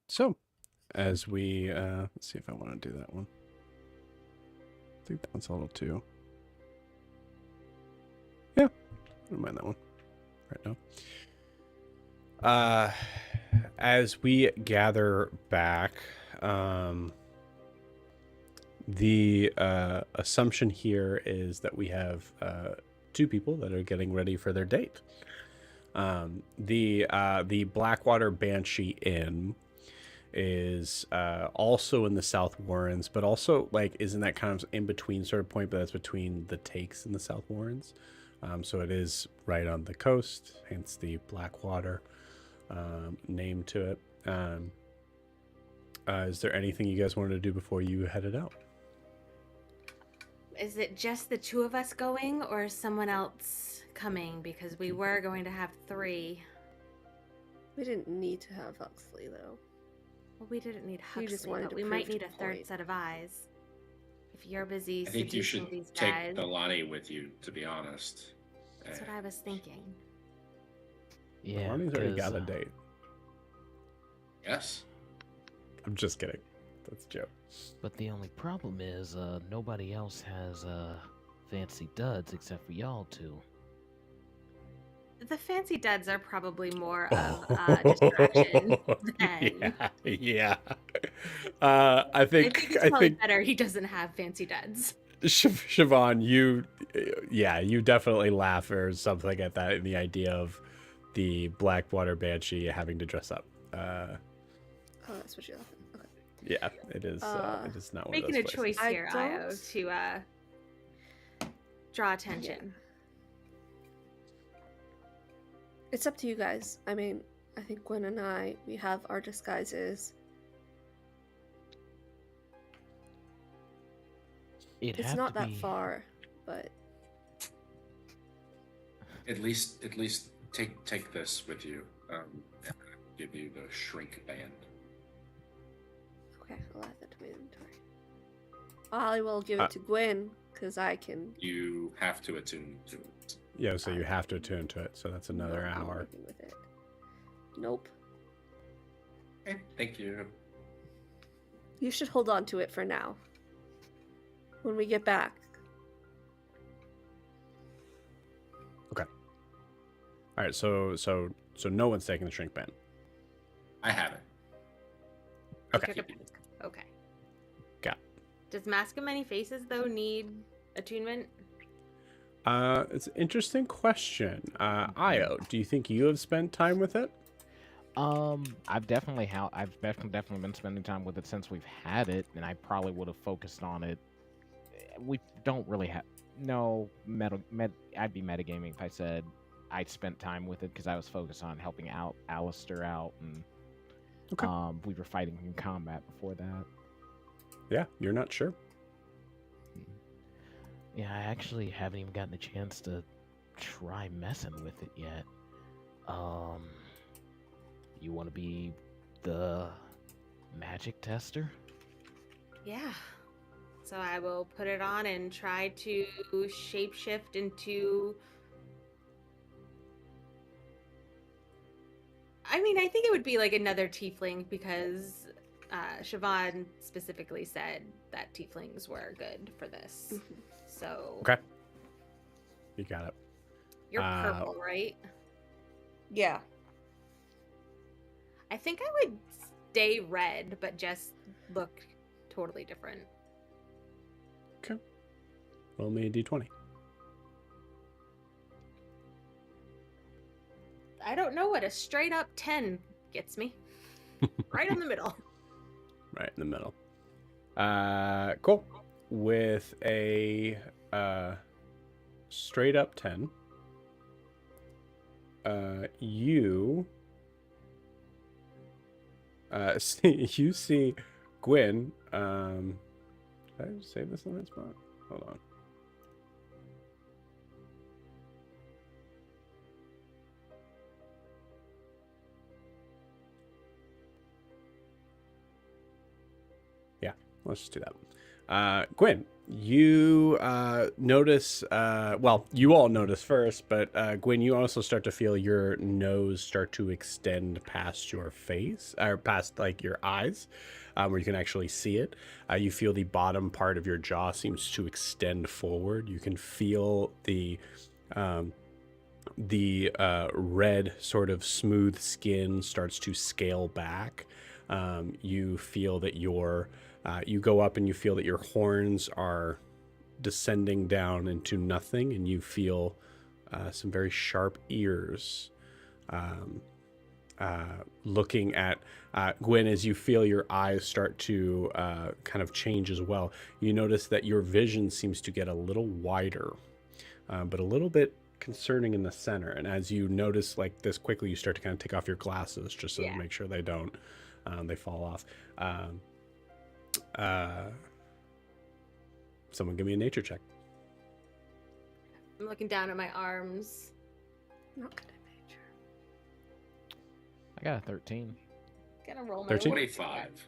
So, as we, let's see if I want to do that one. I think that one's a little too. Yeah, I don't mind that one right now. As we gather back, the assumption here is that we have two people that are getting ready for their date. The Blackwater Banshee Inn is also in the South Warrens, but also like is in that kind of in between sort of point, but that's between the Takes and the South Warrens. So it is right on the coast, hence the Blackwater name to it. Is there anything you guys wanted to do before you headed out? Is it just the two of us going, or is someone else coming? Because we were going to have 3. We didn't need to have Huxley, though. Well, we didn't need You Huxley, just wanted but to we prove might need the a third point. set of eyes. If you're busy I think you seducing should these take guys, Delaney with you, to be honest. that's what I was thinking. Yeah, Arnie's already got 'cause, a date. Yes. I'm just kidding. That's a joke. But the only problem is, nobody else has fancy duds except for y'all two. The fancy duds are probably more of distraction than. yeah. I think it's probably better he doesn't have fancy duds. Siobhan, you definitely laugh or something at that, in the idea of the Blackwater Banshee having to dress up. Oh, that's what you're laughing. Okay. Yeah, it is. It is not one Making of a those choice places. here, I Io, to draw attention. It's up to you guys. I mean, I think Gwen and I, we have our disguises. It's not that far, but At least take this with you. And I'll give you the shrink band. okay, I'll add that to my inventory. I will give it to Gwen because I can. You have to attune to it. Yeah, so you have to attune to it. So that's another not hour. working with it. Nope. Okay, thank you. You should hold on to it for now. When we get back. All right, so no one's taking the shrink band. I have it. Okay. Okay. Got it. Does Mask of Many Faces, though, need attunement? It's an interesting question. Io, do you think you have spent time with it? I've definitely been spending time with it since we've had it, and I probably would have focused on it. We don't really have I'd be metagaming if I said I spent time with it because I was focused on helping out Alastaire out, and we were fighting in combat before that. Yeah, you're not sure. Yeah, I actually haven't even gotten a chance to try messing with it yet. You want to be the magic tester? Yeah. So I will put it on and try to shapeshift into... I mean, I think it would be like another tiefling because Siobhan specifically said that tieflings were good for this. So... Okay. You got it. You're purple, right? Yeah. I think I would stay red, but just look totally different. Okay. Roll me a d20. I don't know what a straight up 10 gets me. Right in the middle. Right in the middle. Cool. With a straight up 10, you see Gwen. Did I save this in the right spot? Hold on. Yeah, let's just do that. Gwen, you notice, well, you all notice first, but Gwen, you also start to feel your nose start to extend past your face, or past like your eyes, where you can actually see it. You feel the bottom part of your jaw seems to extend forward. You can feel the the red sort of smooth skin starts to scale back. You feel that you go up and you feel that your horns are descending down into nothing, and you feel some very sharp ears looking at Gwen. As you feel your eyes start to kind of change as well, you notice that your vision seems to get a little wider, but a little bit concerning in the center. And as you notice like this quickly, you start to kind of take off your glasses just to make sure they don't they fall off. Someone give me a nature check. I'm looking down at my arms. Not good at nature. I got a 13. Gotta roll my 13? 25.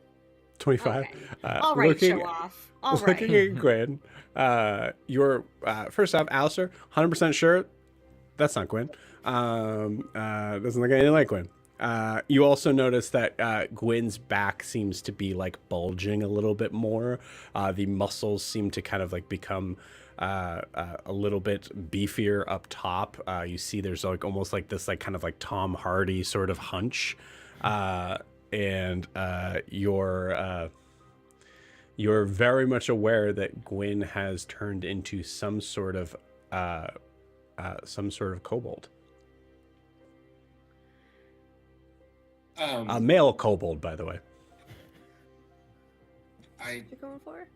25. Okay. All right, looking, show off. All looking right. at Gwen, you're first off, Alastair, 100% sure that's not Gwen. Doesn't look anything like Gwen. You also notice that Gwen's back seems to be like bulging a little bit more. The muscles seem to kind of like become a little bit beefier up top. You see there's like almost like this like kind of like Tom Hardy sort of hunch. And you're very much aware that Gwen has turned into some sort of kobold. A male kobold, by the way. What you going for?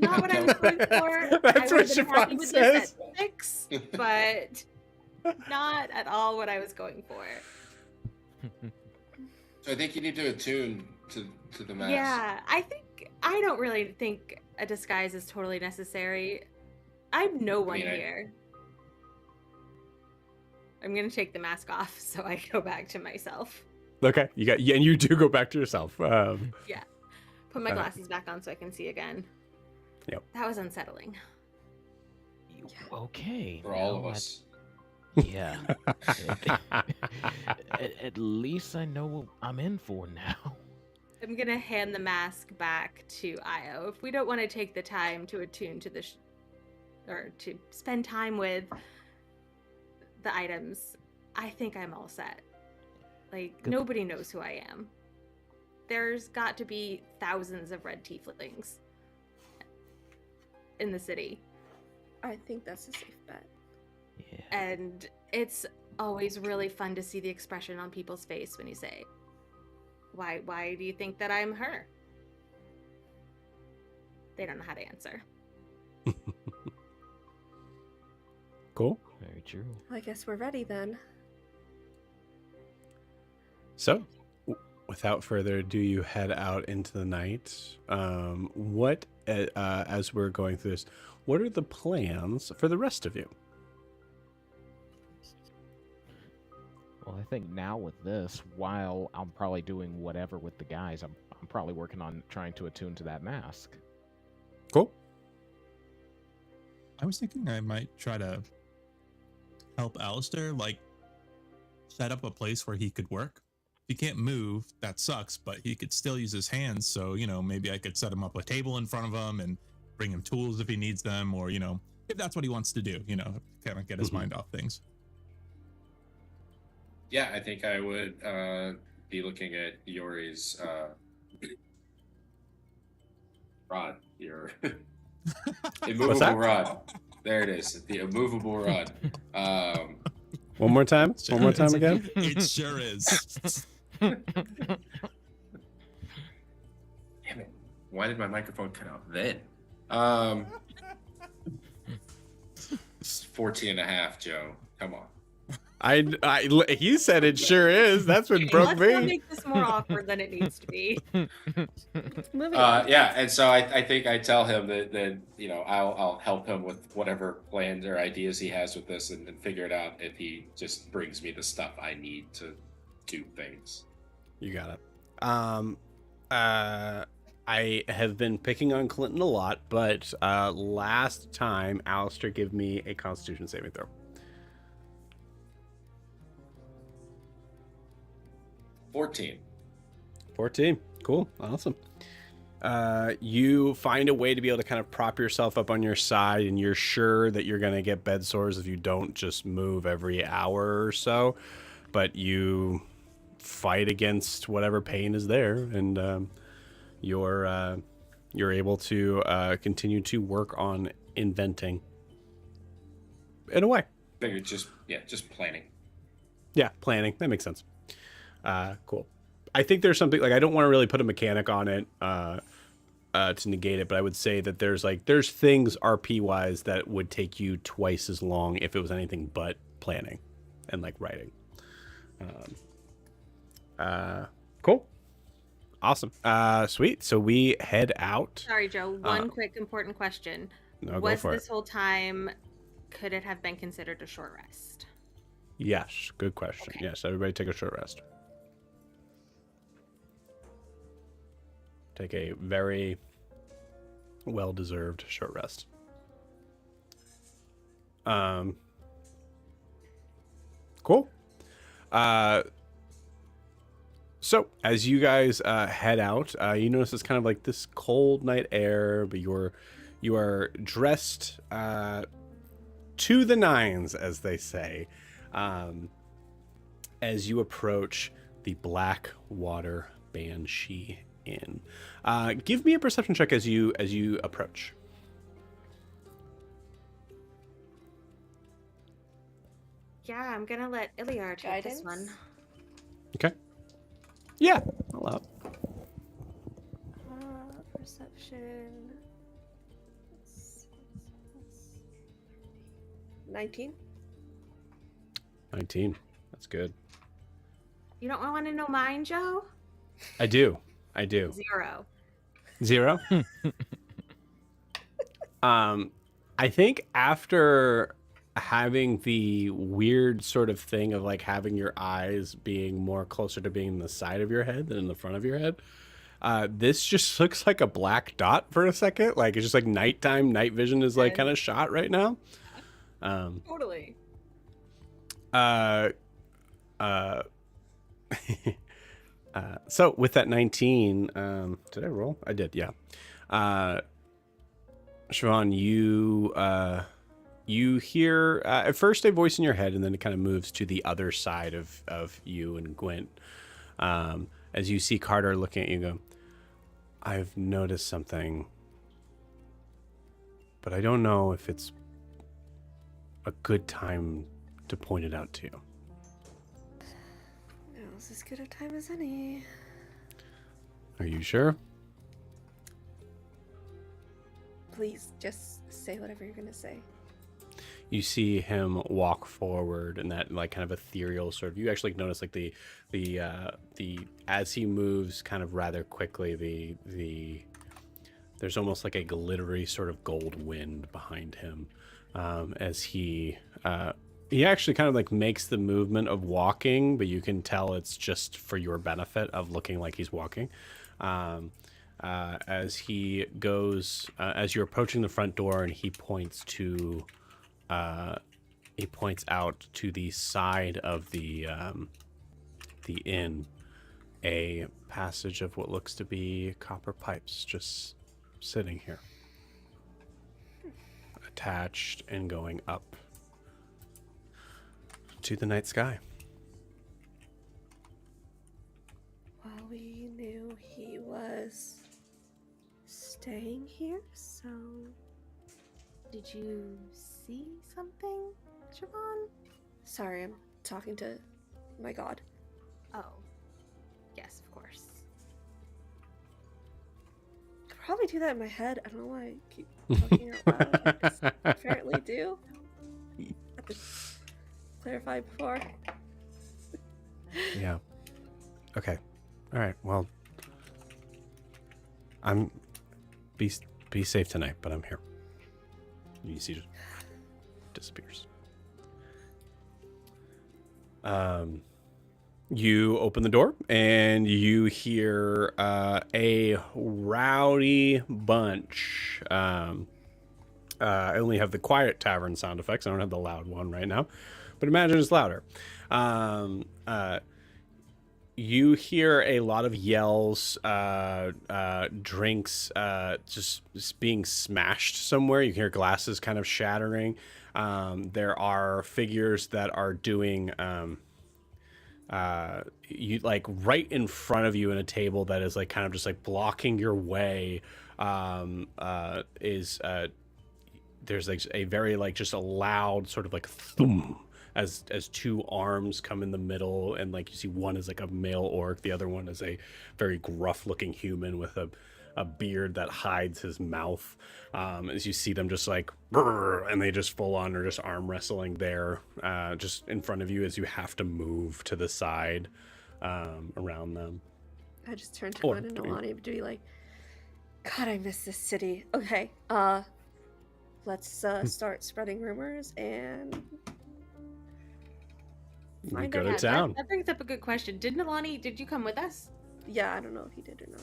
Not what I was going for. That's I what would have been happy Siobhan with says. this at 6, but not at all what I was going for. So I think you need to attune to the mask. Yeah, I don't really think a disguise is totally necessary. I'm no one here. I'm gonna take the mask off so I go back to myself. Okay, and you do go back to yourself. Yeah. Put my glasses back on so I can see again. Yep. That was unsettling. Okay. For all of us. Yeah. At least I know what I'm in for now. I'm gonna hand the mask back to Io. If we don't want to take the time to attune to or to spend time with the items, I think I'm all set. Like, Good. Nobody knows who I am. There's got to be thousands of red tieflings in the city. I think that's a safe bet. Yeah. And it's always really fun to see the expression on people's face when you say, why do you think that I'm her? They don't know how to answer. Cool. Very true. I guess we're ready then. So, without further ado, you head out into the night. As we're going through this, what are the plans for the rest of you? Well, I think now with this, while I'm probably doing whatever with the guys, I'm probably working on trying to attune to that mask. Cool. I was thinking I might try to help Alastaire, like set up a place where he could work. If he can't move, that sucks, but he could still use his hands. So, maybe I could set him up a table in front of him and bring him tools if he needs them, or, if that's what he wants to do, kind of get his mind off things. Yeah, I think I would be looking at Yori's rod. Your immovable rod. There it is. The immovable rod. One more time? One more time again? It sure is. Damn it. Why did my microphone cut out then? 14 and a half, Joe. Come on. He said it sure is. That's what broke Let's not me. make this more awkward than it needs to be. Moving on. Yeah, and so I think I tell him that I'll help him with whatever plans or ideas he has with this and figure it out if he just brings me the stuff I need to do things. You got it. I have been picking on Clinton a lot, but last time, Alastair, give me a Constitution saving throw. 14. 14. Cool. Awesome. You find a way to be able to kind of prop yourself up on your side, and you're sure that you're going to get bed sores if you don't just move every hour or so. But you fight against whatever pain is there, and you're able to continue to work on inventing in a way. Maybe just planning. Yeah, planning. That makes sense. Cool. I think there's something like I don't want to really put a mechanic on it to negate it, but I would say that there's things RP wise that would take you twice as long if it was anything but planning and like writing. Cool. Awesome. Sweet. So we head out. Sorry, Joe. One quick important question. No, Was go for this whole time, could it have been considered a short rest? Yes. Good question. Okay. Yes. Everybody take a short rest. Take a very well-deserved short rest. Cool. So as you guys head out, you notice it's kind of like this cold night air, but you are dressed to the nines, as they say, as you approach the Blackwater Banshee Inn. Give me a perception check as you approach. Yeah, I'm gonna let Iliar take this one. Okay. Yeah, allow it. Perception. 19. 19. That's good. You don't want to know mine, Joe? I do. 0. 0? I think after having the weird sort of thing of like having your eyes being more closer to being in the side of your head than in the front of your head, this just looks like a black dot for a second. Like it's just like nighttime, night vision is like kind of shot right now. Totally. So with that 19, did I roll? I did, yeah. Siobhan, you hear at first a voice in your head, and then it kind of moves to the other side of you and Gwent. As you see Carter looking at you, go, I've noticed something, but I don't know if it's a good time to point it out to you. Now's as good a time as any. Are you sure? Please, just say whatever you're gonna say. You see him walk forward, and that like kind of ethereal sort of. You actually notice like the as he moves kind of rather quickly. There's almost like a glittery sort of gold wind behind him, as he actually kind of like makes the movement of walking, but you can tell it's just for your benefit of looking like he's walking. As he goes, as you're approaching the front door, and he points out to the side of the inn, a passage of what looks to be copper pipes just sitting here, attached and going up to the night sky. Well, we knew he was staying here, so... Did you see something, Siobhan? Sorry, I'm talking to my god. Oh. Yes, of course. I could probably do that in my head. I don't know why I keep talking out loud. I just apparently do. Have to clarify before. Yeah. Okay. All right. Well, be safe tonight, but I'm here. You see, just disappears. You open the door and you hear a rowdy bunch. I only have the quiet tavern sound effects. I don't have the loud one right now, but imagine it's louder. you hear a lot of yells, drinks, just being smashed somewhere. You hear glasses kind of shattering. There are figures that are doing, you like right in front of you in a table that is like kind of just like blocking your way. There's like a very like just a loud sort of like thump as two arms come in the middle, and like you see one is like a male orc, the other one is a very gruff looking human with a beard that hides his mouth. As you see them just like brrr, and they just full on are just arm wrestling there, just in front of you as you have to move to the side around them. I just turned to Or Gwen and doing- Alani to be like, God, I miss this city. Okay, let's start spreading rumors and We find go out. to Yeah, town. that brings up a good question. Did you come with us? Yeah, I don't know if he did or not.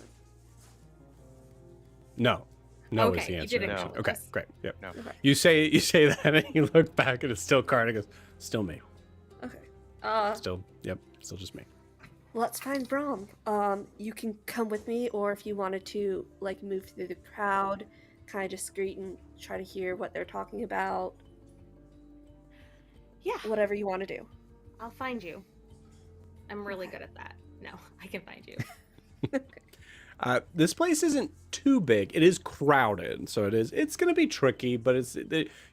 No is Okay, the you answer. didn't come actually. with Okay, us. great. Yep. No. Okay. You say that and you look back and it's still Carter goes, still me. Okay. Still just me. Let's find Brom. You can come with me, or if you wanted to, like, move through the crowd, kind of discreet and try to hear what they're talking about. Yeah, Whatever you want to do. I'll find you. I'm really Okay. good at that. No, I can find you. This place isn't too big. It is crowded, so it's going to be tricky. But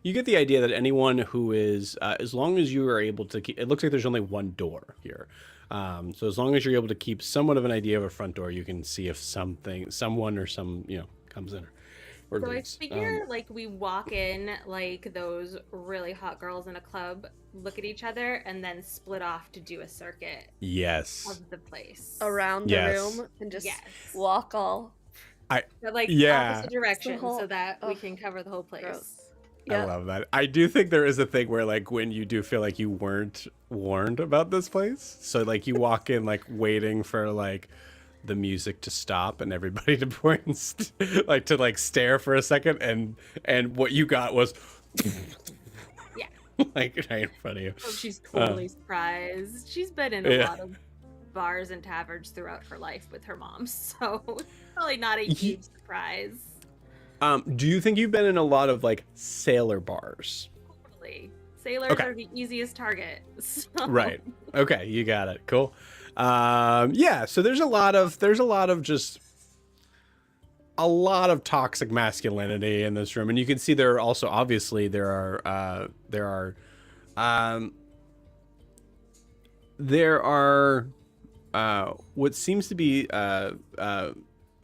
you get the idea that anyone who is, as long as you are able to keep, it looks like there's only one door here. So as long as you're able to keep somewhat of an idea of a front door, you can see if someone or some comes in or So I leaves. figure like we walk in like those really hot girls in a club, look at each other, and then split off to do a circuit Yes. of the place. Around the Yes. room and just Yes. walk all But like Yeah. opposite direction whole- so that we Ugh, can cover the whole place. gross. I Yeah. love that. I do think there is a thing where like when you do feel like you weren't warned about this place, so like you walk in like waiting for like the music to stop and everybody to point and like to like stare for a second, and what you got was Yeah. like right in front of you. Oh, she's totally surprised. She's been in a Yeah. lot of bars and taverns throughout her life with her mom, so it's probably not a Ye- huge surprise. Do you think you've been in a lot of like sailor bars? Totally. Sailors Okay. are the easiest target. So. Right. Okay, you got it. Cool. Yeah, so there's a lot of just a lot of toxic masculinity in this room, and you can see there are also obviously there are what seems to be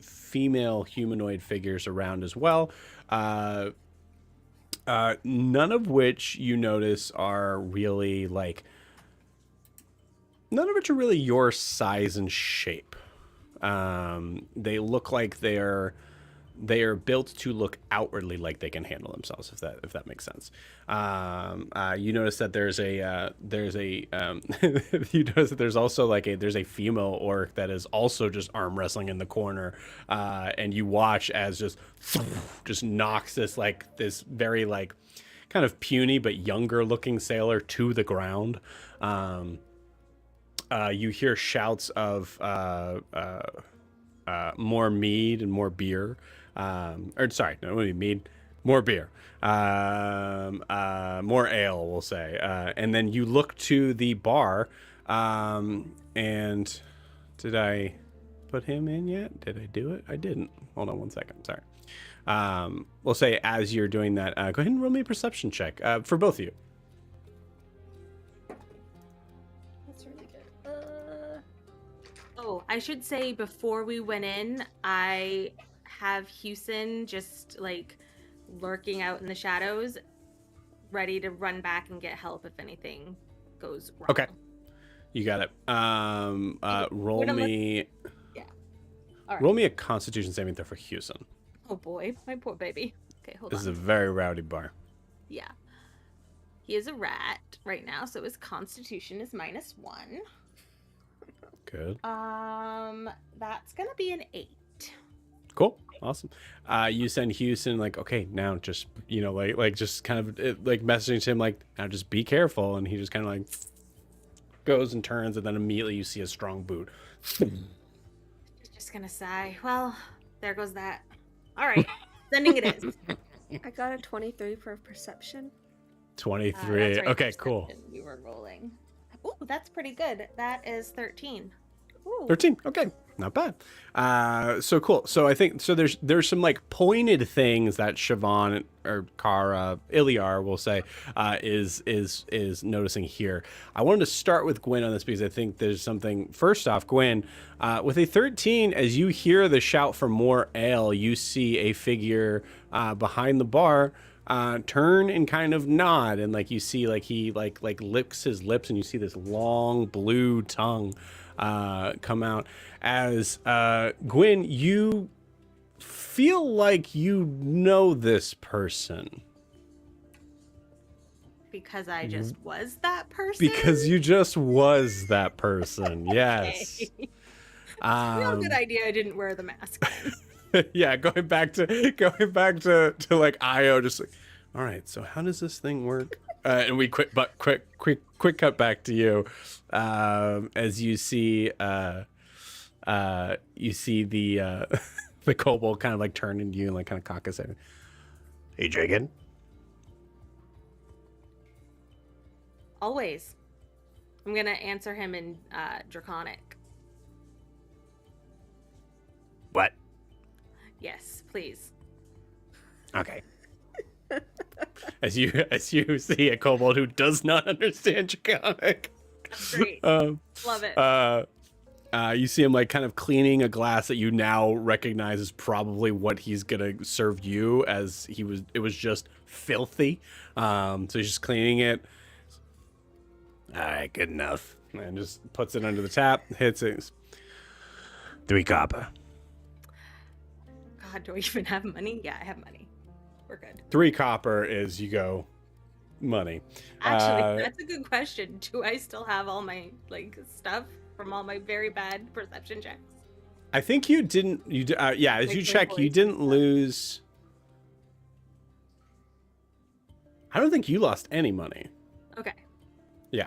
female humanoid figures around as well. None of which you notice are really like. None of which are really your size and shape. They look like they are built to look outwardly like they can handle themselves, if that makes sense. You notice that there's a you notice that there's also like there's a female orc that is also just arm wrestling in the corner, and you watch as just knocks this very like kind of puny but younger looking sailor to the ground. You hear shouts of more mead and more beer. Or sorry, no, mead, more beer. More ale, we'll say. And then you look to the bar, and did I put him in yet? Did I do it? I didn't. Hold on one second. Sorry. We'll say as you're doing that, go ahead and roll me a perception check for both of you. That's really good. Oh, I should say before we went in, I have Houston just like lurking out in the shadows, ready to run back and get help if anything goes wrong. Okay. You got it. Roll We're gonna me. All right. Roll me a Constitution saving throw for Houston. Oh boy, my poor baby. Okay, hold This on. is a very rowdy bar. Yeah. He is a rat right now, so his constitution is -1. Good. That's gonna be an 8. Cool. Awesome. You send Houston like, okay, now just like just kind of like messaging to him like, now just be careful, and he just kind of like goes and turns, and then immediately you see a strong boot. Just gonna sigh. Well, there goes that. All right, sending it is. I got a 23 for perception. 23. That's right, Okay, cool. perception we were rolling. Ooh, that's pretty good. That is 13. Ooh. 13. Okay, not bad. So cool. So I think there's some like pointed things that Siobhan or Kara, Iliar will say is noticing here. I wanted to start with Gwen on this because I think there's something. First off, Gwen, with a 13, as you hear the shout for more ale, you see a figure behind the bar turn and kind of nod, and like you see like he like licks his lips, and you see this long blue tongue come out as Gwen, you feel like you know this person Because I just was that person? because you just was that person. Yes. Okay. Real good idea I didn't wear the mask then. Yeah, going back to like Io, just like, all right, so how does this thing work? And we quick cut back to you as you see the the kobold kind of like turn into you and like kind of cock his head. Hey, Dragon. Always. I'm gonna answer him in Draconic. What? Yes, please. Okay. As you see a kobold who does not understand Draconic. That's great. Love it. You see him like kind of cleaning a glass that you now recognize as probably what he's gonna serve you, as it was just filthy. So he's just cleaning it. All right, good enough. And just puts it under the tap, hits it. 3 copper. God, do I even have money? Yeah, I have money. We're good. 3 copper is, you go, money. Actually, that's a good question. Do I still have all my like stuff from all my very bad perception checks? I think you didn't. Yeah, as Like you the check, you voice didn't and stuff. lose. I don't think you lost any money. Okay.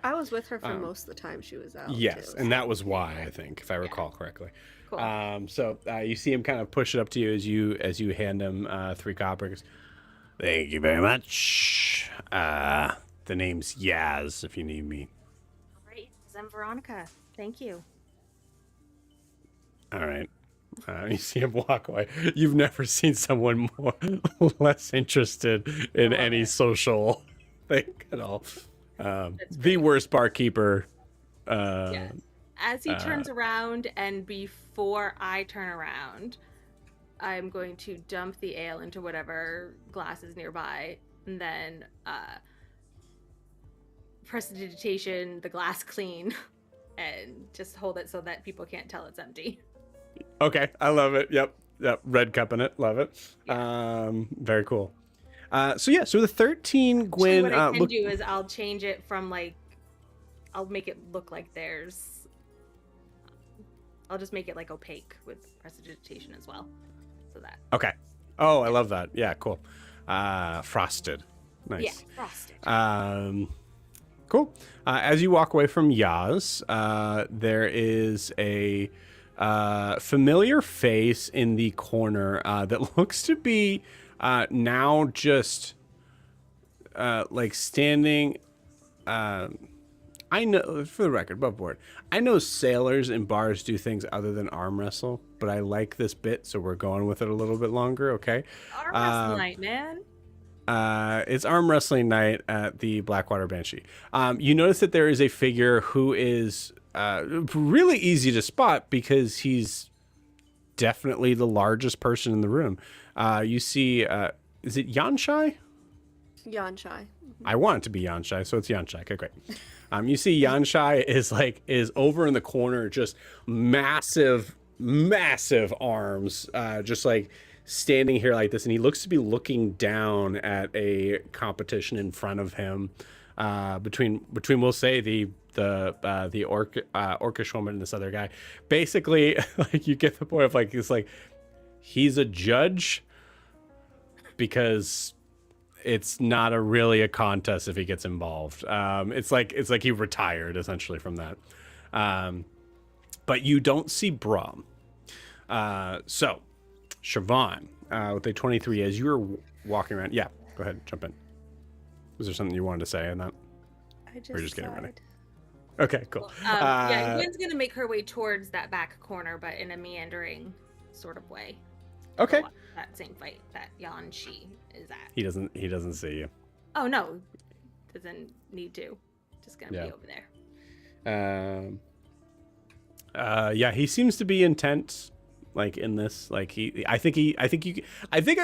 I was with her for Um, most of the time she was out. Yes, too. and that was why, I think, if I recall correctly. Cool. So you see him kind of push it up to you as you hand him 3 coppers. Thank you very much. The name's Yaz, if you need me. All right. I'm Veronica. Thank you. All right. You see him walk away. You've never seen someone more less interested in love any it. social thing at all. That's The great. worst barkeeper. Yes. As he turns around and before I turn around, I'm going to dump the ale into whatever glass is nearby and then prestidigitation the glass clean and just hold it so that people can't tell it's empty. Okay, I love it. Yep. Red cup in it. Love it. Yeah. Very cool. So the 13 Actually, Gwen. what I can Look, do is I'll change it from like, I'll make it look like there's, I'll just make it like opaque with prestidigitation as well. So that. okay. Oh, I love that. Yeah, cool. Frosted. Nice. Yeah, frosted. Cool. As you walk away from Yaz, there is a familiar face in the corner that looks to be now just like standing. I know, for the record, above board, I know sailors in bars do things other than arm wrestle, but I like this bit, so we're going with it a little bit longer, okay? Arm wrestle night, man. It's arm wrestling night at the Blackwater Banshee. You notice that there is a figure who is really easy to spot because he's definitely the largest person in the room. You see, is it Yanshai? Yanshai. I want it to be Yanshai, so it's Yanshai. Okay, great. You see Yanshai is over in the corner, just massive arms, just like standing here like this, and he looks to be looking down at a competition in front of him, between we'll say the orcish woman and this other guy. Basically, like, you get the point of like, it's like he's a judge because it's not really a contest if he gets involved. It's like he retired essentially from that. But you don't see Braum. So Siobhan, with a 23, as you were walking around, yeah, go ahead, jump in. Was there something you wanted to say in that? I just, Or you're just getting ready? sighed. Okay, cool. Yeah, Gwen's gonna make her way towards that back corner, but in a meandering sort of way. Okay. That same fight that Yan Shi is at. He doesn't see you. Oh no, doesn't need to. Just gonna be over there. Yeah, he seems to be intent, like in this. Like I think I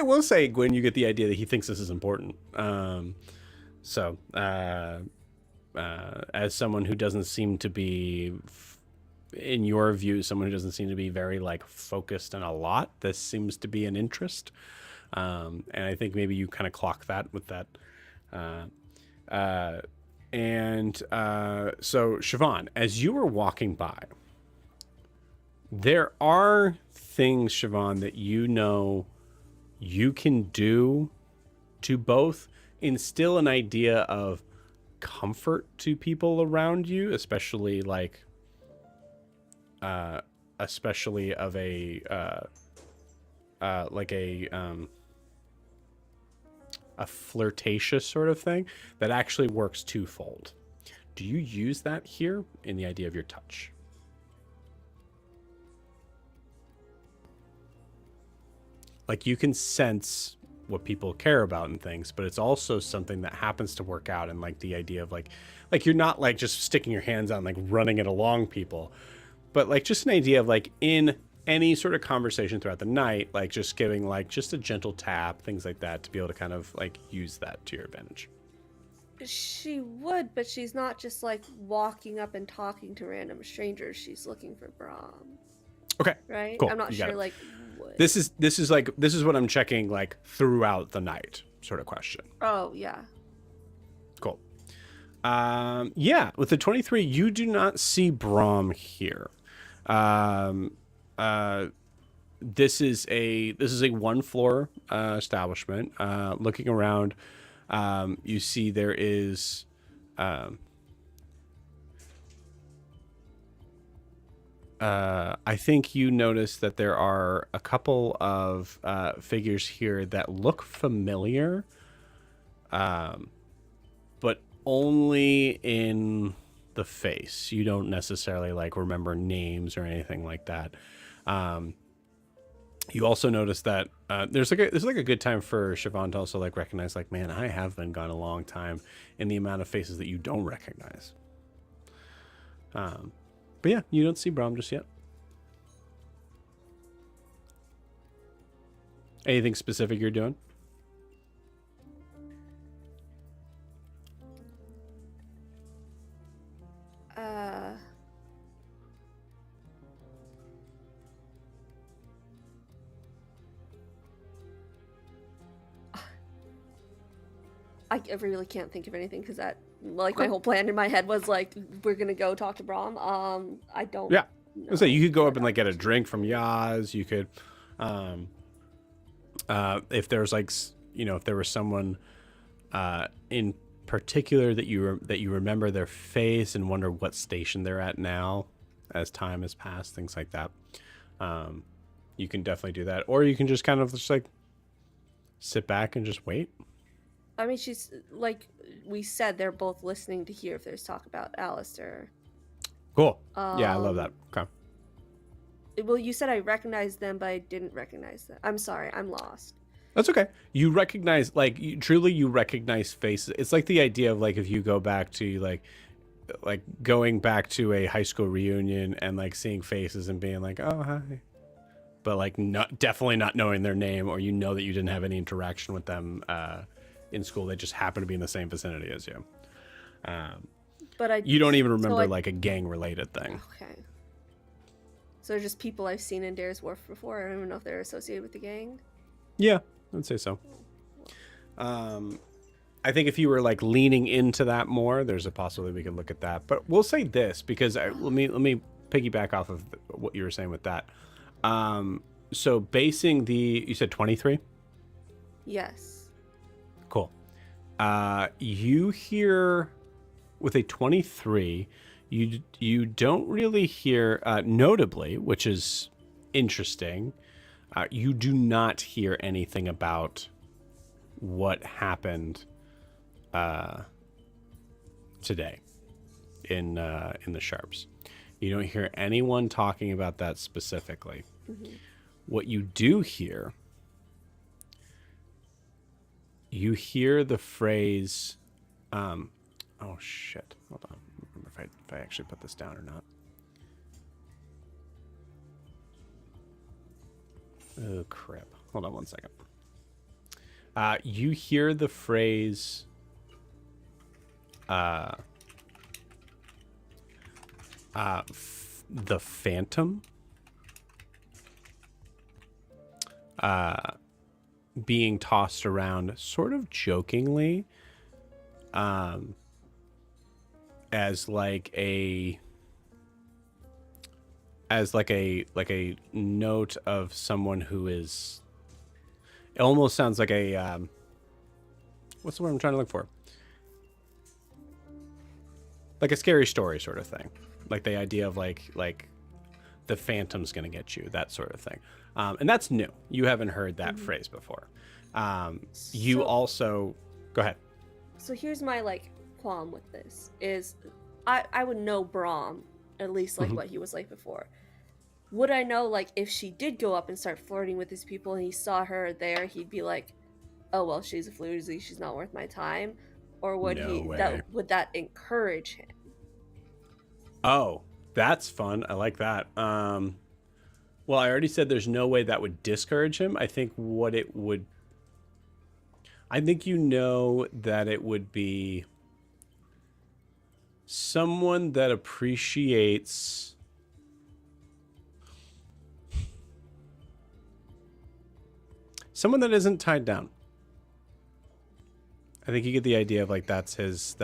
will say, Gwen, you get the idea that he thinks this is important. As someone who doesn't seem to be, in your view, someone who doesn't seem to be very like focused on a lot, this seems to be an interest. And I think maybe you kind of clock that with that. So Siobhan, as you were walking by, there are things, Siobhan, that you know you can do to both instill an idea of comfort to people around you, especially like especially of a flirtatious sort of thing that actually works twofold. Do you use that here in the idea of your touch? Like you can sense what people care about and things, but it's also something that happens to work out. And like the idea of like you're not like just sticking your hands on like running it along people, but like just an idea of like in any sort of conversation throughout the night, like just giving like just a gentle tap, things like that, to be able to kind of like use that to your advantage. She would, but she's not just like walking up and talking to random strangers. She's looking for Braum. Okay. Right? Cool. I'm not You got sure it. like what. This is what I'm checking like throughout the night sort of question. Oh, yeah. Cool. Yeah, with the 23, you do not see Braum here. This is a one floor establishment. Looking around, you see there is I think you notice that there are a couple of figures here that look familiar, but only in the face. You don't necessarily like remember names or anything like that. You also notice that there's like a good time for Siobhan to also like recognize like, man, I have been gone a long time in the amount of faces that you don't recognize. But yeah, you don't see Braum just yet. Anything specific you're doing? I really can't think of anything because that, like, my whole plan in my head was like, we're gonna go talk to Braum. I don't. Yeah. know. I say you could go up and like get a drink from Yaz. You could, if there's like, if there was someone in particular that you remember their face and wonder what station they're at now, as time has passed, things like that. You can definitely do that, or you can just kind of just like sit back and just wait. I mean, she's like we said, they're both listening to hear if there's talk about Alastaire. Cool. Yeah, I love that. Okay. Well, you said I recognized them, but I didn't recognize them. I'm sorry, I'm lost. That's okay. You recognize, like, you recognize faces. It's like the idea of like if you go back to like going back to a high school reunion and like seeing faces and being like, oh hi, but like definitely not knowing their name, or you know that you didn't have any interaction with them in school. They just happen to be in the same vicinity as you. But you don't even remember like a gang related thing. Okay. So they're just people I've seen in Dair's Wharf before. I don't even know if they're associated with the gang. Yeah, I'd say so. I think if you were like leaning into that more, there's a possibility we could look at that. But we'll say this because let me piggyback off of what you were saying with that. So basing you said 23? Yes. Cool. You hear with a 23, you don't really hear, notably, which is interesting. You do not hear anything about what happened today in the Sharps. You don't hear anyone talking about that specifically. Mm-hmm. What you do hear, you hear the phrase, oh shit, hold on. I don't remember if I actually put this down or not. Oh crap. Hold on one second. You hear the phrase, the Phantom being tossed around sort of jokingly, as like a note of someone who is, it almost sounds like a what's the word I'm trying to look for, like a scary story sort of thing, like the idea of like the Phantom's gonna get you, that sort of thing. And that's new. You haven't heard that phrase before. You also go ahead. So here's my like qualm with this is I would know Brahm, at least like what he was like before. Would I know like if she did go up and start flirting with these people and he saw her there, he'd be like, oh well, she's a floozy, she's not worth my time? Or would would that encourage him? Oh, that's fun. I like that. Well, I already said there's no way that would discourage him. I think what it would, I think you know that it would be someone that appreciates someone that isn't tied down. I think you get the idea of like that's his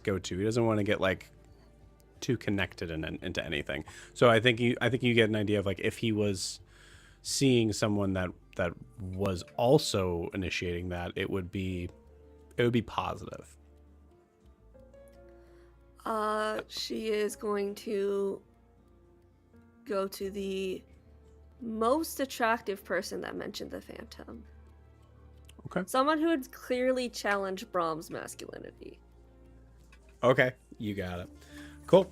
go-to. He doesn't want to get like too connected into anything. So I think you get an idea of like if he was seeing someone that was also initiating that, it would be positive. She is going to go to the most attractive person that mentioned the Phantom. Okay. Someone who would clearly challenge Brahm's masculinity. Okay, you got it. Cool.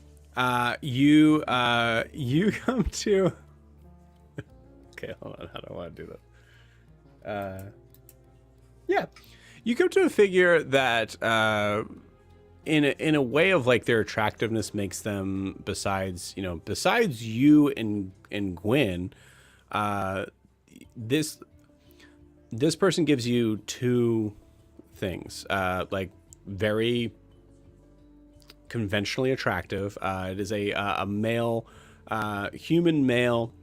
You come to. Okay, hold on. How do I want to do this? Yeah, you come to a figure that, in a way of like their attractiveness makes them, besides you and Gwen, this person gives you two things, like very conventionally attractive. It is a male, human male,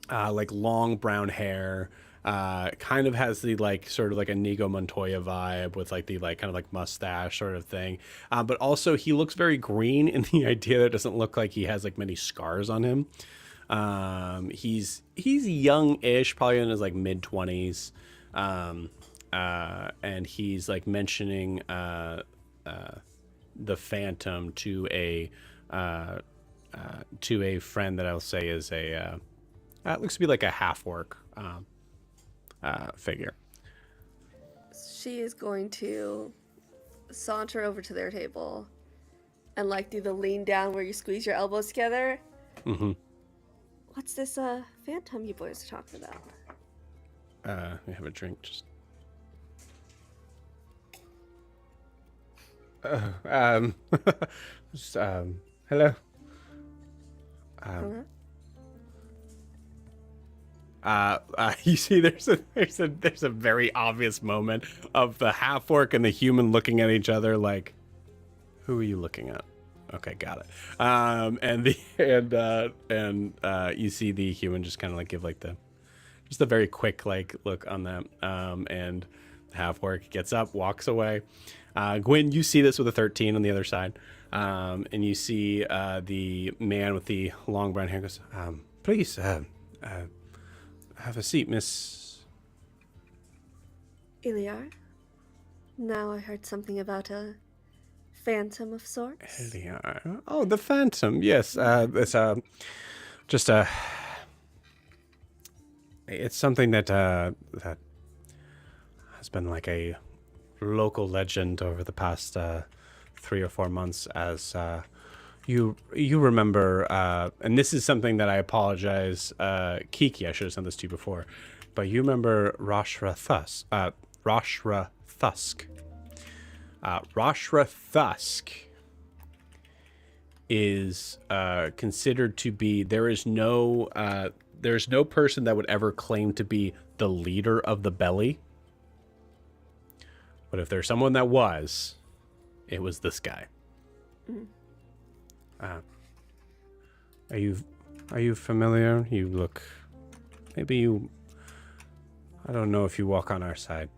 like long brown hair, kind of has the like sort of like a Inigo Montoya vibe with like the like kind of like mustache sort of thing, but also he looks very green in the idea that it doesn't look like he has like many scars on him. He's young-ish, probably in his like mid-20s, and he's like mentioning the Phantom to a friend that I'll say is a looks to be like a half-orc figure. She is going to saunter over to their table and like do the lean down where you squeeze your elbows together. Mm-hmm. What's this Phantom you boys are talking about? We have a drink. Just just, hello. You see, there's a very obvious moment of the half orc and the human looking at each other like, who are you looking at? Okay, got it. And you see the human just kind of like give like just a very quick like look on them. And half orc gets up, walks away. Gwen, you see this with a 13 on the other side. And you see the man with the long brown hair goes, please, have a seat, Miss Iliar? Now I heard something about a phantom of sorts. Eliar. Oh, the Phantom. Yes. It's just a. It's something that that has been like a local legend over the past 3 or 4 months. As you remember, and this is something that I apologize, Kiki. I should have sent this to you before, but you remember Roshra Thusk. Roshra Thusk. Roshra Thusk is considered to be, there's no person that would ever claim to be the leader of the belly. But if there's someone that was, it was this guy. Mm. Are you familiar? You look, maybe you, I don't know if you walk on our side.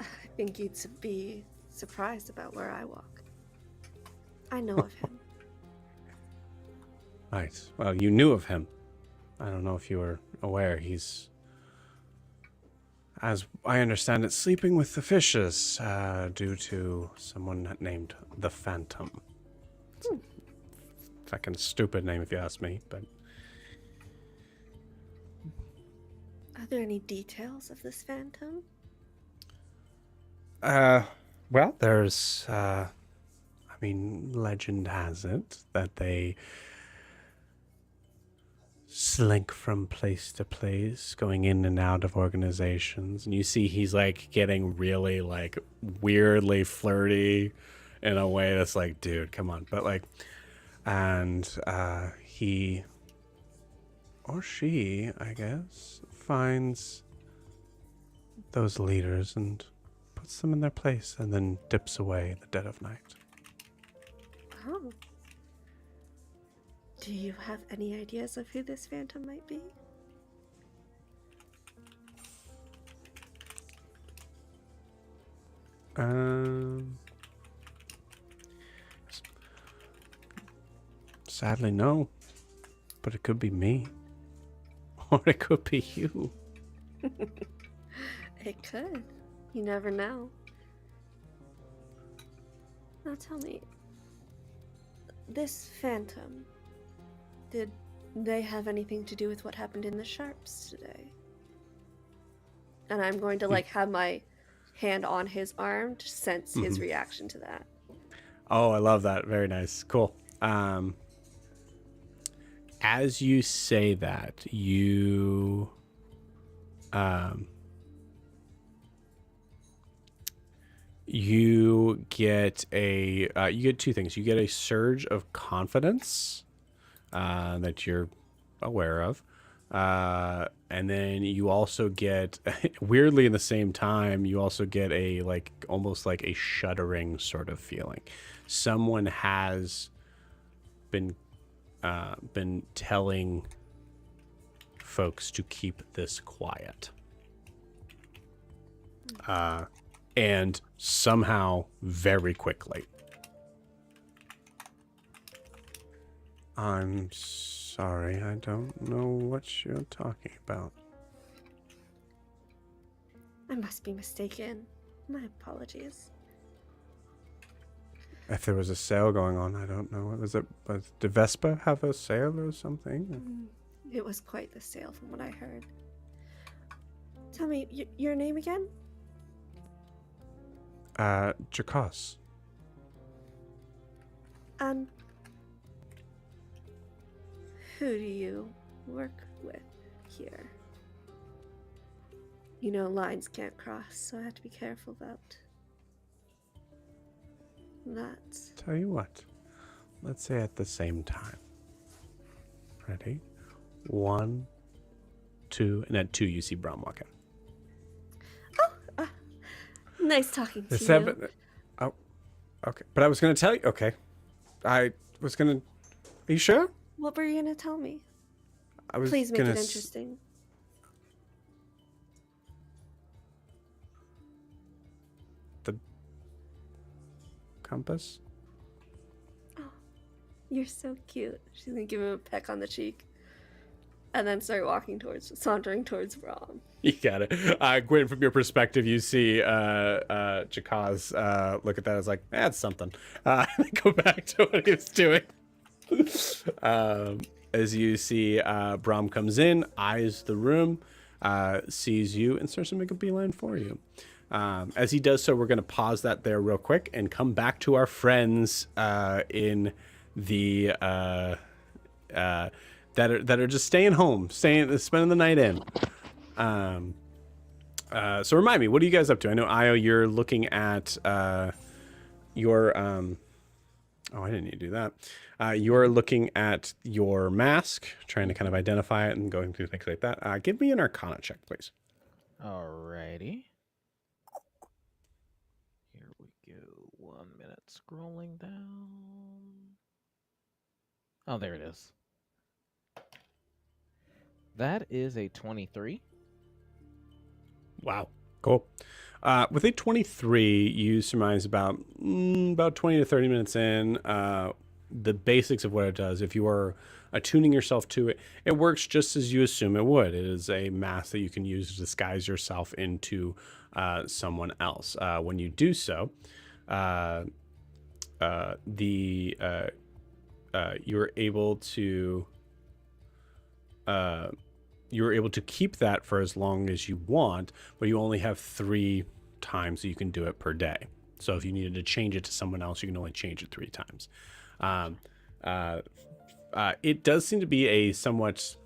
I think you'd be surprised about where I walk. I know of him. Right. Well, you knew of him. I don't know if you were aware. He's, as I understand it, sleeping with the fishes due to someone named the Phantom. It's a fucking stupid name if you ask me, but... Are there any details of this phantom? Well, there's, legend has it that they slink from place to place, going in and out of organizations. And you see he's, like, getting really, like, weirdly flirty in a way that's like, dude, come on. But, like, and he, or she, I guess, finds those leaders and puts them in their place and then dips away in the dead of night. Oh. Do you have any ideas of who this phantom might be? Sadly, no. But it could be me. Or it could be you. It could. You never know. Now tell me, this phantom, did they have anything to do with what happened in the Sharps today? And I'm going to have my hand on his arm to sense his reaction to that. Oh, I love that. Very nice. Cool. As you say that, you get two things. You get a surge of confidence that you're aware of, and then you also get, weirdly in the same time, you also get a almost like a shuddering sort of feeling. Someone has been telling folks to keep this quiet. And somehow very quickly. I'm sorry, I don't know what you're talking about. I must be mistaken. My apologies. If there was a sale going on, I don't know. Did Vespa have a sale or something? It was quite the sale from what I heard. Tell me, your name again? Jakos. And who do you work with here? You know, lines can't cross, so I have to be careful about that. Tell you what, let's say at the same time. Ready? 1, 2, and at 2 you see Brom walk in. Nice talking to you. 7. Oh, okay. But I was gonna tell you. Okay, are you sure? What were you gonna tell me? I was Please make gonna it interesting. The compass. Oh, you're so cute. She's gonna give him a peck on the cheek, and then start sauntering towards Brom. You got it. Gwen, from your perspective, you see Jakaz look at that as like, that's something. And go back to what he was doing. As you see, Brahm comes in, eyes the room, sees you, and starts to make a beeline for you. As he does so, we're going to pause that there real quick and come back to our friends in the that are just staying home, spending the night in. So remind me, what are you guys up to? I know, Io, you're looking at your oh, I didn't need to do that. You're looking at your mask, trying to kind of identify it and going through things like that. Give me an Arcana check, please. Alrighty. Here we go. 1 minute. Scrolling down. Oh, there it is. That is a 23. Wow, cool. With a 23, you surmise about 20 to 30 minutes in, the basics of what it does. If you are attuning yourself to it, it works just as you assume it would. It is a mask that you can use to disguise yourself into someone else. When you do so, you're able to keep that for as long as you want, but you only have 3 times that you can do it per day. So if you needed to change it to someone else, you can only change it 3 times. It does seem to be a somewhat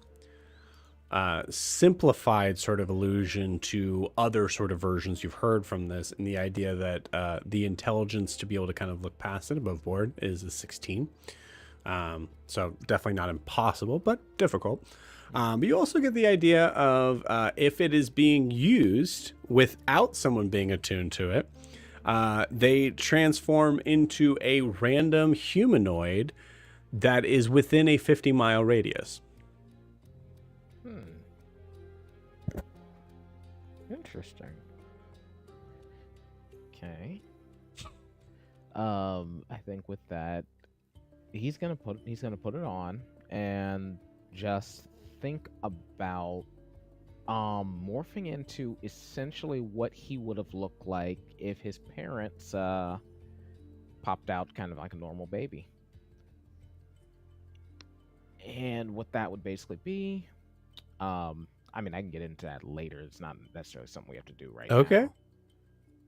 simplified sort of allusion to other sort of versions you've heard from this, and the idea that the intelligence to be able to kind of look past it above board is a 16. So definitely not impossible, but difficult. But you also get the idea of if it is being used without someone being attuned to it, they transform into a random humanoid that is within a 50-mile radius. Interesting. Okay. I think with that, he's gonna put it on and just think about morphing into essentially what he would have looked like if his parents popped out kind of like a normal baby. And what that would basically be, I mean, I can get into that later. It's not necessarily something we have to do right now. But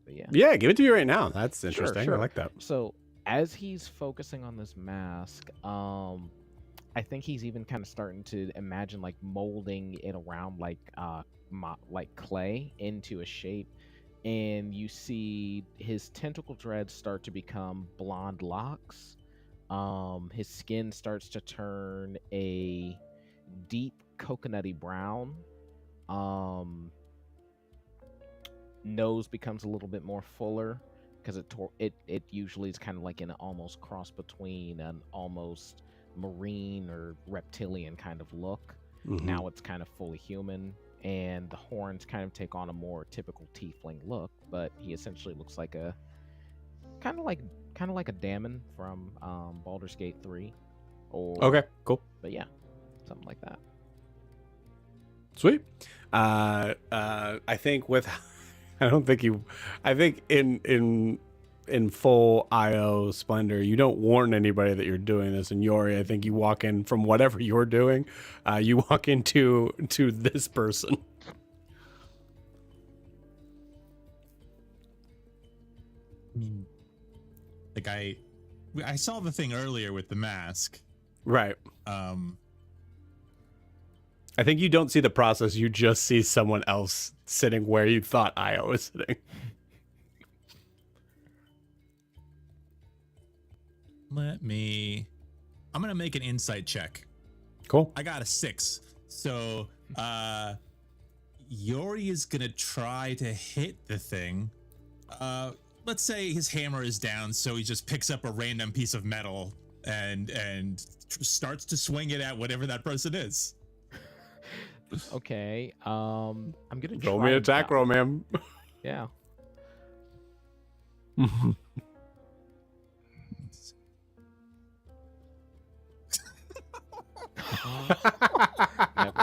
yeah. Yeah, give it to me right now. That's interesting. Sure. I like that. So as he's focusing on this mask, I think he's even kind of starting to imagine like molding it around like clay into a shape, and you see his tentacle dreads start to become blonde locks. His skin starts to turn a deep coconutty brown. Nose becomes a little bit more fuller because it usually is kind of like an almost cross between an almost marine or reptilian kind of look. Mm-hmm. Now it's kind of fully human, and the horns kind of take on a more typical tiefling look, but he essentially looks like a kind of like a Daemon from Baldur's Gate 3. Okay, cool. But yeah, something like that. Sweet. I think in full IO splendor, you don't warn anybody that you're doing this. And Yori, I think you walk in from whatever you're doing, you walk into this person. I mean, like I saw the thing earlier with the mask. Right. I think you don't see the process. You just see someone else sitting where you thought Io was sitting. I'm gonna make an insight check. Cool. I got a 6. So Yori is gonna try to hit the thing. Let's say his hammer is down, so he just picks up a random piece of metal and starts to swing it at whatever that person is. Okay. I'm gonna roll me an attack roll, man. Yeah. Never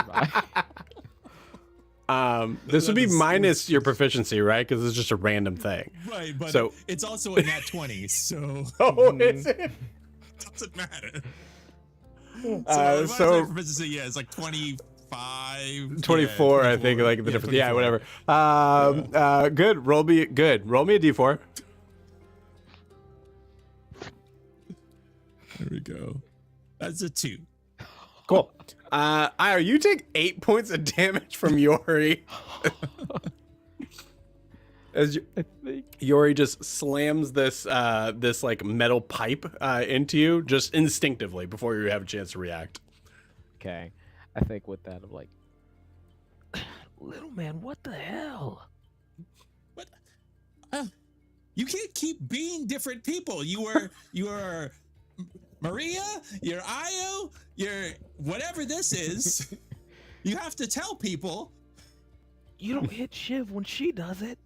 mind. This would be This- minus your proficiency, right? Because it's just a random thing. Right, but So- it's also a nat 20, so Oh, is it? it doesn't matter. So- so proficiency, yeah, it's like 25, 24, I think, like the difference. Yeah, whatever. Good. Roll me a d4. There we go. That's a 2. Cool. Io, you take 8 points of damage from Yori. As Yori just slams this like metal pipe into you just instinctively before you have a chance to react. Okay. I think with that, I'm like, little man, what the hell? What? You can't keep being different people. You are Maria, you're Io, you're whatever this is. You have to tell people. You don't hit Shiv when she does it.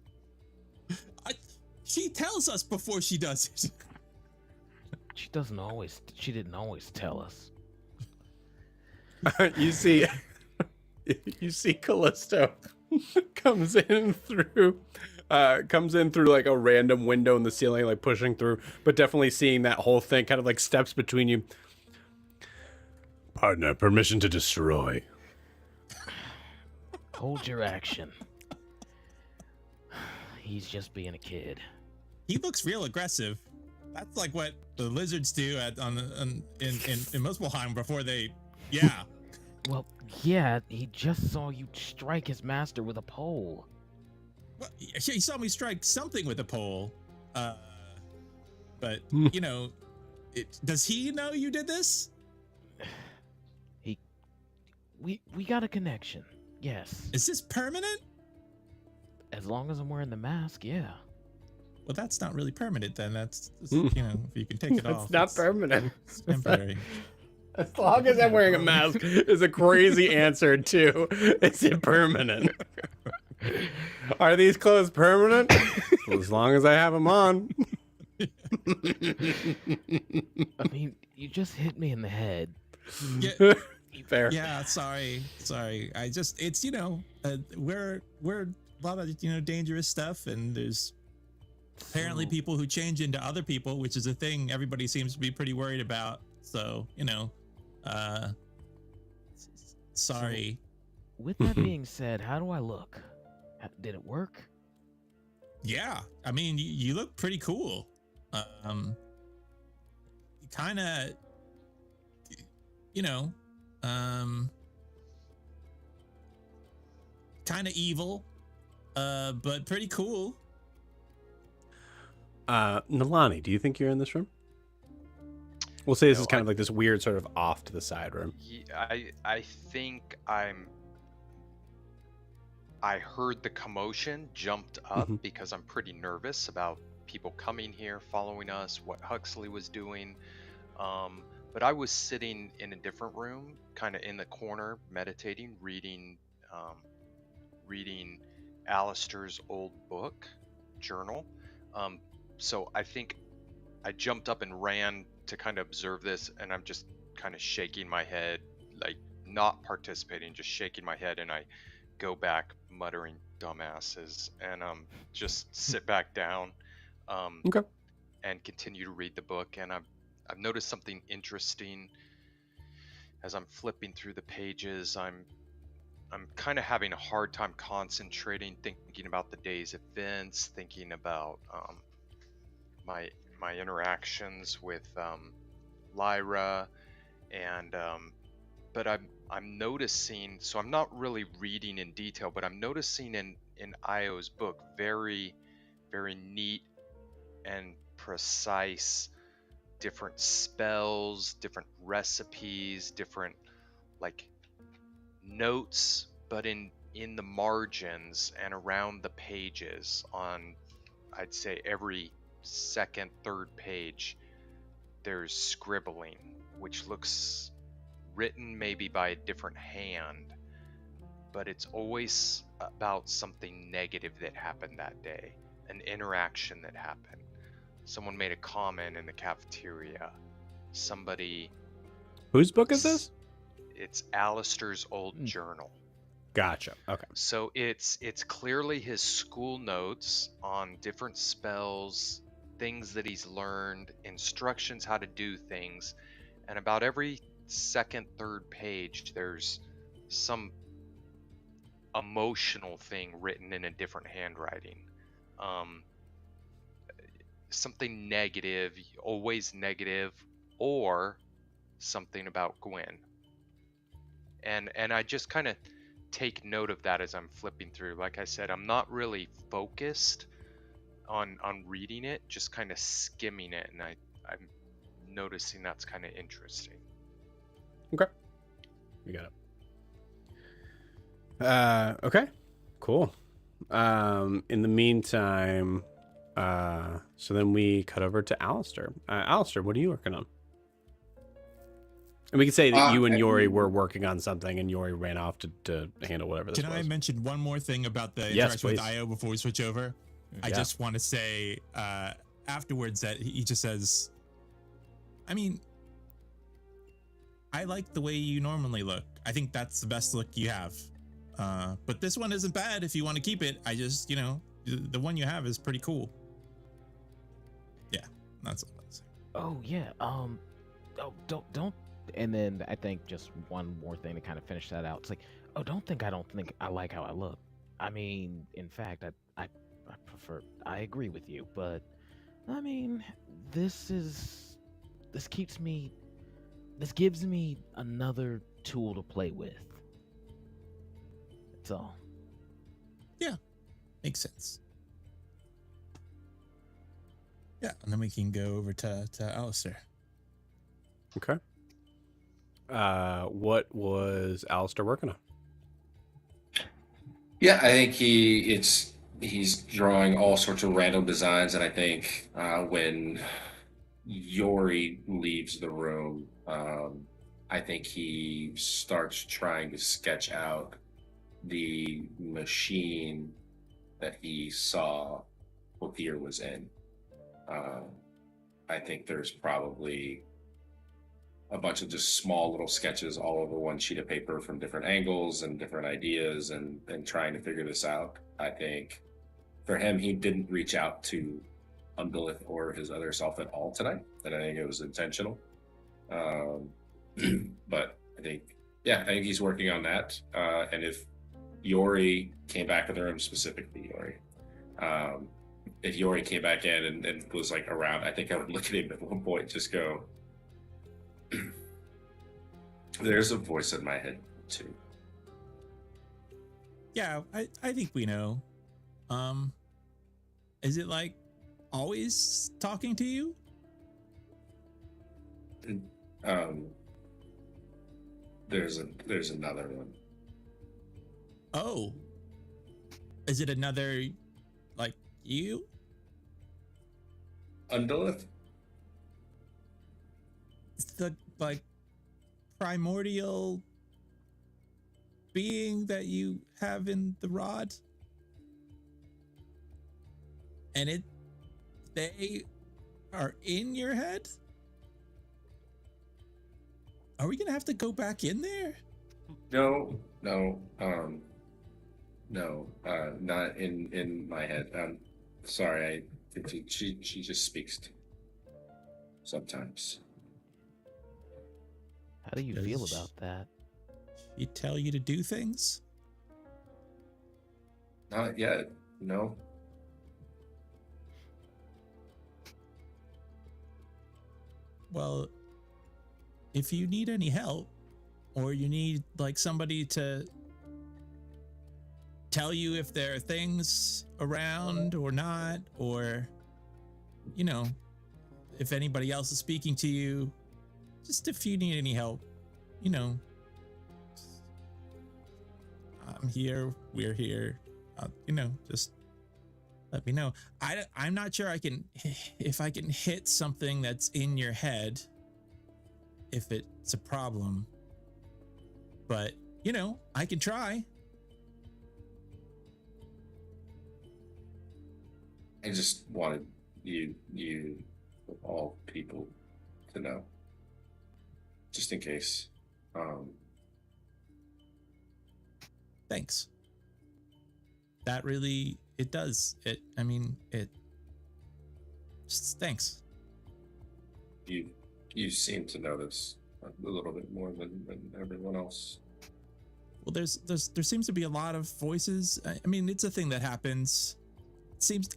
She tells us before she does it. She didn't always tell us. You see Callisto comes in through like a random window in the ceiling, like pushing through, but definitely seeing that whole thing, kind of like steps between you. Partner, permission to destroy. Hold your action. He's just being a kid. He looks real aggressive. That's like what the lizards do in Muspelheim before they, yeah. Well, yeah, he just saw you strike his master with a pole. Well, he saw me strike something with a pole. But you know, does he know you did this? We got a connection. Yes. Is this permanent? As long as I'm wearing the mask, yeah. Well, that's not really permanent then. That's, you know, if you can take it off. It's not permanent. It's temporary. As long as I'm wearing a mask is a crazy answer to, is it permanent? Are these clothes permanent? Well, as long as I have them on. I mean, you just hit me in the head. Yeah, Fair. yeah, sorry. I just, it's, you know, we're a lot of, you know, dangerous stuff, and there's apparently people who change into other people, which is a thing everybody seems to be pretty worried about. So, you know, sorry. So, with that being said, how do I look? Did it work? Yeah, I mean, you look pretty cool. Kind of, you know, kind of evil, but pretty cool. Nalani, do you think you're in this room? We'll say this No, is kind of like this weird sort of off to the side room. I think I heard the commotion, jumped up because I'm pretty nervous about people coming here, following us, what Huxley was doing. But I was sitting in a different room, kind of in the corner, meditating, reading Alastaire's old book, journal. So I think I jumped up and ran to kind of observe this, and I'm just kind of shaking my head, like not participating, just shaking my head, and I go back muttering dumbasses, and just sit back down Okay. and continue to read the book. And I've noticed something interesting as I'm flipping through the pages. I'm kind of having a hard time concentrating, thinking about the day's events, thinking about my interactions with Lyra, and but I'm noticing, so I'm not really reading in detail, but I'm noticing in Io's book very, very neat and precise different spells, different recipes, different like notes, but in the margins and around the pages, on I'd say every second, third page, there's scribbling, which looks written maybe by a different hand, but it's always about something negative that happened that day, an interaction that happened. Someone made a comment in the cafeteria. Somebody... Whose book is this? It's Alastaire's old journal. Gotcha. Okay. So it's clearly his school notes on different spells, things that he's learned, instructions how to do things, and about every second, third page, there's some emotional thing written in a different handwriting. Um, Something negative, always negative, or something about Gwen. And I just kind of take note of that as I'm flipping through. Like I said, I'm not really focused on reading it, just kind of skimming it, and I'm noticing that's kind of interesting. Okay. You got it. Okay. Cool. In the meantime, so then we cut over to Alastair. Alastair, what are you working on? And we can say that you and Yori were working on something, and Yori ran off to handle whatever this Can was. I mention one more thing about the Yes, interaction with please. Io before we switch over? I Yeah. just want to say afterwards that he just says, I mean, I like the way you normally look. I think that's the best look you have. But this one isn't bad if you want to keep it. I just, the one you have is pretty cool. Yeah, that's all I'm saying. Oh yeah. Don't. And then I think just one more thing to kind of finish that out. It's like, I don't think I like how I look. I mean, in fact, I prefer. I agree with you, but I mean, this gives me another tool to play with. That's all. Yeah, makes sense. Yeah, and then we can go over to Alastair. Okay. What was Alastair working on? Yeah, I think he's drawing all sorts of random designs, and I think when Yori leaves the room, I think he starts trying to sketch out the machine that he saw Dair was in. I think there's probably a bunch of just small little sketches all over one sheet of paper from different angles and different ideas and trying to figure this out. I think for him, he didn't reach out to Unearthed or his other self at all tonight, and I think it was intentional. But I think he's working on that. And if Yori came back in the room, specifically Yori, if Yori came back in and was like around, I think I would look at him at one point, just go, there's a voice in my head too. Yeah, I think we know. Is it like always talking to you? There's another one. Oh. Is it another like you? Unearthed? It's the like primordial being that you have in the rod. And they are in your head? Are we gonna have to go back in there? No, not in my head. Sorry, she just speaks to me sometimes. How do you feel about that? He tell you to do things? Not yet, no. Well, if you need any help, or you need like somebody to tell you if there are things around or not, or if anybody else is speaking to you, just if you need any help, I'm here, we're here, just let me know. I'm not sure if I can hit something that's in your head, if it's a problem, but I can try. I just wanted you of all people to know, just in case. thanks. That really, it does. Just thanks. You seem to notice a little bit more than everyone else. Well, there seems to be a lot of voices. I mean, it's a thing that happens.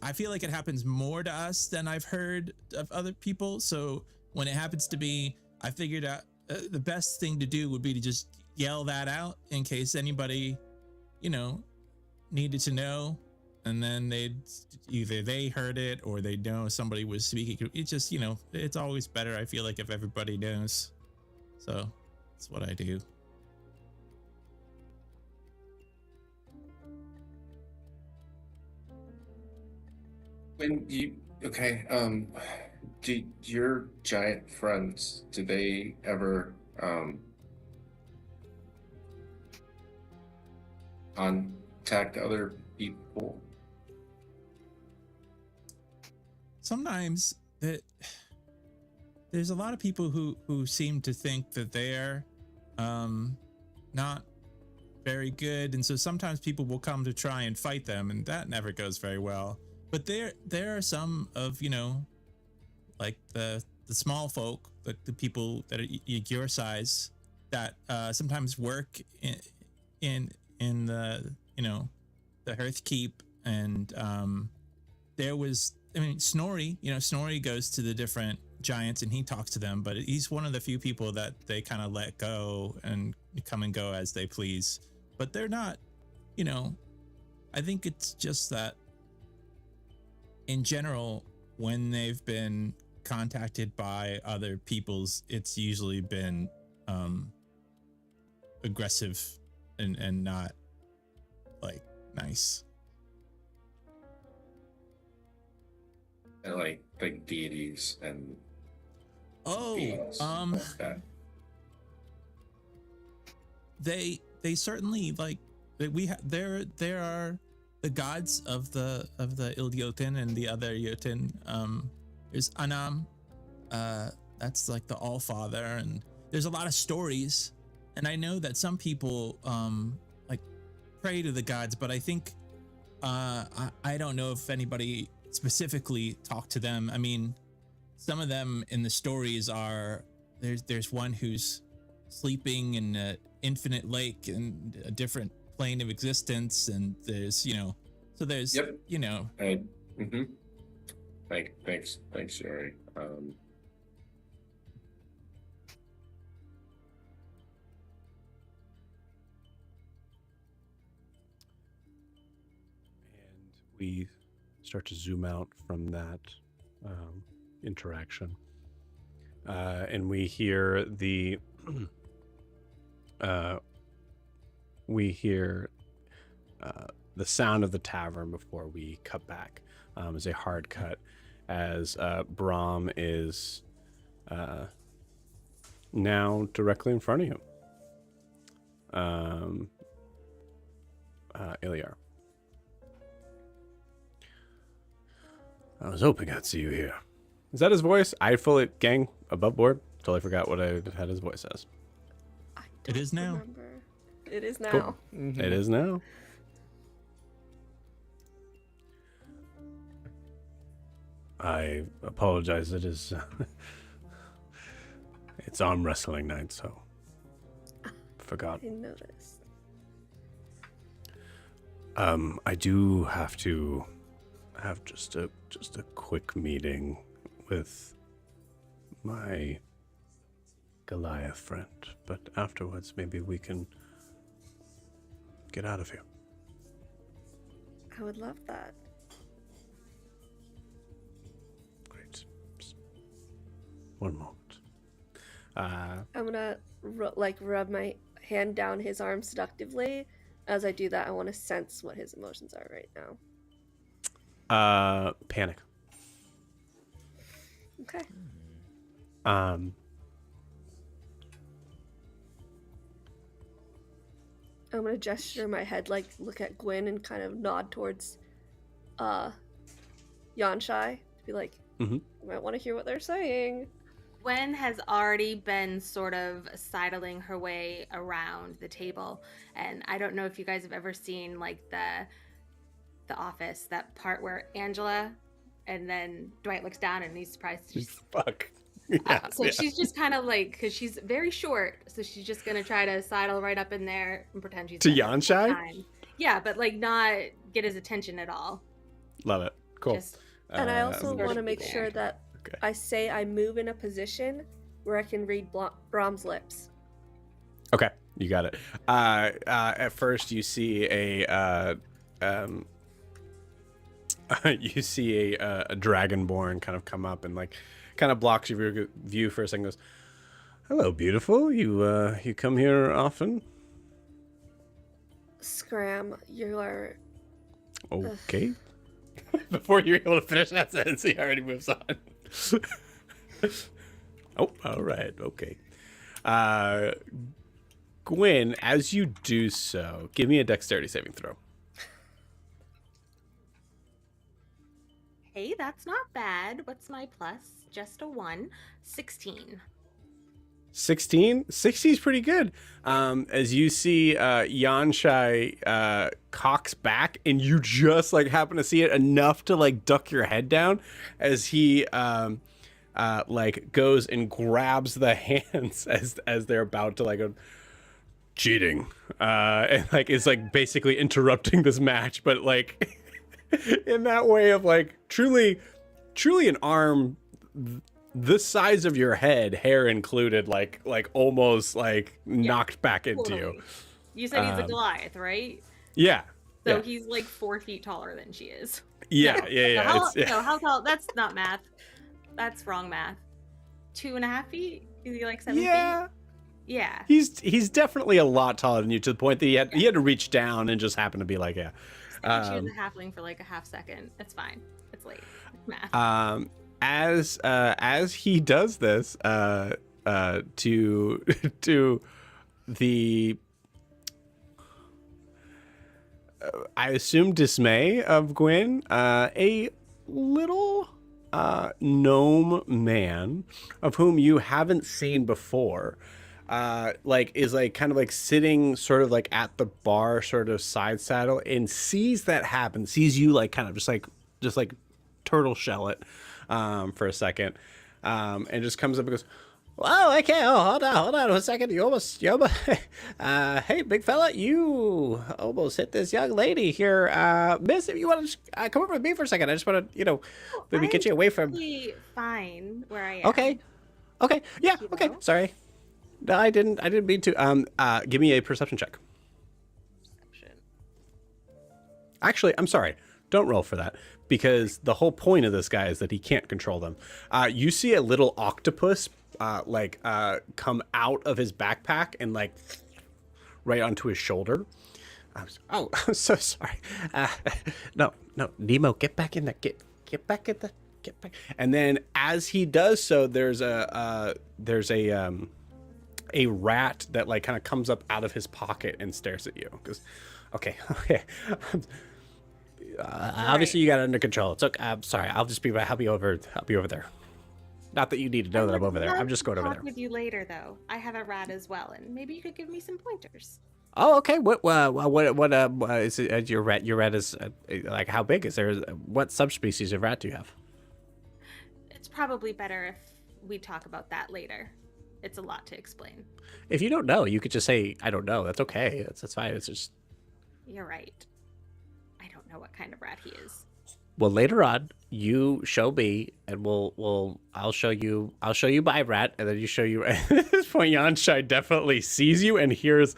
I feel like it happens more to us than I've heard of other people. So when it happens to me, I figured out the best thing to do would be to just yell that out in case anybody, needed to know, and then they heard it or they know somebody was speaking. It just, it's always better, I feel like, if everybody knows. So that's what I do. Do your giant friends, do they ever contact other people? Sometimes there's a lot of people who seem to think that they're not very good, and so sometimes people will come to try and fight them, and that never goes very well. But there are some of, like the small folk, the people that are your size, that sometimes work in the the Hearth Keep, and Snorri, Snorri goes to the different giants and he talks to them, but he's one of the few people that they kind of let go and come and go as they please. But they're not, I think it's just that in general, when they've been contacted by other peoples, it's usually been aggressive and not like nice. And like deities and beings like that. They certainly, like, there are the gods of the Ildiotin and the other Jotun. There's Anam, that's like the All Father, and there's a lot of stories. And I know that some people like pray to the gods, but I think I don't know if anybody specifically talked to them. I mean, some of them in the stories are there's one who's sleeping in an infinite lake and a different plane of existence, and there's so there's Thanks, Sherry. And we start to zoom out from that interaction, and we hear the the sound of the tavern before we cut back. As a hard cut, as Brahm is now directly in front of you. Iliar. I was hoping I'd see you here. Is that his voice? I fully, gang, above board. Totally forgot what I had his voice as. It is now. Remember. It is now. Cool. Mm-hmm. It is now. I apologize. It is. It's arm wrestling night, so forgot. I noticed. I do have to have just a quick meeting with my Goliath friend, but afterwards maybe we can get out of here. I would love that. Great. Just one moment. I'm gonna rub my hand down his arm seductively. As I do that, I want to sense what his emotions are right now. Panic. Okay. I'm gonna gesture my head, look at Gwyn and kind of nod towards Yanshai to be like, Mm-hmm. you might want to hear what they're saying. Gwen has already been sort of sidling her way around the table, and I don't know if you guys have ever seen like the Office, that part where Angela and then Dwight looks down and he's surprised. Fuck. Yeah, So she's just kind of like, because she's very short, so she's just gonna try to sidle right up in there and pretend she's To been there the whole Yanshai? time. Yeah, but like not get his attention at all. Love it. Cool. Just And I also sort want of to be make there. sure that Okay. I say I move in a position where I can read Brahm's lips. Okay, you got it. At first, you see a you see a dragonborn kind of come up and like kind of blocks your view for a second. Goes, "Hello, beautiful. You come here often?" Scram, you are. Okay. Before you're able to finish that sentence, he already moves on. Oh, all right. Okay. Gwyn, as you do so, give me a dexterity saving throw. Hey, that's not bad. What's my plus? Just a 1. 16. 16? 16 is pretty good. As you see Yanshai cocks back, and you just like happen to see it enough to like duck your head down as he like goes and grabs the hands as they're about to like cheating, and like is like basically interrupting this match, but like in that way of like truly an arm this size of your head, hair included, like almost like knocked back into you. Totally. You said he's a Goliath, right? Yeah. So yeah. he's like 4 feet taller than she is. Yeah. So how tall? That's not math. That's wrong math. 2.5 feet? Is he like 7 feet? Yeah. He's definitely a lot taller than you, to the point that he had to reach down and just happen to be like, yeah. She was a halfling for like a half second. It's fine. It's late. Math. As he does this to the I assume dismay of Gwyn, a little gnome man of whom you haven't seen before, like is like kind of like sitting sort of like at the bar, sort of side saddle, and sees that happen, sees you like kind of just like turtle shell it for a second, and just comes up and goes, "Oh, okay. Oh, hold on a second. You almost hey, big fella, you almost hit this young lady here. Miss, if you want to come over with me for a second, I just want to, maybe get you away from." Fine where I am. Okay. Yeah. You Okay. know? Sorry. No, I didn't mean to. Give me a perception check. Perception. Actually, I'm sorry. Don't roll for that, because the whole point of this guy is that he can't control them. You see a little octopus come out of his backpack and like right onto his shoulder. I'm so sorry. No, Nemo, get back in there. Get back in the. Get back. And then as he does so, there's a rat that like kind of comes up out of his pocket and stares at you. Goes, okay. Obviously, you got it under control. It's okay. I'm sorry. I'll just help you over there. Not that you need to know that I'm over there. I'm just going over there. Talk with you later, though. I have a rat as well, and maybe you could give me some pointers. Oh, okay. What is it? Your rat is like, how big is there? What subspecies of rat do you have? It's probably better if we talk about that later. It's a lot to explain. If you don't know, you could just say, I don't know. That's okay. That's fine. It's just. You're right. I don't know what kind of rat he is. Well, later on, you show me, and I'll show you my rat, and then you show you. At this point, Yanshai definitely sees you and hears.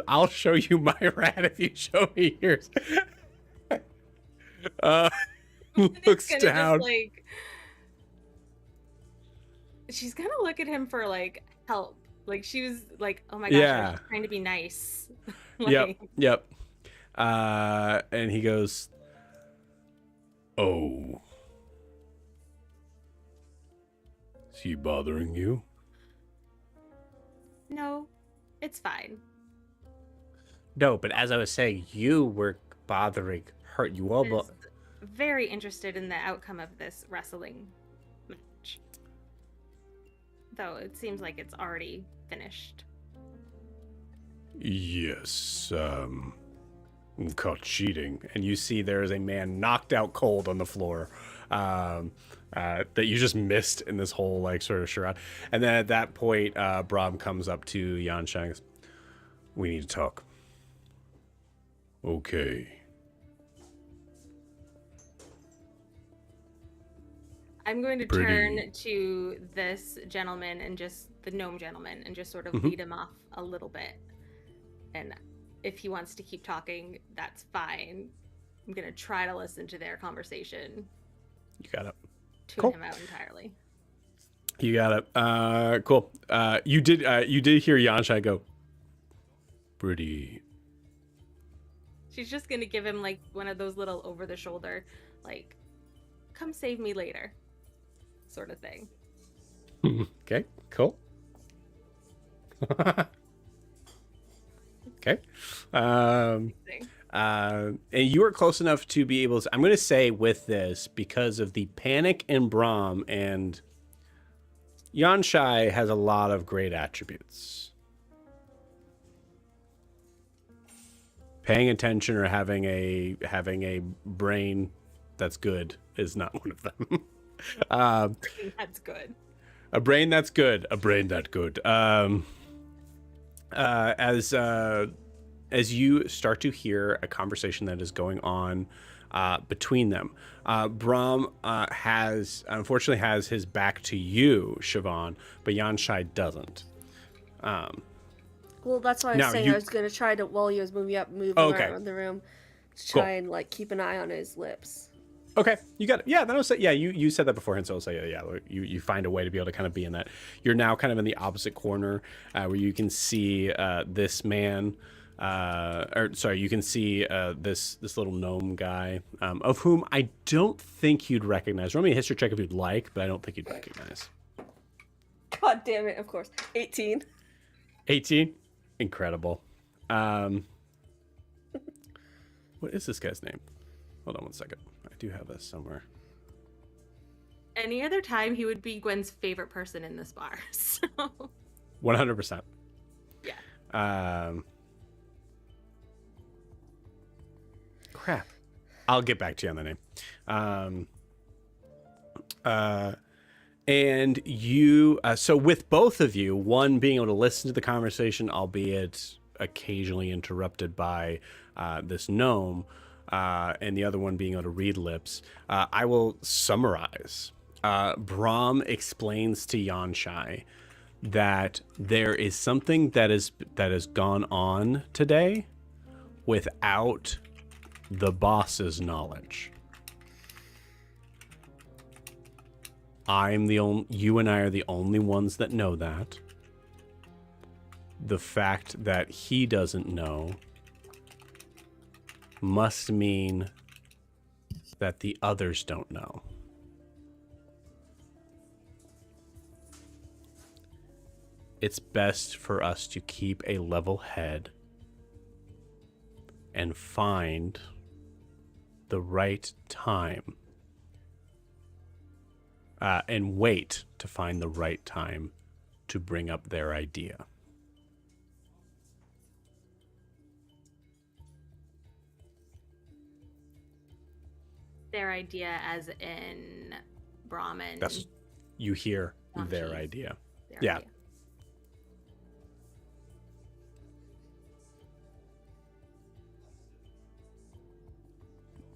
I'll show you my rat if you show me yours. Looks down. She's gonna look at him for like help. Like she was like, oh my gosh, I was trying to be nice. Yep. And he goes, "Oh, is he bothering you?" No, it's fine. No, but as I was saying, you were bothering her. You I all. was very interested in the outcome of this wrestling match. though it seems like it's already finished. Yes, caught cheating. And you see there is a man knocked out cold on the floor that you just missed in this whole like sort of charade. And then at that point, Brahm comes up to Yansha and goes, "We need to talk." Okay. I'm going to Pretty. turn to this gentleman and just the gnome gentleman and just sort of lead him off a little bit. And if he wants to keep talking, that's fine. I'm going to try to listen to their conversation. You got it. Tune Cool. him out entirely. You got it. Cool. You did hear Yansha go, "Pretty." She's just going to give him like one of those little over the shoulder, like, "Come save me later," sort of thing. Okay, cool. Okay. And you are close enough to be able to, I'm going to say with this, because of the panic in Brahm, and Yanshai has a lot of great attributes. Paying attention or having a brain that's good is not one of them. That's good. A brain that's good. A brain that good. As you start to hear a conversation that is going on between them, Brahm unfortunately has his back to you, Siobhan, but Yanshai doesn't. Well, that's why I was saying I was going to try to, while he was moving up, move around the room, to try and like keep an eye on his lips. Okay, you got it. Yeah, that was yeah. You said that beforehand, so I'll say yeah. You find a way to be able to kind of be in that. You're now kind of in the opposite corner where you can see this man, you can see this little gnome guy, of whom I don't think you'd recognize. Roll me a history check if you'd like, but I don't think you'd recognize. God damn it! Of course, 18. 18, incredible. What is this guy's name? Hold on one second. I do have this somewhere. Any other time, he would be Gwen's favorite person in this bar. So 100%. Yeah. Crap. I'll get back to you on the name. And you, so with both of you, one being able to listen to the conversation, albeit occasionally interrupted by this gnome, and the other one being able to read lips, I will summarize. Brahm explains to Yanshai that there is something that has gone on today without the boss's knowledge. You and I are the only ones that know that. The fact that he doesn't know must mean that the others don't know. It's best for us to keep a level head and find the right time and wait to find the right time to bring up their idea. Their idea, as in Brahmin. That's you hear their idea. Yeah. Idea.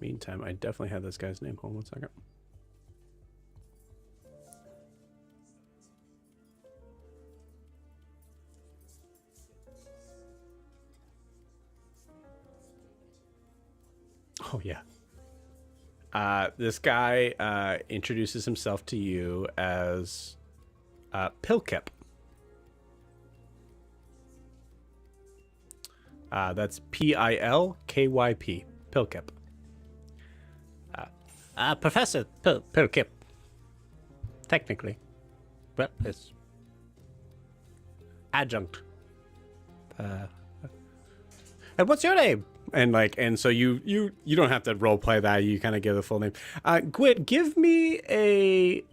Meantime, I definitely have this guy's name. Hold on one second. Oh, yeah. This guy introduces himself to you as Pilkip. That's Pilkyp. Pilkip. Professor Pilkip. Technically. Well, it's adjunct. And what's your name? And so you don't have to role play that. You kind of give the full name. Gwyn, give me a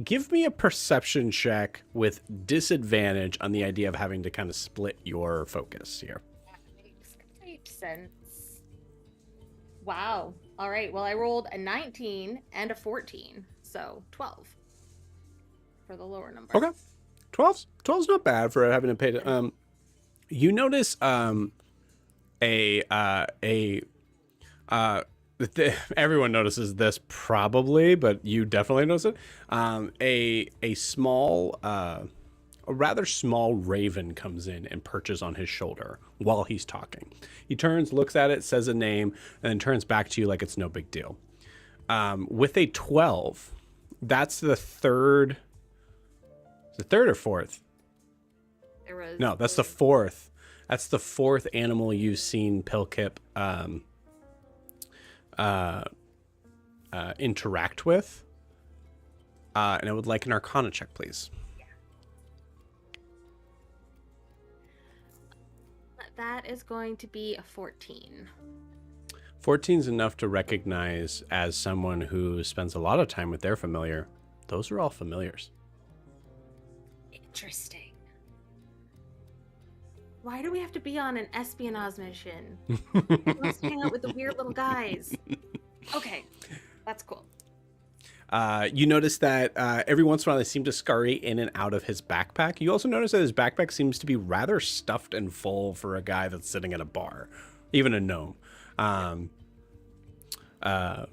give me a perception check with disadvantage on the idea of having to kind of split your focus here. That makes complete sense. Wow. All right. Well, I rolled a 19 and a 14, so 12 for the lower number. Okay. 12's not bad for having to pay to, you notice everyone notices this probably, but you definitely notice it. A rather small raven comes in and perches on his shoulder while he's talking. He turns, looks at it, says a name, and then turns back to you like it's no big deal. With a 12, that's the third. Is it third or fourth? No, that's the fourth. That's the fourth animal you've seen Pilkip interact with. And I would like an Arcana check, please. That is going to be a 14. 14 is enough to recognize as someone who spends a lot of time with their familiar. Those are all familiars. Interesting. Why do we have to be on an espionage mission? Let's hang out with the weird little guys. Okay, that's cool. You notice that every once in a while they seem to scurry in and out of his backpack. You also notice that his backpack seems to be rather stuffed and full for a guy that's sitting at a bar, even a gnome. And I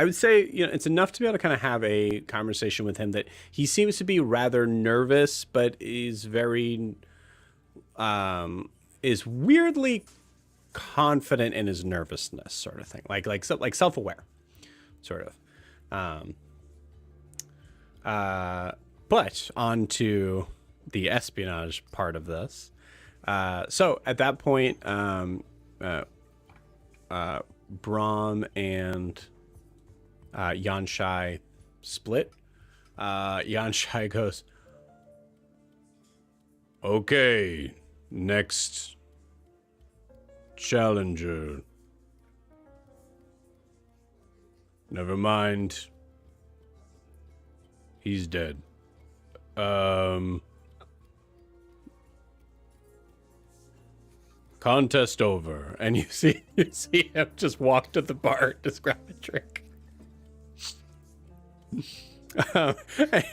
would say, it's enough to be able to kind of have a conversation with him that he seems to be rather nervous, but is very, is weirdly confident in his nervousness, sort of thing, like self-aware, sort of. But on to the espionage part of this. So at that point, Brahm and Yanshai split. Yanshai goes, okay, next challenger. Never mind. He's dead. Contest over. And you see him just walk to the bar, just grab a drink.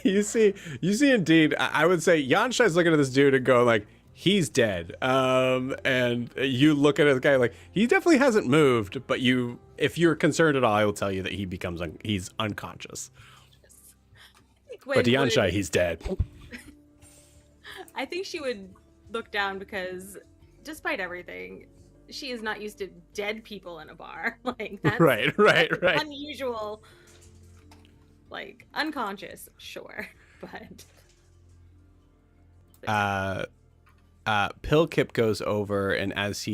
You see indeed, I would say Yanshai's looking at this dude and go like, he's dead. And you look at the guy like, he definitely hasn't moved, but if you're concerned at all, I will tell you that he's unconscious. But to Yanshai, he's dead. I think she would look down because despite everything, she is not used to dead people in a bar. Like that's right. unusual. Like unconscious, sure, but Pilkip goes over, and as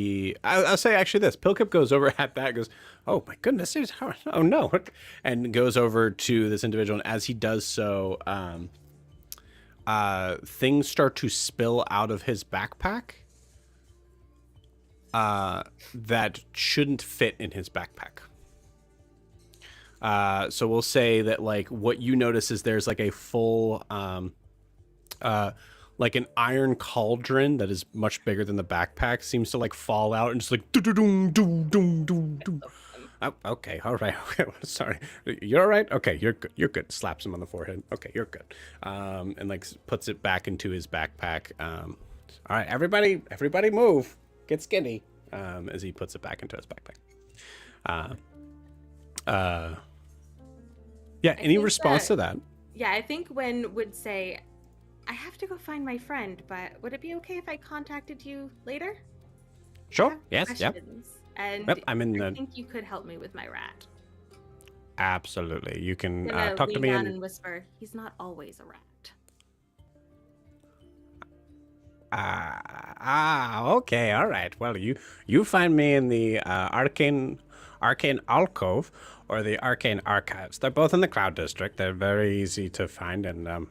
I'll say actually this, Pilkip goes over at that, goes, oh my goodness, oh no, and goes over to this individual, and as he does so, things start to spill out of his backpack that shouldn't fit in his backpack. So we'll say that like what you notice is there's like a full like an iron cauldron that is much bigger than the backpack seems to like fall out and just like oh, okay, all right, okay, sorry, you're all right, okay, you're good. Slaps him on the forehead. Okay, you're good. And like puts it back into his backpack. All right, everybody move, get skinny. As he puts it back into his backpack. Yeah, any response to that? Yeah, I think Wen would say, I have to go find my friend, but would it be okay if I contacted you later? Sure. Yes. Yep. And yep, I think you could help me with my rat. Absolutely. You can I'm talk to me and whisper, he's not always a rat. Okay, all right. Well, you find me in the arcane alcove or the arcane archives. They're both in the Cloud District. They're very easy to find, and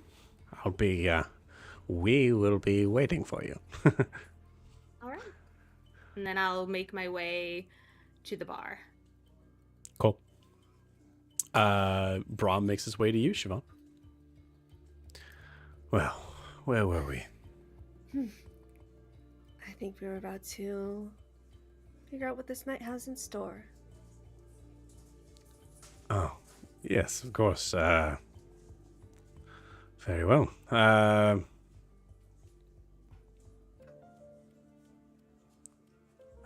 we will be waiting for you. All right. And then I'll make my way to the bar. Cool. Brahm makes his way to you, Siobhan. Well, where were we? I think we were about to figure out what this night has in store. Oh, yes, of course. Very well. I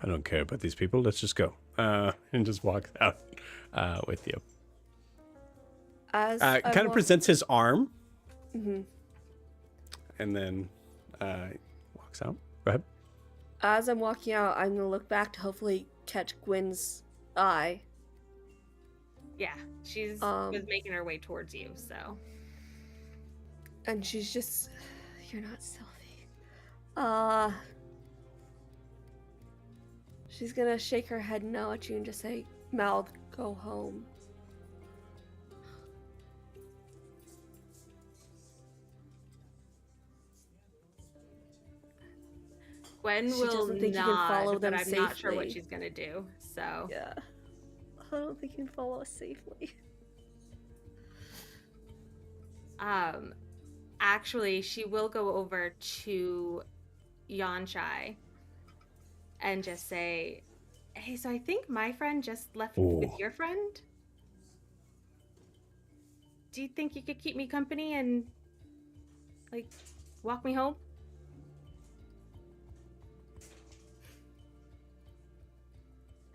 don't care about these people. Let's just go. And just walks out with you. As Kind of presents his arm. Mm-hmm. And then walks out. Go ahead. As I'm walking out, I'm gonna look back to hopefully catch Gwen's eye. Yeah, she's was making her way towards you, so. And she's just, you're not stealthy. She's gonna shake her head no at you and just say, "Mouth, go home." Gwen She will doesn't think you can nod, follow but them I'm not sure what safely. she's gonna do. So Yeah. I don't think you can follow us safely. Actually, she will go over to Yanshai and just say, "Hey, so I think my friend just left with your friend. Do you think you could keep me company and like walk me home?"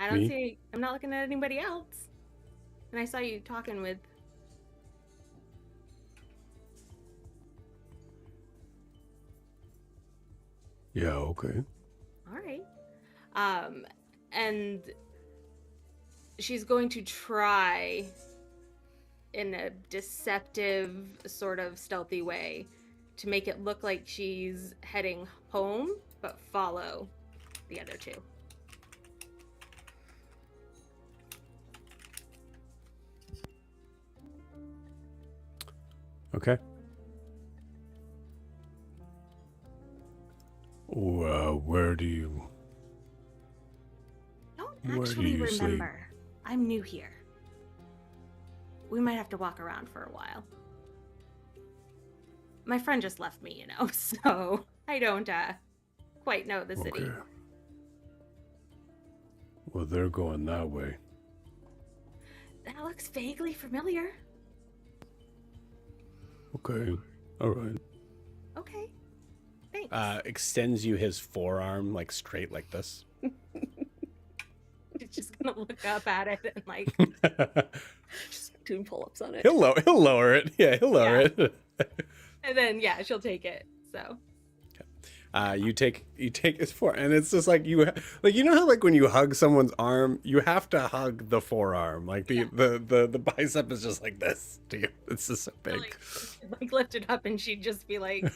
I don't Me? see. I'm not looking at anybody else. And I saw you talking with. Yeah, okay. All right. And she's going to try in a deceptive, sort of stealthy way to make it look like she's heading home, but follow the other two. Okay. Where do you... Don't Where do actually you sleep? remember. I'm new here. We might have to walk around for a while. My friend just left me, so I don't quite know the city. Okay. Well, they're going that way. That looks vaguely familiar. Okay. All right. Okay. Thanks. Extends you his forearm, like, straight like this. She's just gonna look up at it and like Just doing pull-ups on it. He'll lower it. Yeah, he'll lower it. and then she'll take it. So You take his forearm, and it's just like you know how like when you hug someone's arm, you have to hug the forearm. Like the bicep is just like this to you. It's just so big. like lift it up and she'd just be like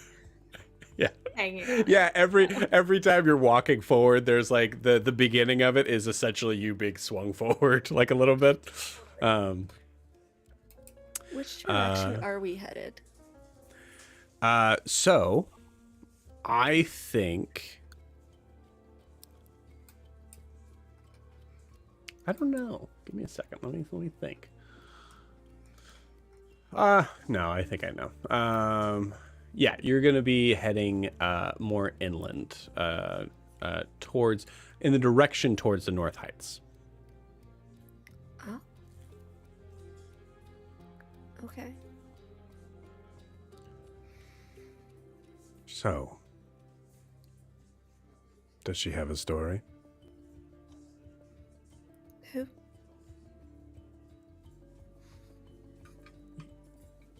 Yeah. hanging out. Yeah, every time you're walking forward, there's like the beginning of it is essentially you being swung forward like a little bit. Which direction are we headed? So I think I don't know. Give me a second. Let me think. No, I think I know. Yeah, you're gonna be heading more inland, towards in the direction towards the North Heights. Oh. Okay. So, does she have a story? Who?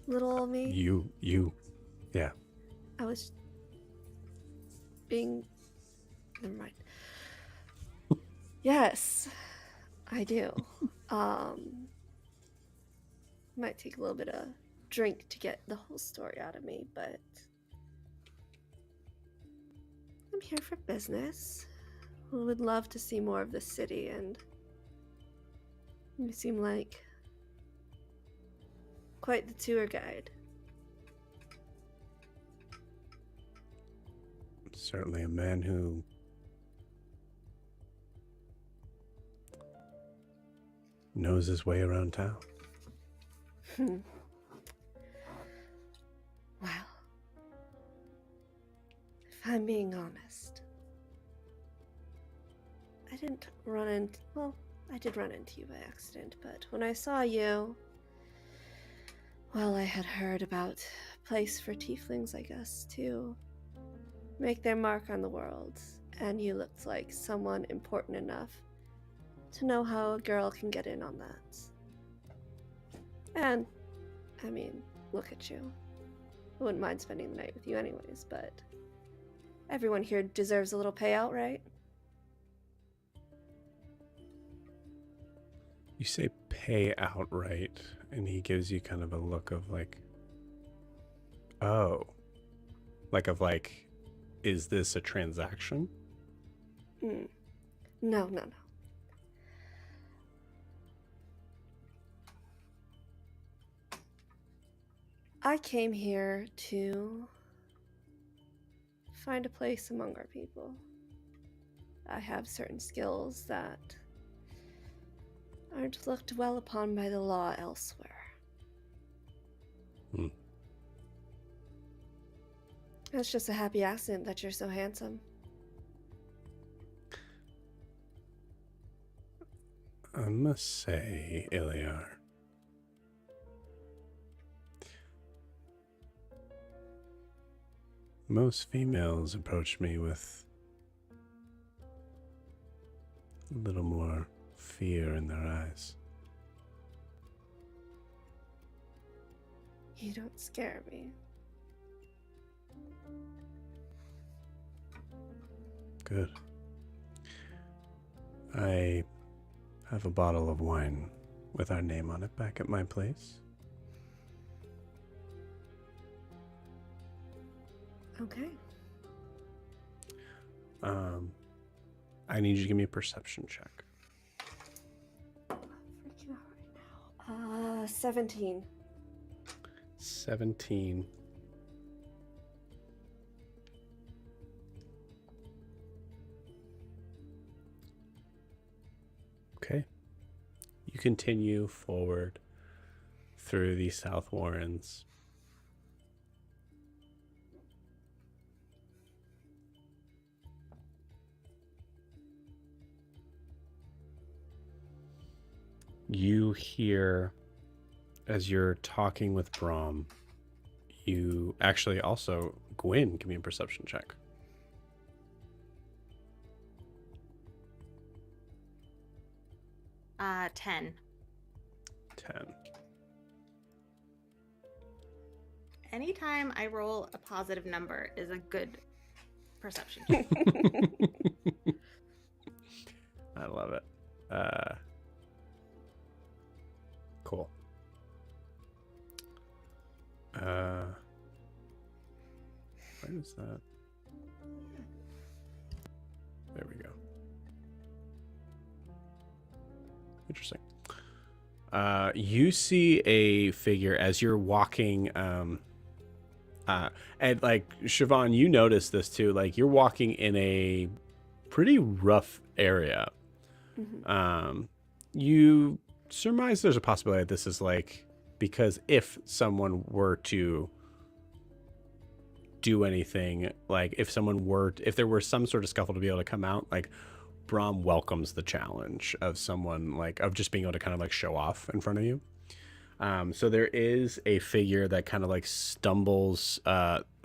Little old me? You. Yeah. I was being... Never mind. Yes, I do. Might take a little bit of drink to get the whole story out of me, but I'm here for business. I would love to see more of the city, and you seem like quite the tour guide. Certainly a man who knows his way around town. Well, if I'm being honest, I didn't run into, well, I did run into you by accident, but when I saw you, well, I had heard about a place for tieflings, I guess, to make their mark on the world, and you looked like someone important enough to know how a girl can get in on that. And, I mean, look at you. I wouldn't mind spending the night with you anyways, but everyone here deserves a little payout, right? You say pay outright, and he gives you kind of a look of like, oh, like, is this a transaction? No. I came here to find a place among our people. I have certain skills that aren't looked well upon by the law elsewhere. It's just a happy accident that you're so handsome. I must say, Iliar, most females approach me with a little more fear in their eyes. You don't scare me. Good. I have a bottle of wine with our name on it back at my place. Okay. I need you to give me a perception check. Freaking out right now. 17. 17. Okay. You continue forward through the South Warrens. You hear, as you're talking with Brahm, you actually also, Gwyn, give me a perception check. 10. 10. Anytime I roll a positive number is a good perception. I love it. Cool. Where is that? There we go. Interesting. You see a figure as you're walking, and like Siobhan, you notice this too. Like you're walking in a pretty rough area. Mm-hmm. You surmise there's a possibility that this is like, because if someone were to do anything, like if there were some sort of scuffle to be able to come out, like Brahm welcomes the challenge of someone, like of just being able to kind of like show off in front of you. So there is a figure that kind of like stumbles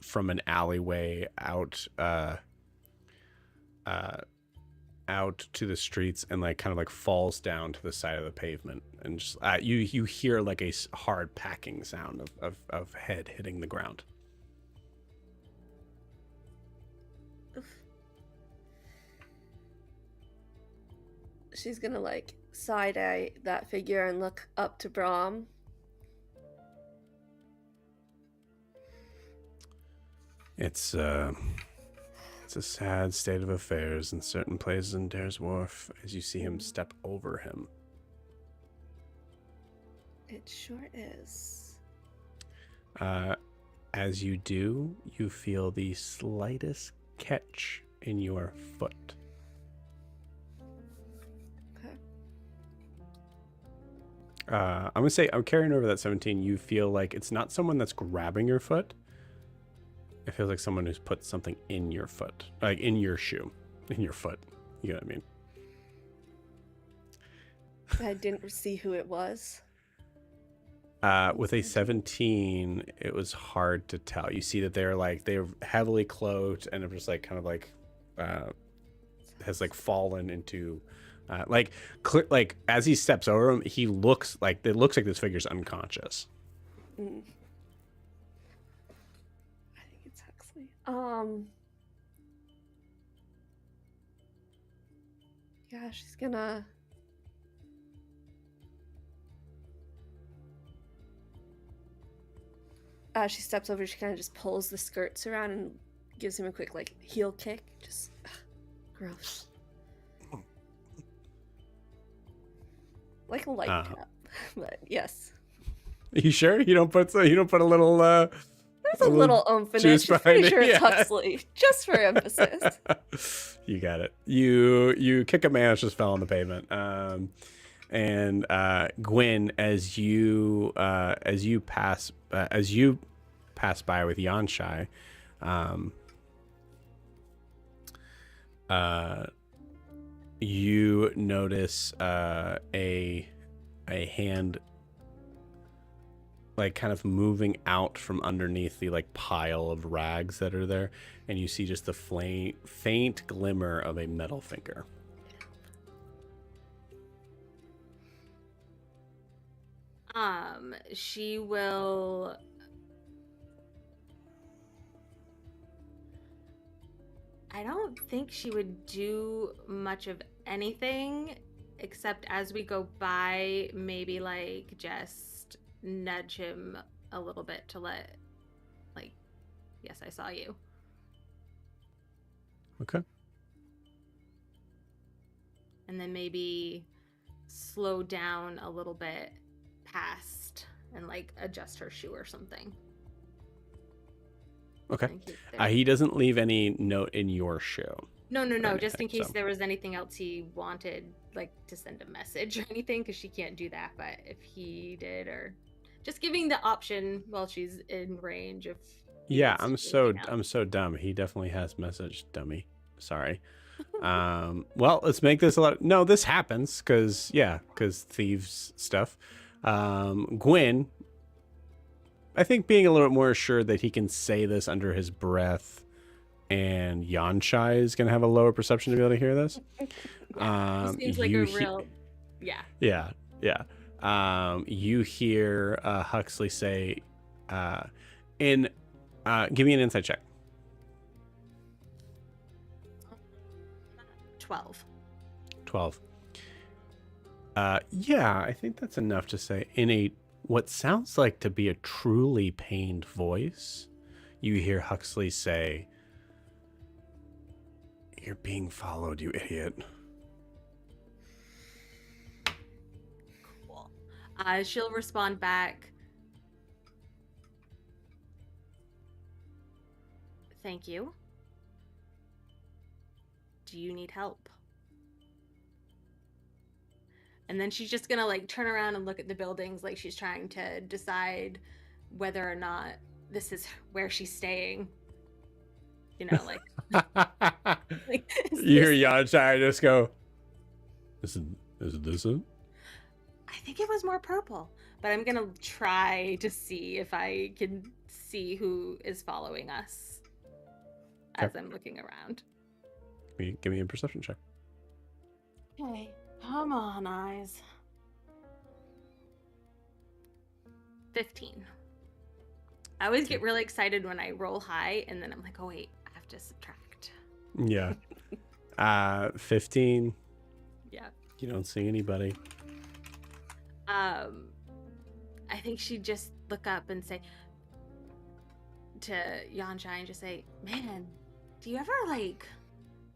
from an alleyway out to the streets and like kind of like falls down to the side of the pavement, and just you hear like a hard packing sound of head hitting the ground. She's gonna like side-eye that figure and look up to Brahm. It's a sad state of affairs in certain places in Dair's Wharf as you see him step over him. It sure is. As you do, you feel the slightest catch in your foot. Okay. I'm gonna say I'm carrying over that 17. You feel like it's not someone that's grabbing your foot. It feels like someone who's put something in your foot, like in your shoe, in your foot. You know what I mean? I didn't see who it was. With a 17, it was hard to tell. You see that they're heavily cloaked and it was like kind of like has like fallen into like as he steps over him, it looks like this figure's unconscious. I think it's Huxley. Yeah, she's gonna. She steps over. She kind of just pulls the skirts around and gives him a quick like heel kick. Just gross. Like a light cap, but yes. You sure you don't put a little? There's a little oomph in it. She's pretty sure it's yeah. Huxley, just for emphasis. You got it. You kick a man that just fell on the pavement. And Gwyn, as you pass by with Yanshai, you notice a hand like kind of moving out from underneath the like pile of rags that are there, and you see just the faint glimmer of a metal finger. She will. I don't think she would do much of anything except as we go by, maybe like just nudge him a little bit to let, like, yes, I saw you. Okay. And then maybe slow down a little bit past and like adjust her shoe or something. Okay. He doesn't leave any note in your shoe. No. Just in case there was anything else he wanted, like to send a message or anything, because she can't do that. But if he did, or just giving the option while she's in range of. Yeah, I'm so dumb. He definitely has message, dummy. Sorry. Well, let's make this a lot. No, this happens because thieves stuff. Gwyn, I think being a little bit more assured that he can say this under his breath, and Yanshai is going to have a lower perception to be able to hear this. Seems like a real, Yeah. You hear Huxley say, give me an insight check. 12. Yeah, I think that's enough to say in what sounds like to be a truly pained voice. You hear Huxley say, "You're being followed, you idiot." Cool. She'll respond back. Thank you. Do you need help? And then she's just gonna like turn around and look at the buildings like she's trying to decide whether or not this is where she's staying. You know, like, you hear Yanshai just go, is this it? I think it was more purple, but I'm gonna try to see if I can see who is following us as I'm looking around. Give me a perception check. Okay, come on, eyes. 15. I always get really excited when I roll high, and then I'm like, oh wait, I have to subtract. Yeah. 15. Yeah. You don't see anybody. I think she'd just look up and say to Yanshai and just say, man, do you ever like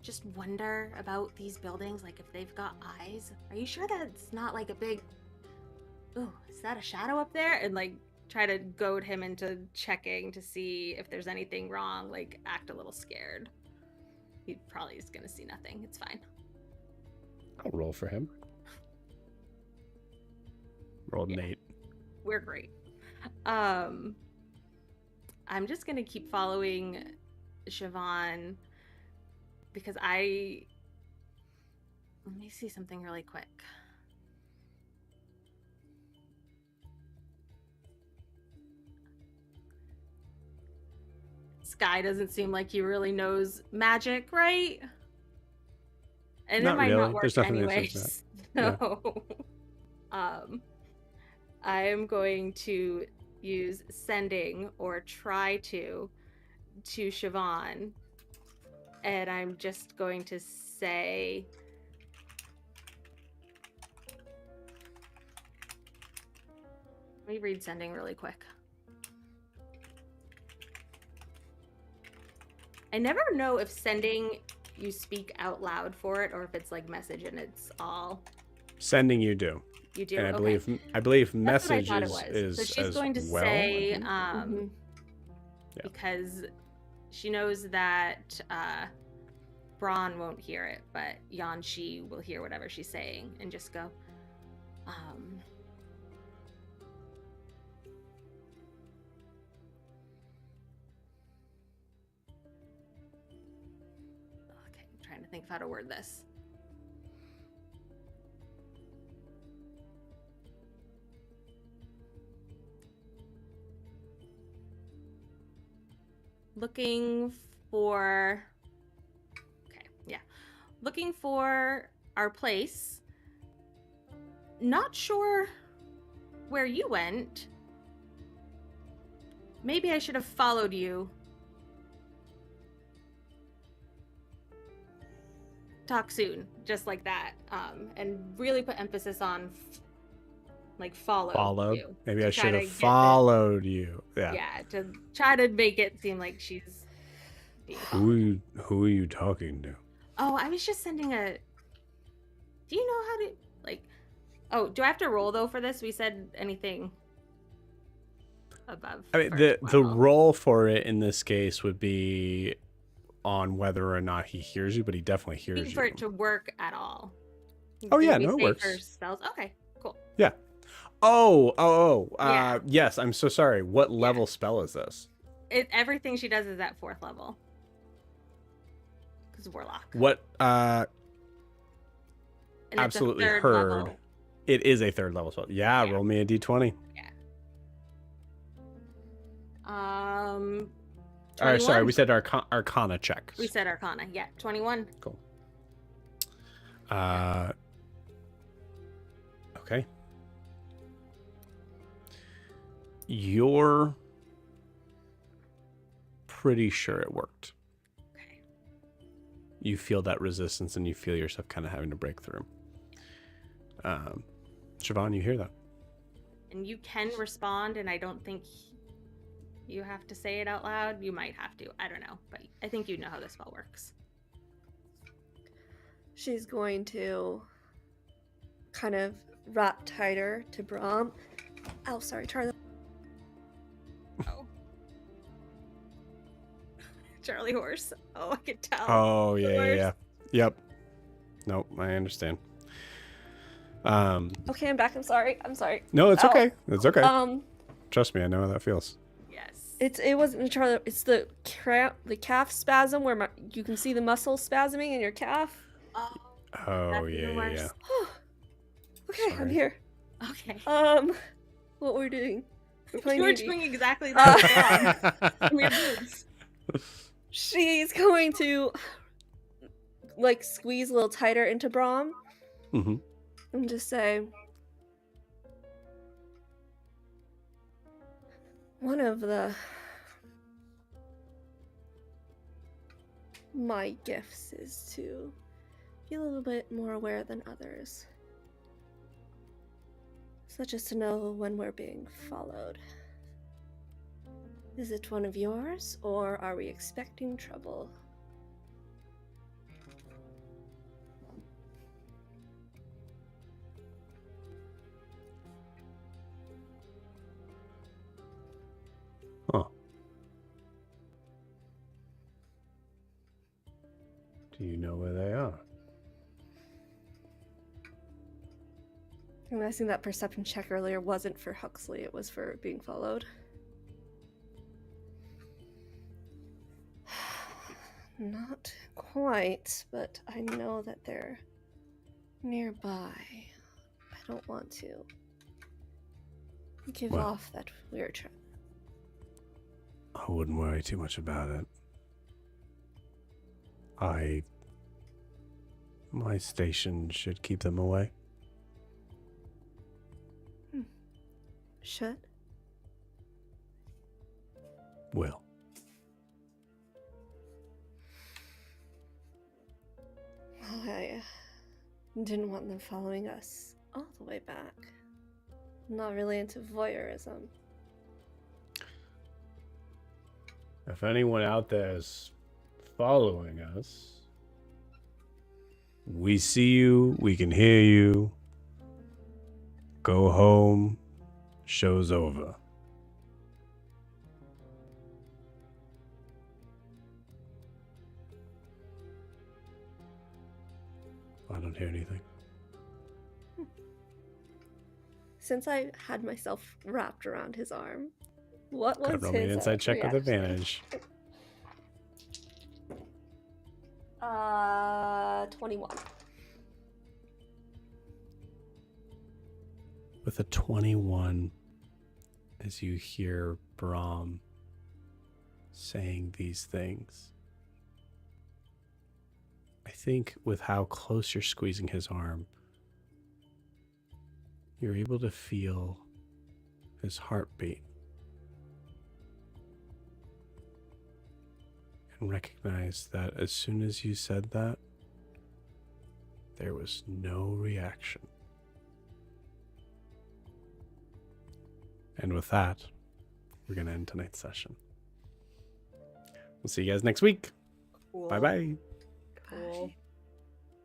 just wonder about these buildings, like if they've got eyes? Are you sure that's not like a big, ooh, is that a shadow up there? And like try to goad him into checking to see if there's anything wrong, like act a little scared. He probably is gonna see nothing. It's fine. I'll roll for him. Rolled an Yeah. 8. We're great. I'm just gonna keep following Siobhan because let me see something really quick. Sky doesn't seem like he really knows magic, right? And Not it might really. not work There's nothing that says anyways. that. So, I am going to use sending or try to Siobhan, and I'm just going to say, let me read sending really quick. I never know if sending you speak out loud for it or if it's like message and it's all Sending you do. you do. And I Okay. believe That's what I message thought it was. is So she's as going to well, I say, believe. Mhm. Yeah. because she knows that Braun won't hear it, but Yanshi will hear whatever she's saying and just go, okay, I'm trying to think of how to word this. Looking for our place. Not sure where you went. Maybe I should have followed you. Talk soon, just like that. And really put emphasis on follow you. Maybe to I try should to have get followed you. Yeah. Yeah, to try to make it seem like she's being followed. Who are you talking to? Oh, I was just sending a. Do you know how to Oh, do I have to roll though for this? We said anything above. I mean, first the level. role for it in this case would be on whether or not he hears you, but he definitely hears Waiting you. for it to work at all. Oh, Did yeah, we no, it say works. for spells? Okay, cool. Yeah. Yeah. Yes, I'm so sorry. What level spell is this? Everything she does is at 4th level. Because Warlock. What? And Absolutely it's a 3rd heard. level. It is a 3rd level spell. Yeah, Yeah. roll me a d20. Yeah. All 21. right, sorry, we said Arcana check. We said Arcana. Yeah, 21. Cool. Okay. You're pretty sure it worked. Okay. You feel that resistance and you feel yourself kind of having to break through. Siobhan, you hear that? And you can respond, and I don't think you have to say it out loud. You might have to. I don't know. But I think you know how this spell works. She's going to kind of wrap tighter to Brahm. Oh, sorry, Charlie. Oh. Charlie horse. Oh, I can tell. Oh, yeah, Horse. yeah. Yep. Nope, I understand. Okay, I'm back. I'm sorry. No, it's Oh. okay. It's okay. Um, Trust me, I know how that feels. Yes. it wasn't Charlie. It's the calf spasm where you can see the muscle spasming in your calf. Oh, Oh, that's yeah, even yeah, worse. yeah. Okay, I'm Sorry. here. Okay. What we're doing? We're playing You were D&D. doing exactly that. Weird moves. She's going to squeeze a little tighter into Brahm Mm-hmm. and just say, one of my gifts is to be a little bit more aware than others, such as to know when we're being followed. Is it one of yours, or are we expecting trouble? Huh. Do you know where they are? I'm guessing that perception check earlier wasn't for Huxley, it was for being followed. Not quite, but I know that they're nearby. I don't want to give Well. off that we're trying. I wouldn't worry too much about it. My station should keep them away. Should? Will. Well, I didn't want them following us all the way back. I'm not really into voyeurism. If anyone out there is following us, we see you, we can hear you. Go home, show's over. I don't hear anything. Since I had myself wrapped around his arm, what was Roll me an his inside check with reaction? advantage. 21. With a 21, as you hear Brahm saying these things, I think with how close you're squeezing his arm, you're able to feel his heartbeat and recognize that as soon as you said that, there was no reaction. And with that, we're going to end tonight's session. We'll see you guys next week. Cool. Bye-bye. Cool.